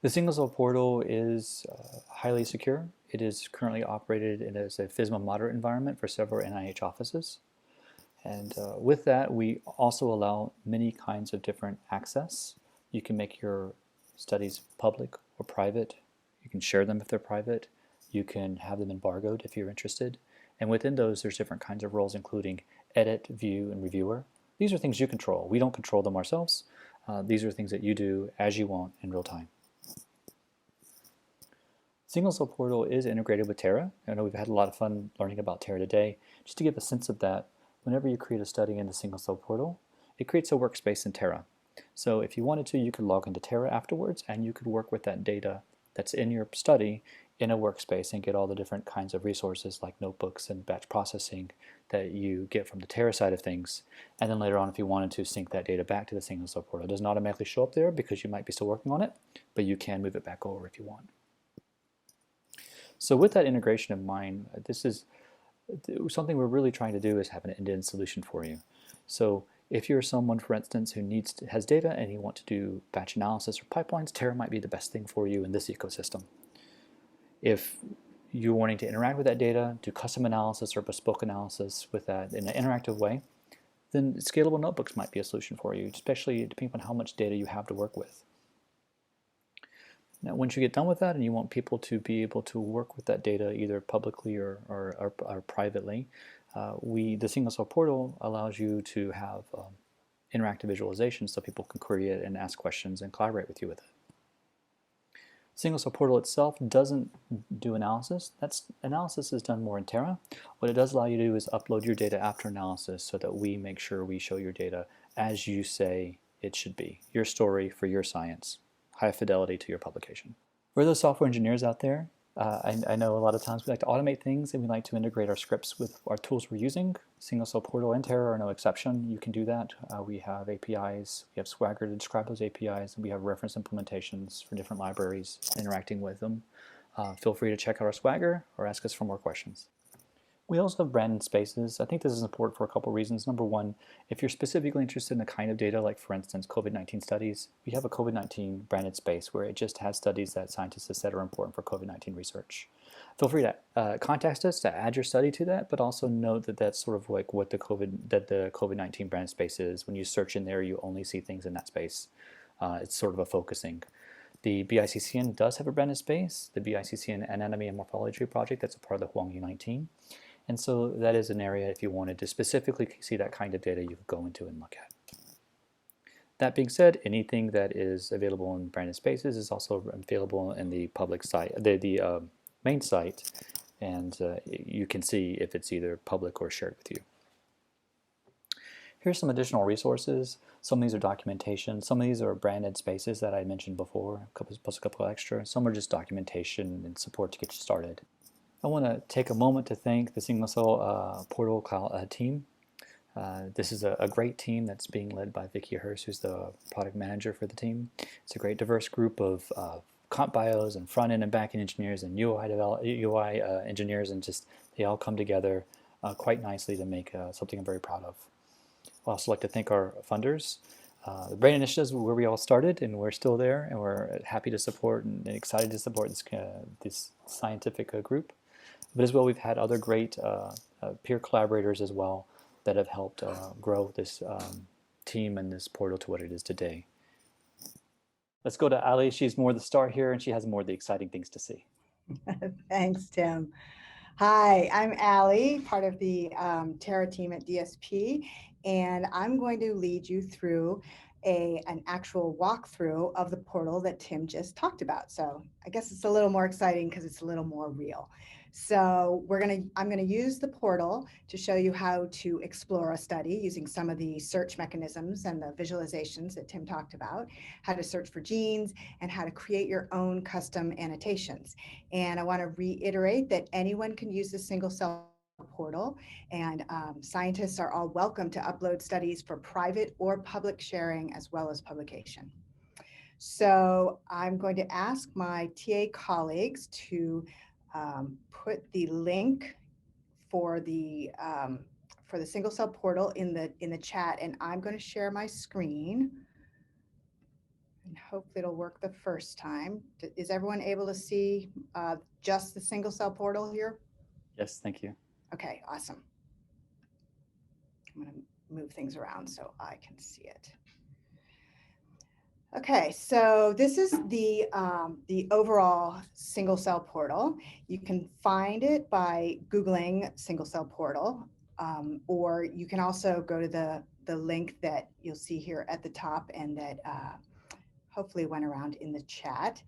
The single cell portal is highly secure. It is currently operated as a FSMA moderate environment for several NIH offices. And with that, we also allow many kinds of different access. You can make your studies public or private. You can share them if they're private. You can have them embargoed if you're interested. And within those, there's different kinds of roles, including edit, view, and reviewer. These are things you control. We don't control them ourselves. These are things that you do as you want in real time. Single cell portal is integrated with Terra. I know we've had a lot of fun learning about Terra today. Just to give a sense of that, whenever you create a study in the single cell portal, it creates a workspace in Terra. So if you wanted to, you could log into Terra afterwards and you could work with that data that's in your study in a workspace and get all the different kinds of resources like notebooks and batch processing that you get from the Terra side of things. And then later on, if you wanted to sync that data back to the single cell portal, it doesn't automatically show up there because you might be still working on it, but you can move it back over if you want. So with that integration in mind, this is something we're really trying to do is have an end-to-end solution for you. So if you're someone, for instance, who has data and you want to do batch analysis or pipelines, Terra might be the best thing for you in this ecosystem. If you're wanting to interact with that data, do custom analysis or bespoke analysis with that in an interactive way, then scalable notebooks might be a solution for you, especially depending on how much data you have to work with. Now, once you get done with that and you want people to be able to work with that data either publicly or privately, the single cell portal allows you to have interactive visualization so people can query it and ask questions and collaborate with you with it. Single cell portal itself doesn't do analysis. Analysis is done more in Terra. What it does allow you to do is upload your data after analysis so that we make sure we show your data as you say it should be. Your story for your science. High fidelity to your publication. For those software engineers out there, I know a lot of times we like to automate things and we like to integrate our scripts with our tools we're using. Single cell portal and Terra are no exception. You can do that. We have APIs, we have Swagger to describe those APIs, and we have reference implementations for different libraries interacting with them. Feel free to check out our Swagger or ask us for more questions. We also have branded spaces. I think this is important for a couple reasons. Number one, if you're specifically interested in the kind of data, like for instance, COVID-19 studies, we have a COVID-19 branded space where it just has studies that scientists have said are important for COVID-19 research. Feel free to contact us to add your study to that, but also note that that's sort of like what the COVID-19 branded space is. When you search in there, you only see things in that space. It's sort of a focusing. The BICCN does have a branded space, the BICCN Anatomy and Morphology project, that's a part of the Huang U19. And so that is an area, if you wanted to specifically see that kind of data, you could go into and look at. That being said, anything that is available in branded spaces is also available in the public site, the main site, and you can see if it's either public or shared with you. Here's some additional resources. Some of these are documentation. Some of these are branded spaces that I mentioned before, plus a couple extra. Some are just documentation and support to get you started. I want to take a moment to thank the Single Cell Portal team. This is a great team that's being led by Vicky Hurst, who's the product manager for the team. It's a great diverse group of comp bios and front-end and back-end engineers and UI engineers, and just they all come together quite nicely to make something I'm very proud of. I'd also like to thank our funders. The Brain Initiative is where we all started, and we're still there, and we're happy to support and excited to support this scientific group. But as well, we've had other great peer collaborators as well that have helped grow this team and this portal to what it is today. Let's go to Allie. She's more the star here, and she has more of the exciting things to see. Thanks, Tim. Hi, I'm Allie, part of the Terra team at DSP, and I'm going to lead you through an actual walkthrough of the portal that Tim just talked about. So I guess it's a little more exciting because it's a little more real. So I'm gonna use the portal to show you how to explore a study using some of the search mechanisms and the visualizations that Tim talked about, how to search for genes, and how to create your own custom annotations. And I want to reiterate that anyone can use the single cell portal, and scientists are all welcome to upload studies for private or public sharing as well as publication. So I'm going to ask my TA colleagues to put the link for the single cell portal in the chat, and I'm going to share my screen, and hopefully it'll work the first time. Is everyone able to see just the single cell portal here? Yes, thank you. Okay, awesome. I'm going to move things around so I can see it. Okay, so this is the overall single cell portal. You can find it by Googling single cell portal, or you can also go to the link that you'll see here at the top and that hopefully went around in the chat.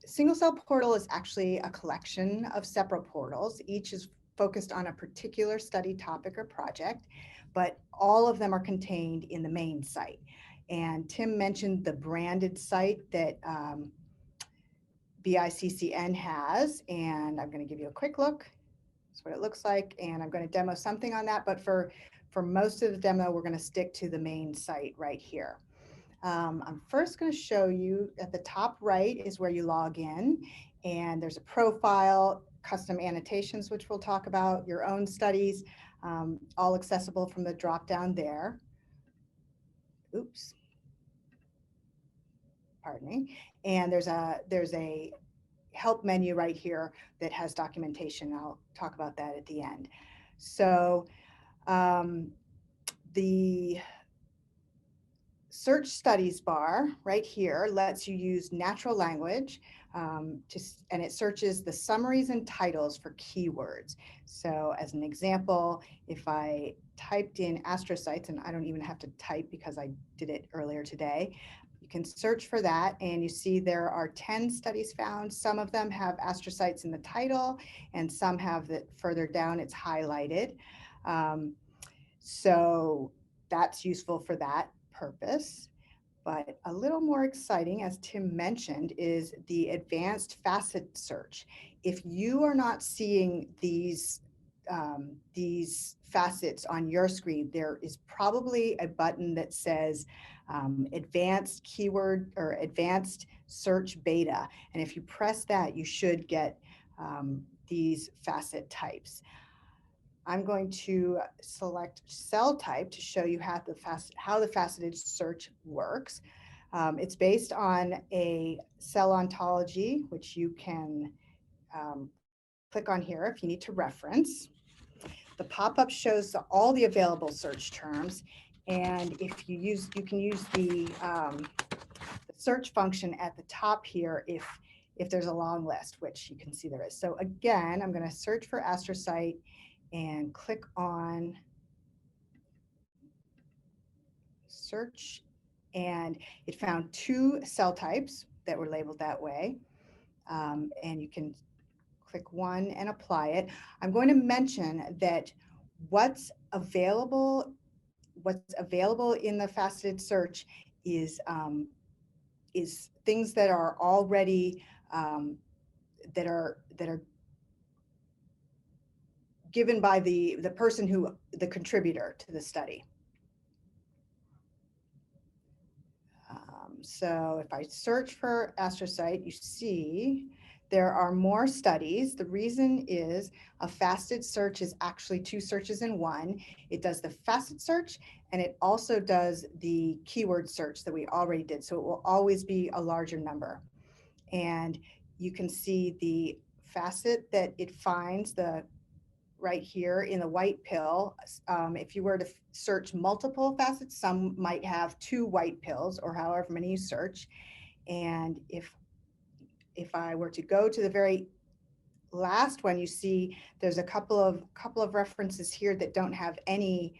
Single cell portal is actually a collection of separate portals. Each is focused on a particular study topic or project, but all of them are contained in the main site. And Tim mentioned the branded site that BICCN has, and I'm going to give you a quick look. That's what it looks like, and I'm going to demo something on that, but for most of the demo, we're going to stick to the main site right here. I'm first going to show you at the top right is where you log in, and there's a profile, custom annotations, which we'll talk about, your own studies, all accessible from the drop down there. Oops. Pardon me. And there's a help menu right here that has documentation. I'll talk about that at the end. So the search studies bar right here lets you use natural language and it searches the summaries and titles for keywords. So as an example, if I typed in astrocytes, and I don't even have to type because I did it earlier today, you can search for that, and you see there are 10 studies found. Some of them have astrocytes in the title, and some have that further down, it's highlighted. So that's useful for that purpose. But a little more exciting, as Tim mentioned, is the advanced facet search. If you are not seeing these facets on your screen, there is probably a button that says advanced keyword or advanced search beta. And if you press that, you should get these facet types. I'm going to select cell type to show you how the faceted search works. It's based on a cell ontology, which you can click on here if you need to reference. The pop-up shows all the available search terms, and if you can use the search function at the top here if there's a long list, which you can see there is. So again, I'm going to search for astrocyte and click on search, and it found 2 cell types that were labeled that way, and you can click one and apply it. I'm going to mention that what's available in the faceted search is things that are already that are given by the person the contributor to the study. So if I search for astrocyte, you see there are more studies. The reason is a faceted search is actually 2 searches in one. It does the facet search, and it also does the keyword search that we already did. So it will always be a larger number. And you can see the facet that it finds right here in the white pill. If you were to search multiple facets, some might have 2 white pills or however many you search. And if I were to go to the very last one, you see there's a couple of references here that don't have any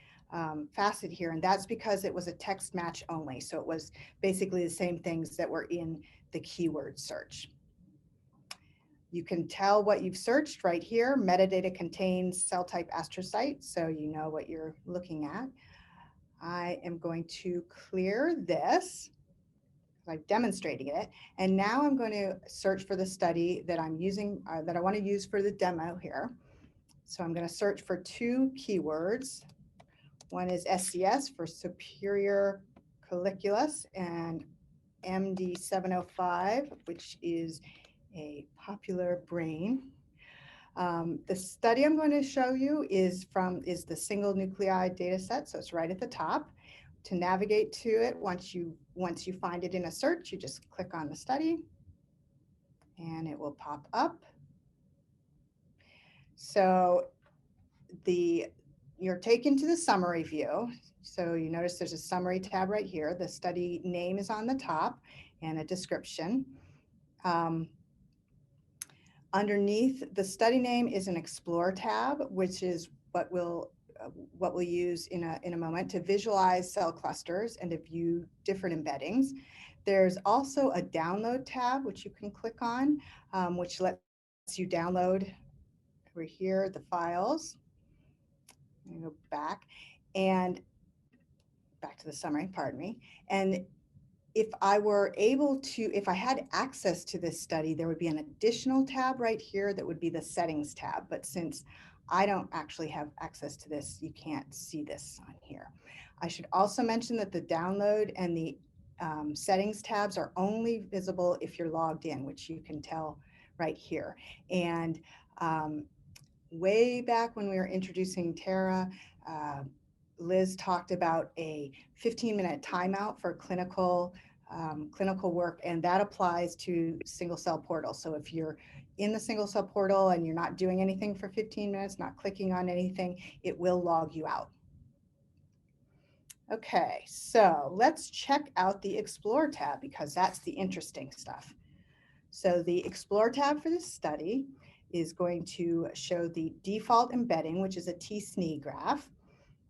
facet here, and that's because it was a text match only. So it was basically the same things that were in the keyword search. You can tell what you've searched right here. Metadata contains cell type astrocyte, so you know what you're looking at. I am going to clear this. I'm demonstrating it, and now I'm going to search for the study that I'm using, that I want to use for the demo here. So I'm going to search for 2 keywords. One is SCS for superior colliculus, and MD705, which is a popular brain. The study I'm going to show you is the single nucleide data set, so it's right at the top. To navigate to it, once you find it in a search, you just click on the study and it will pop up. So you're taken to the summary view. So you notice there's a summary tab right here. The study name is on the top and a description. Underneath the study name is an Explore tab, which is what we'll use in a moment to visualize cell clusters and to view different embeddings. There's also a Download tab, which you can click on, which lets you download over here the files. I'm gonna go back to the summary, pardon me. And if I were able to, if I had access to this study, there would be an additional tab right here that would be the settings tab. But since I don't actually have access to this, you can't see this on here. I should also mention that the download and the settings tabs are only visible if you're logged in, which you can tell right here. And way back when we were introducing Terra, Liz talked about a 15-minute timeout for clinical work, and that applies to single cell portal. So if you're in the single cell portal and you're not doing anything for 15 minutes, not clicking on anything, it will log you out. Okay, so let's check out the Explore tab because that's the interesting stuff. So the Explore tab for this study is going to show the default embedding, which is a t-SNE graph.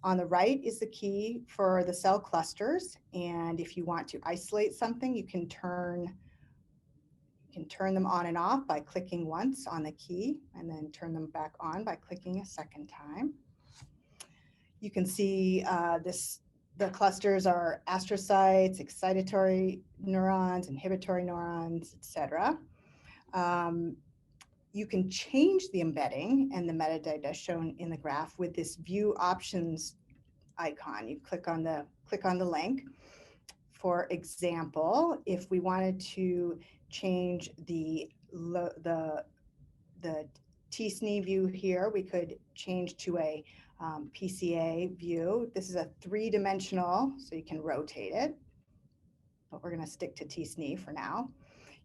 On the right is the key for the cell clusters. And if you want to isolate something, you can turn them on and off by clicking once on the key and then turn them back on by clicking a second time. You can see the clusters are astrocytes, excitatory neurons, inhibitory neurons, etc. You can change the embedding and the metadata shown in the graph with this view options icon. You click on the link. For example, if we wanted to change the t-SNE view here, we could change to a PCA view. This is a 3-dimensional, so you can rotate it, but we're going to stick to t-SNE for now.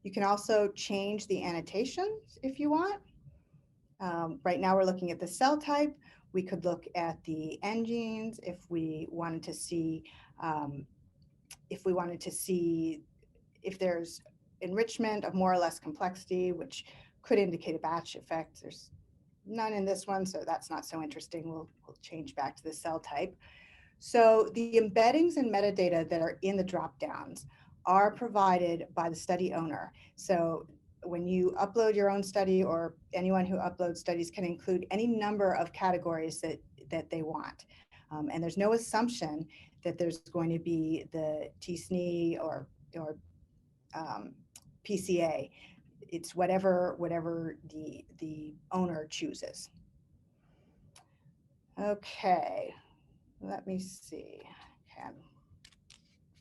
You can also change the annotations if you want. Right now we're looking at the cell type. We could look at the end genes if we wanted to see if there's enrichment of more or less complexity, which could indicate a batch effect. There's none in this one, so that's not so interesting. We'll change back to the cell type. So the embeddings and metadata that are in the drop-downs are provided by the study owner. So when you upload your own study, or anyone who uploads studies can include any number of categories that they want. And there's no assumption that there's going to be the t-SNE or PCA. It's whatever the owner chooses. Okay, let me see. Okay, I'm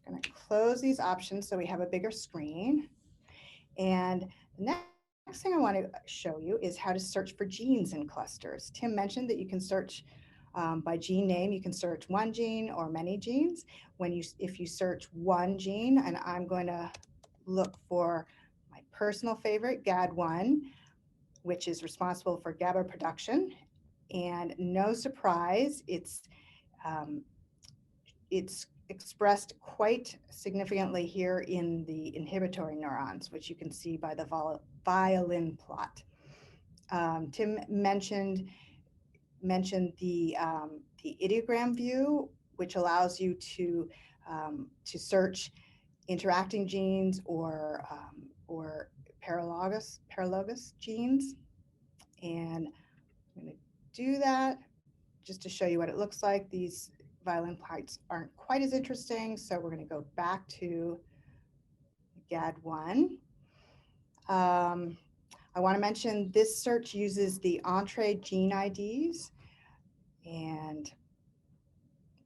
going to close these options so we have a bigger screen. And the next thing I want to show you is how to search for genes in clusters. Tim mentioned that you can search by gene name. You can search one gene or many genes. If you search one gene, and I'm going to look for my personal favorite, GAD1, which is responsible for GABA production. And no surprise, it's expressed quite significantly here in the inhibitory neurons, which you can see by the violin plot. Tim mentioned the ideogram view, which allows you to search interacting genes or paralogous genes. And I'm going to do that just to show you what it looks like. These violin plots aren't quite as interesting, so we're going to go back to GAD1. I want to mention this search uses the Entree gene IDs, and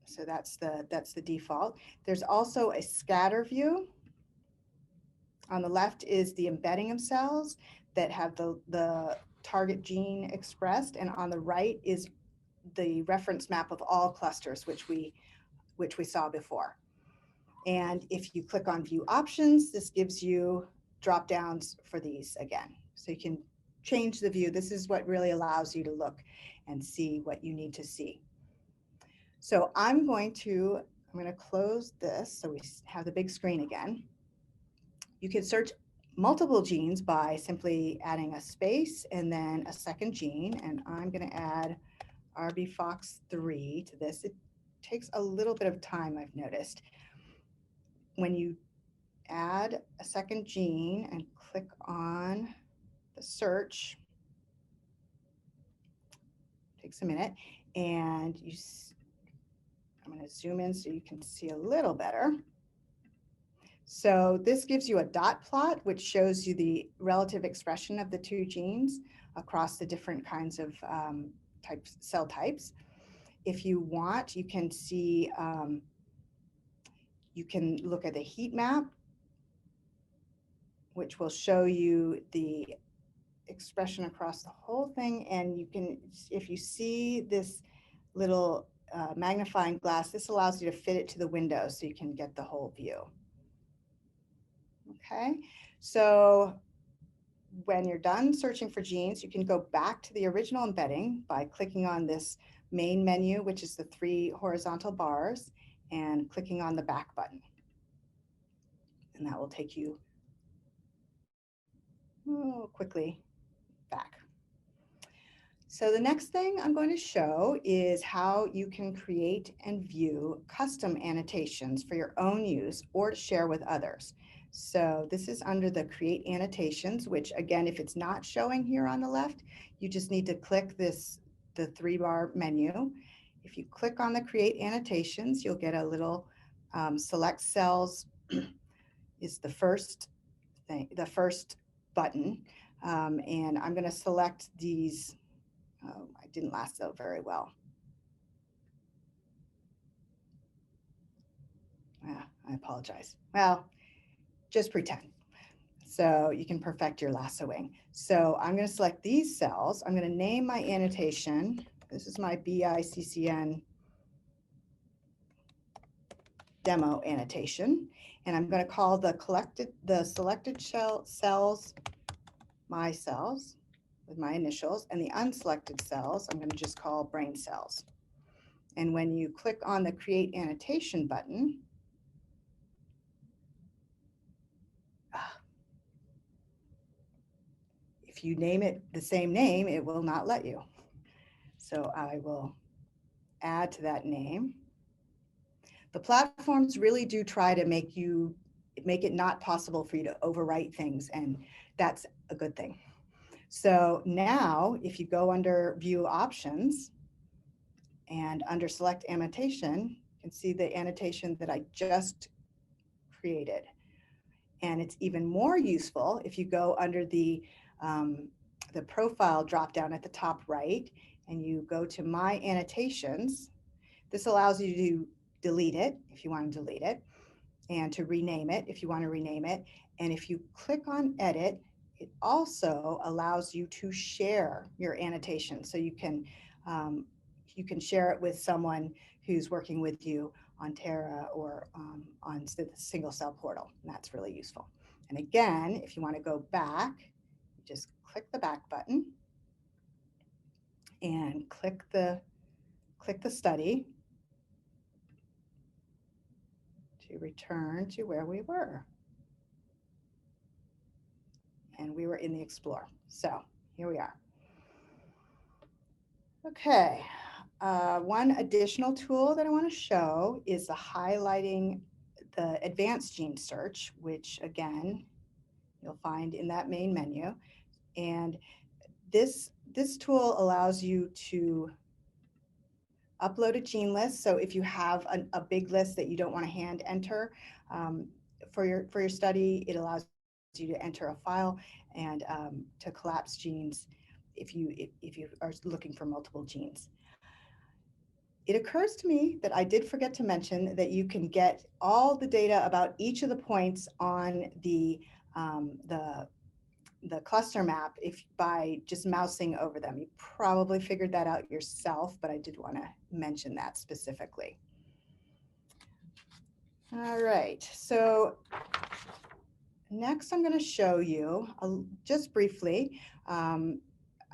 so that's the default. There's also a scatter view. On the left is the embedding of cells that have the target gene expressed, and on the right is the reference map of all clusters, which we saw before. And if you click on view options, this gives you drop downs for these again. So you can change the view. This is what really allows you to look and see what you need to see. So I'm going to close this so we have the big screen again. You can search multiple genes by simply adding a space and then a second gene. And I'm going to add RBFOX3 to this. It takes a little bit of time, I've noticed. When you add a second gene and click on the search, it takes a minute, and I'm going to zoom in so you can see a little better. So this gives you a dot plot, which shows you the relative expression of the two genes across the different kinds of cell types. If you want, you can see, you can look at the heat map, which will show you the expression across the whole thing. And you can, if you see this little magnifying glass, this allows you to fit it to the window so you can get the whole view. Okay, so when you're done searching for genes, you can go back to the original embedding by clicking on this main menu, which is the 3 horizontal bars, and clicking on the back button. And that will take you quickly back. So the next thing I'm going to show is how you can create and view custom annotations for your own use or to share with others. So this is under the Create Annotations, which again, if it's not showing here on the left, you just need to click this, the 3-bar menu. If you click on the Create Annotations, you'll get a little select cells is the first thing, the first button. And I'm going to select these. Oh, I didn't lasso very well. I apologize. Well, just pretend. So you can perfect your lassoing. So I'm going to select these cells. I'm going to name my annotation. This is my BICCN demo annotation. And I'm going to call the selected cells my cells with my initials, and the unselected cells I'm going to just call brain cells. And when you click on the Create Annotation button, if you name it the same name, it will not let you. So I will add to that name. The platforms really do try to make it not possible for you to overwrite things, and that's a good thing. So now if you go under View Options and under Select Annotation, you can see the annotation that I just created. And it's even more useful if you go under the profile dropdown at the top right, and you go to My Annotations. This allows you to delete it if you want to delete it, and to rename it if you want to rename it. And if you click on Edit, it also allows you to share your annotation. So you can share it with someone who's working with you on Terra or on the single cell portal. And that's really useful. And again, if you want to go back, just click the back button and click the study to return to where we were. And we were in the Explore. So here we are. Okay, one additional tool that I want to show is the highlighting the advanced gene search, which again, you'll find in that main menu. And this tool allows you to upload a gene list. So if you have a big list that you don't want to hand enter for your study, it allows you to enter a file and to collapse genes if you are looking for multiple genes. It occurs to me that I did forget to mention that you can get all the data about each of the points on the cluster map by just mousing over them. You probably figured that out yourself, but I did want to mention that specifically. All right, so next I'm going to show you, just briefly, I'm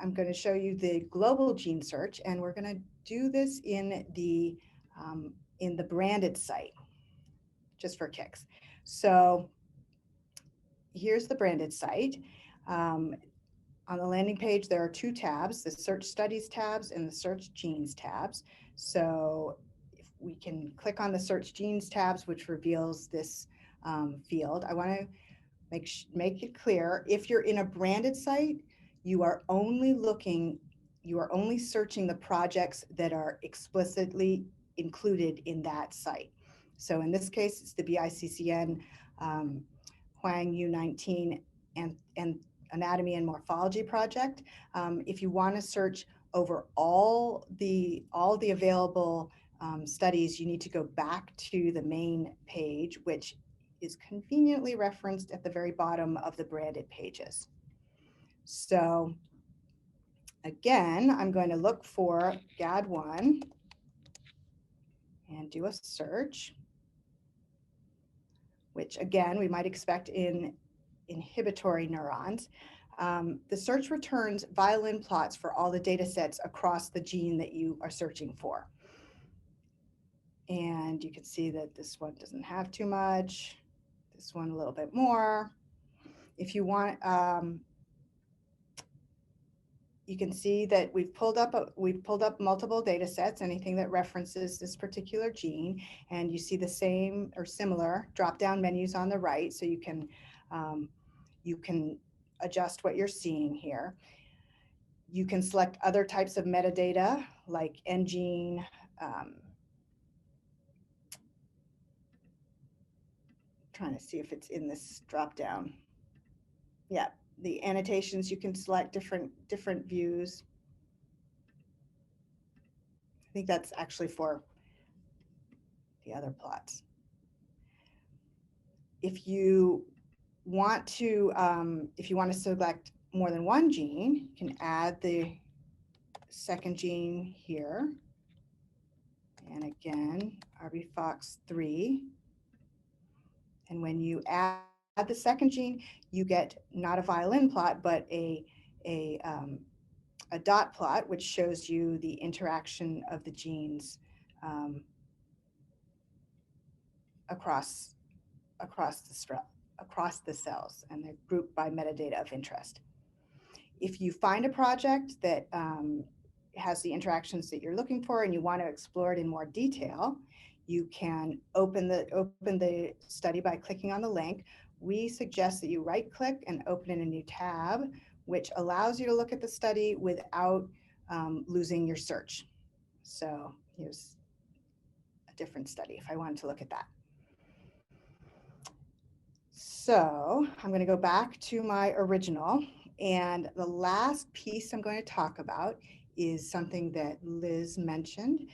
going to show you the global gene search, and we're going to do this in the branded site, just for kicks. So here's the branded site. On the landing page, there are 2 tabs, the Search Studies tabs and the Search Genes tabs. So if we can click on the Search Genes tabs, which reveals this field. I want to make it clear, if you're in a branded site, you are only searching the projects that are explicitly included in that site. So in this case, it's the BICCN Huang U19 and Anatomy and Morphology project. If you want to search over all the available studies, you need to go back to the main page, which is conveniently referenced at the very bottom of the branded pages. So again, I'm going to look for GAD1 and do a search, which again, we might expect in inhibitory neurons. The search returns violin plots for all the data sets across the gene that you are searching for. And you can see that this one doesn't have too much, this one a little bit more. If you want, you can see that we've pulled up multiple data sets, anything that references this particular gene, and you see the same or similar drop-down menus on the right, so you can adjust what you're seeing here. You can select other types of metadata like NGene, trying to see if it's in this drop-down. Yeah, the annotations, you can select different views. I think that's actually for the other plots. If you want to select more than one gene, you can add the second gene here. And again, RBFOX3. And when you add the second gene, you get not a violin plot, but a dot plot, which shows you the interaction of the genes across the cells, and they're grouped by metadata of interest. If you find a project that has the interactions that you're looking for and you want to explore it in more detail, you can open the study by clicking on the link. We suggest that you right-click and open in a new tab, which allows you to look at the study without losing your search. So here's a different study if I wanted to look at that. So I'm going to go back to my original, and the last piece I'm going to talk about is something that Liz mentioned,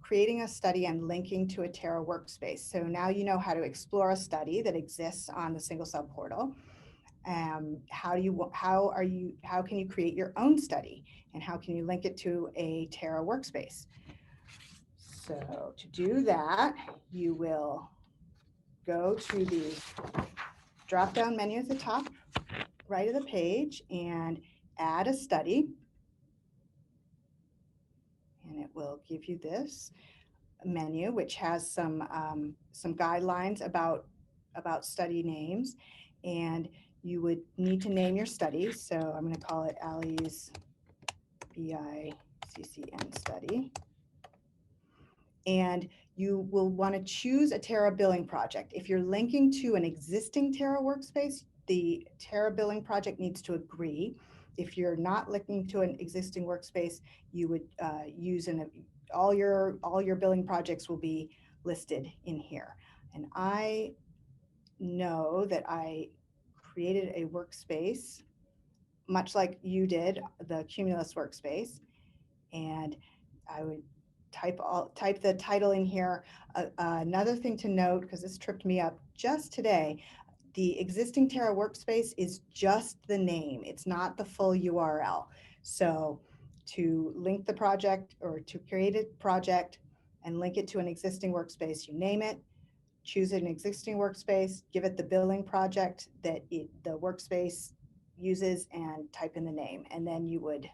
creating a study and linking to a Terra workspace. So now you know how to explore a study that exists on the single cell portal. How can you create your own study, and how can you link it to a Terra workspace? So to do that, you will go to the drop-down menu at the top right of the page and add a study. And it will give you this menu, which has some guidelines about study names. And you would need to name your study. So I'm going to call it Allie's BICCN study. And you will want to choose a Terra billing project. If you're linking to an existing Terra workspace, the Terra billing project needs to agree. If you're not linking to an existing workspace, you would use all your billing projects will be listed in here. And I know that I created a workspace, much like you did, the Cumulus workspace, and I would type the title in here. Another thing to note, because this tripped me up just today, the existing Terra workspace is just the name. It's not the full URL. So to link the project or to create a project and link it to an existing workspace, you name it, choose an existing workspace, give it the billing project that the workspace uses, and type in the name. And then you would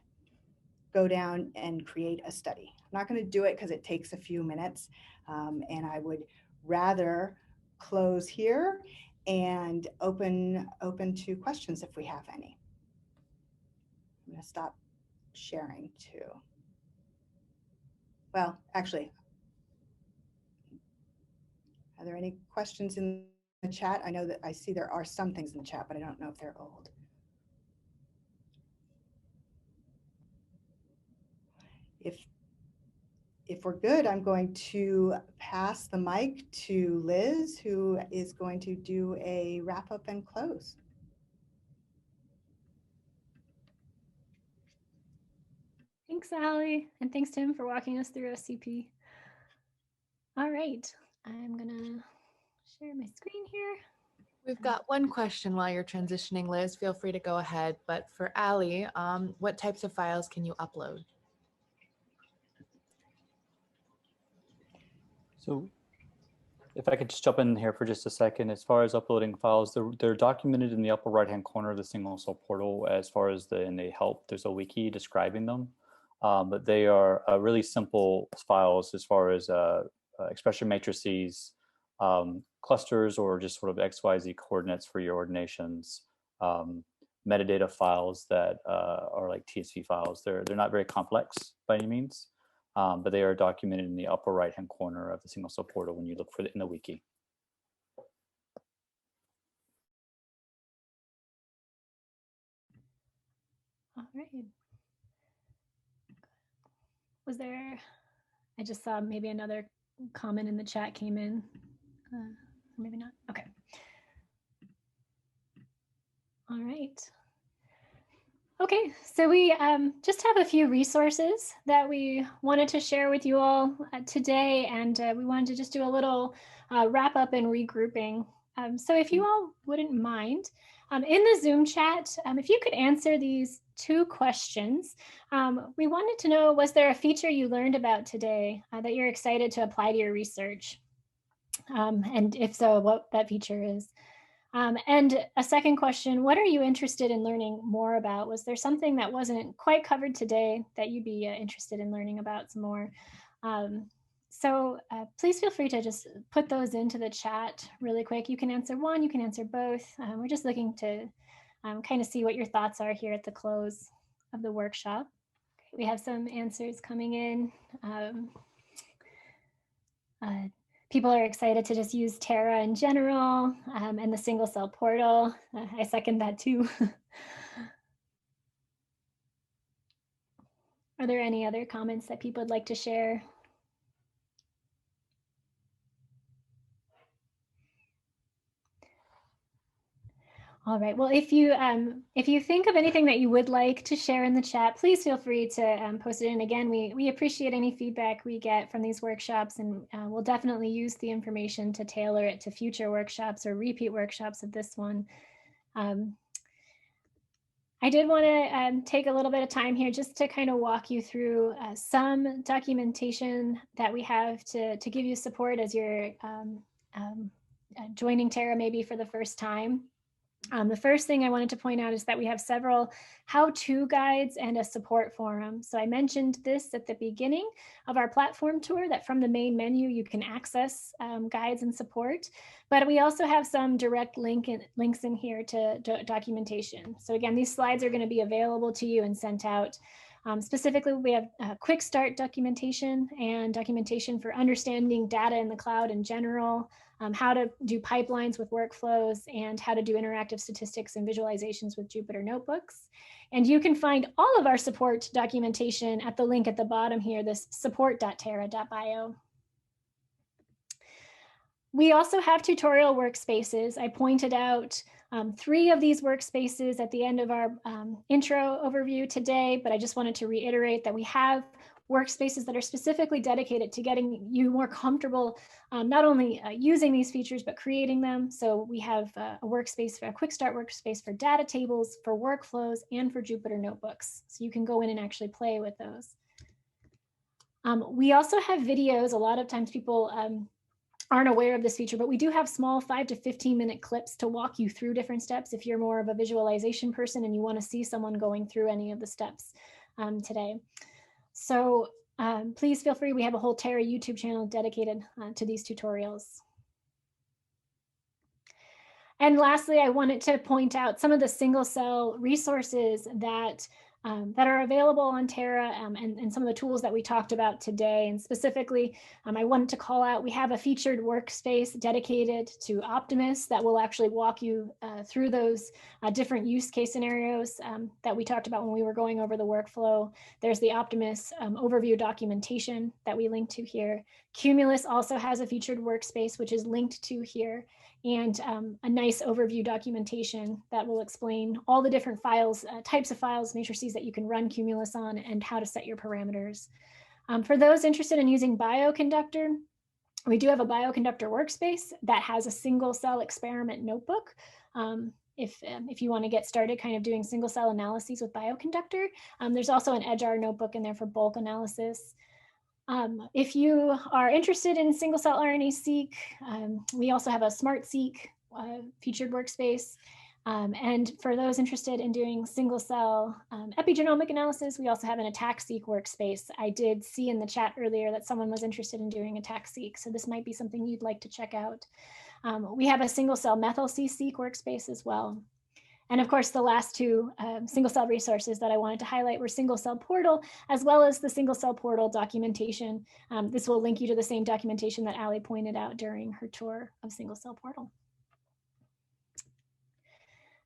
go down and create a study. I'm not going to do it because it takes a few minutes, and I would rather close here and open to questions if we have any. I'm going to stop sharing too. Well, actually, are there any questions in the chat? I know that I see there are some things in the chat, but I don't know if they're old. if we're good, I'm going to pass the mic to Liz, who is going to do a wrap up and close. Thanks, Allie, and thanks, Tim, for walking us through SCP. All right, I'm gonna share my screen here. We've got one question while you're transitioning, Liz. Feel free to go ahead. But for Allie, what types of files can you upload? So if I could just jump in here for just a second, as far as uploading files, they're documented in the upper right-hand corner of the single cell portal. As far as in the help, there's a wiki describing them, but they are really simple files as far as expression matrices, clusters, or just sort of XYZ coordinates for your ordinations, metadata files that are like TSV files. They're not very complex by any means. But they are documented in the upper right-hand corner of the single cell portal when you look for it in the wiki. All right. Was there, I just saw maybe another comment in the chat came in. Maybe not. Okay. All right. Okay, so we just have a few resources that we wanted to share with you all today, and we wanted to just do a little wrap up and regrouping. So if you all wouldn't mind, in the Zoom chat, if you could answer these 2 questions. We wanted to know, was there a feature you learned about today that you're excited to apply to your research? And if so, what that feature is. And a second question, what are you interested in learning more about? Was there something that wasn't quite covered today that you'd be interested in learning about some more? So please feel free to just put those into the chat really quick. You can answer one, you can answer both. We're just looking to kind of see what your thoughts are here at the close of the workshop. We have some answers coming in. People are excited to just use Terra in general and the single cell portal. I second that too. Are there any other comments that people would like to share? All right, well, if you think of anything that you would like to share in the chat, please feel free to post it in. Again, we appreciate any feedback we get from these workshops, and we'll definitely use the information to tailor it to future workshops or repeat workshops of this one. I did want to take a little bit of time here just to kind of walk you through some documentation that we have to give you support as you're joining Terra maybe for the first time. The first thing I wanted to point out is that we have several how-to guides and a support forum. So I mentioned this at the beginning of our platform tour, that from the main menu you can access guides and support, but we also have some direct links in here to documentation. So again, these slides are going to be available to you and sent out. Specifically, we have quick start documentation and documentation for understanding data in the cloud in general, how to do pipelines with workflows, and how to do interactive statistics and visualizations with Jupyter Notebooks. And you can find all of our support documentation at the link at the bottom here, this support.terra.bio. We also have tutorial workspaces. I pointed out 3 of these workspaces at the end of our intro overview today, but I just wanted to reiterate that we have workspaces that are specifically dedicated to getting you more comfortable, not only using these features, but creating them. So we have a workspace, a quick start workspace for data tables, for workflows, and for Jupyter Notebooks. So you can go in and actually play with those. We also have videos. A lot of times people aren't aware of this feature, but we do have small 5 to 15 minute clips to walk you through different steps if you're more of a visualization person and you want to see someone going through any of the steps today. So please feel free. We have a whole Terra YouTube channel dedicated to these tutorials. And lastly, I wanted to point out some of the single cell resources that that are available on Terra, and some of the tools that we talked about today. And specifically, I wanted to call out, we have a featured workspace dedicated to Optimus that will actually walk you through those different use case scenarios that we talked about when we were going over the workflow. There's the Optimus overview documentation that we linked to here. Cumulus also has a featured workspace, which is linked to here, and a nice overview documentation that will explain all the different files, types of files, matrices that you can run Cumulus on, and how to set your parameters. For those interested in using Bioconductor, we do have a Bioconductor workspace that has a single cell experiment notebook. If you want to get started kind of doing single cell analyses with Bioconductor, there's also an EdgeR notebook in there for bulk analysis. If you are interested in single cell RNA-seq, we also have a SMART-seq featured workspace. And for those interested in doing single cell epigenomic analysis, we also have an ATAC-seq workspace. I did see in the chat earlier that someone was interested in doing ATAC-seq, so this might be something you'd like to check out. We have a single cell methyl-C-seq workspace as well. And of course, the last two single cell resources that I wanted to highlight were Single Cell Portal, as well as the Single Cell Portal documentation. This will link you to the same documentation that Allie pointed out during her tour of Single Cell Portal.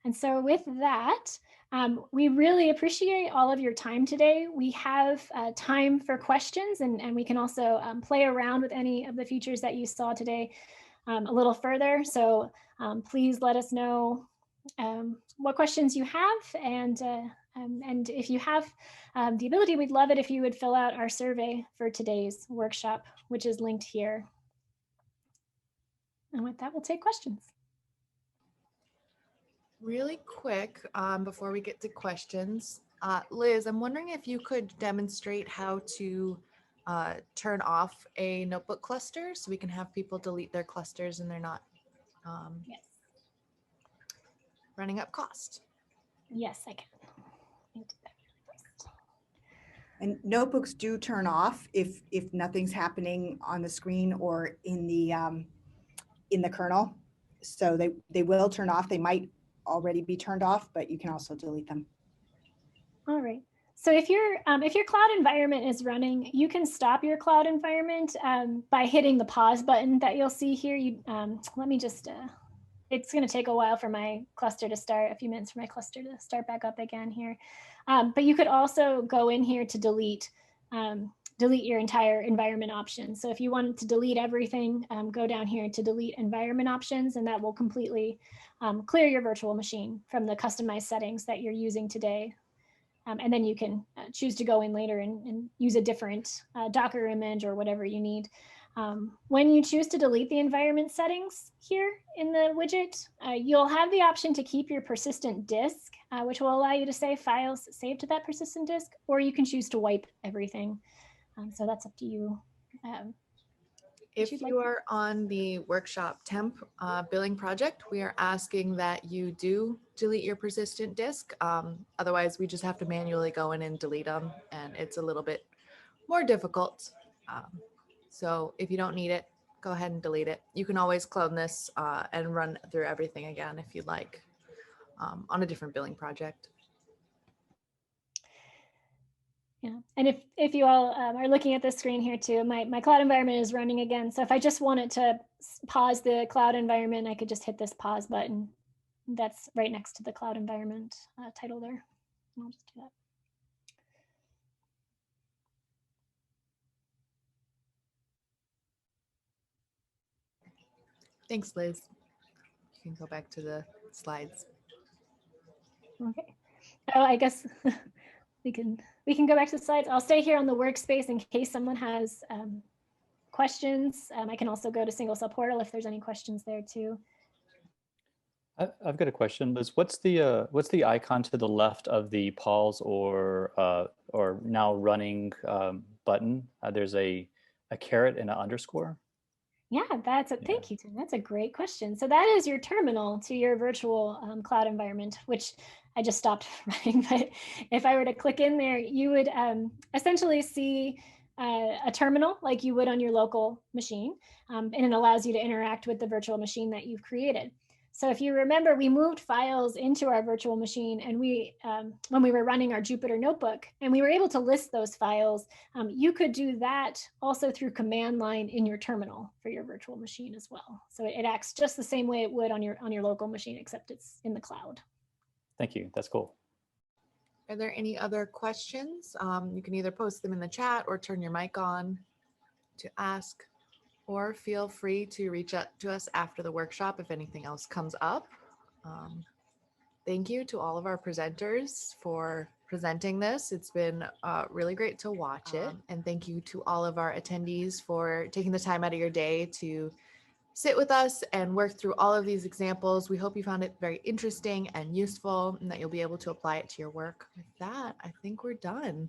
And so with that, we really appreciate all of your time today. We have time for questions, and we can also play around with any of the features that you saw today a little further. So please let us know what questions you have, and if you have the ability, we'd love it if you would fill out our survey for today's workshop, which is linked here. And with that, we'll take questions. Really quick, before we get to questions, Liz, I'm wondering if you could demonstrate how to turn off a notebook cluster so we can have people delete their clusters and they're not Yes. running up cost. Yes, I can. Let me do that really fast. And notebooks do turn off if nothing's happening on the screen or in the kernel. So they will turn off. They might already be turned off, but you can also delete them. All right. So if your cloud environment is running, you can stop your cloud environment by hitting the pause button that you'll see here. Let me just. It's going to take a while for my cluster to start, a few minutes for my cluster to start back up again here. But you could also go in here to delete your entire environment options. So if you wanted to delete everything, go down here to delete environment options, and that will completely clear your virtual machine from the customized settings that you're using today. And then you can choose to go in later and use a different Docker image or whatever you need. When you choose to delete the environment settings here in the widget, you'll have the option to keep your persistent disk, which will allow you to save files saved to that persistent disk, or you can choose to wipe everything. So that's up to you. If you are on the workshop temp billing project, we are asking that you do delete your persistent disk. Otherwise, we just have to manually go in and delete them, and it's a little bit more difficult. So if you don't need it, go ahead and delete it. You can always clone this and run through everything again if you'd like on a different billing project. Yeah, and if you all are looking at this screen here too, my cloud environment is running again. So if I just wanted to pause the cloud environment, I could just hit this pause button. That's right next to the cloud environment title there. I'll just do that. Thanks, Liz. You can go back to the slides. Okay. Oh, I guess we can go back to the slides. I'll stay here on the workspace in case someone has questions. I can also go to Single Cell Portal if there's any questions there too. I've got a question, Liz. What's the icon to the left of the pause or now running button? There's a caret and an underscore. Yeah, thank you, Tim. That's a great question. So that is your terminal to your virtual cloud environment, which I just stopped running. But if I were to click in there, you would essentially see a terminal like you would on your local machine, and it allows you to interact with the virtual machine that you've created. So if you remember, we moved files into our virtual machine, and we, when we were running our Jupyter Notebook, and we were able to list those files. You could do that also through command line in your terminal for your virtual machine as well. So it acts just the same way it would on your local machine, except it's in the cloud. Thank you. That's cool. Are there any other questions? You can either post them in the chat or turn your mic on to ask, or feel free to reach out to us after the workshop if anything else comes up. Thank you to all of our presenters for presenting this. It's been really great to watch it. And thank you to all of our attendees for taking the time out of your day to sit with us and work through all of these examples. We hope you found it very interesting and useful, and that you'll be able to apply it to your work. With that, I think we're done.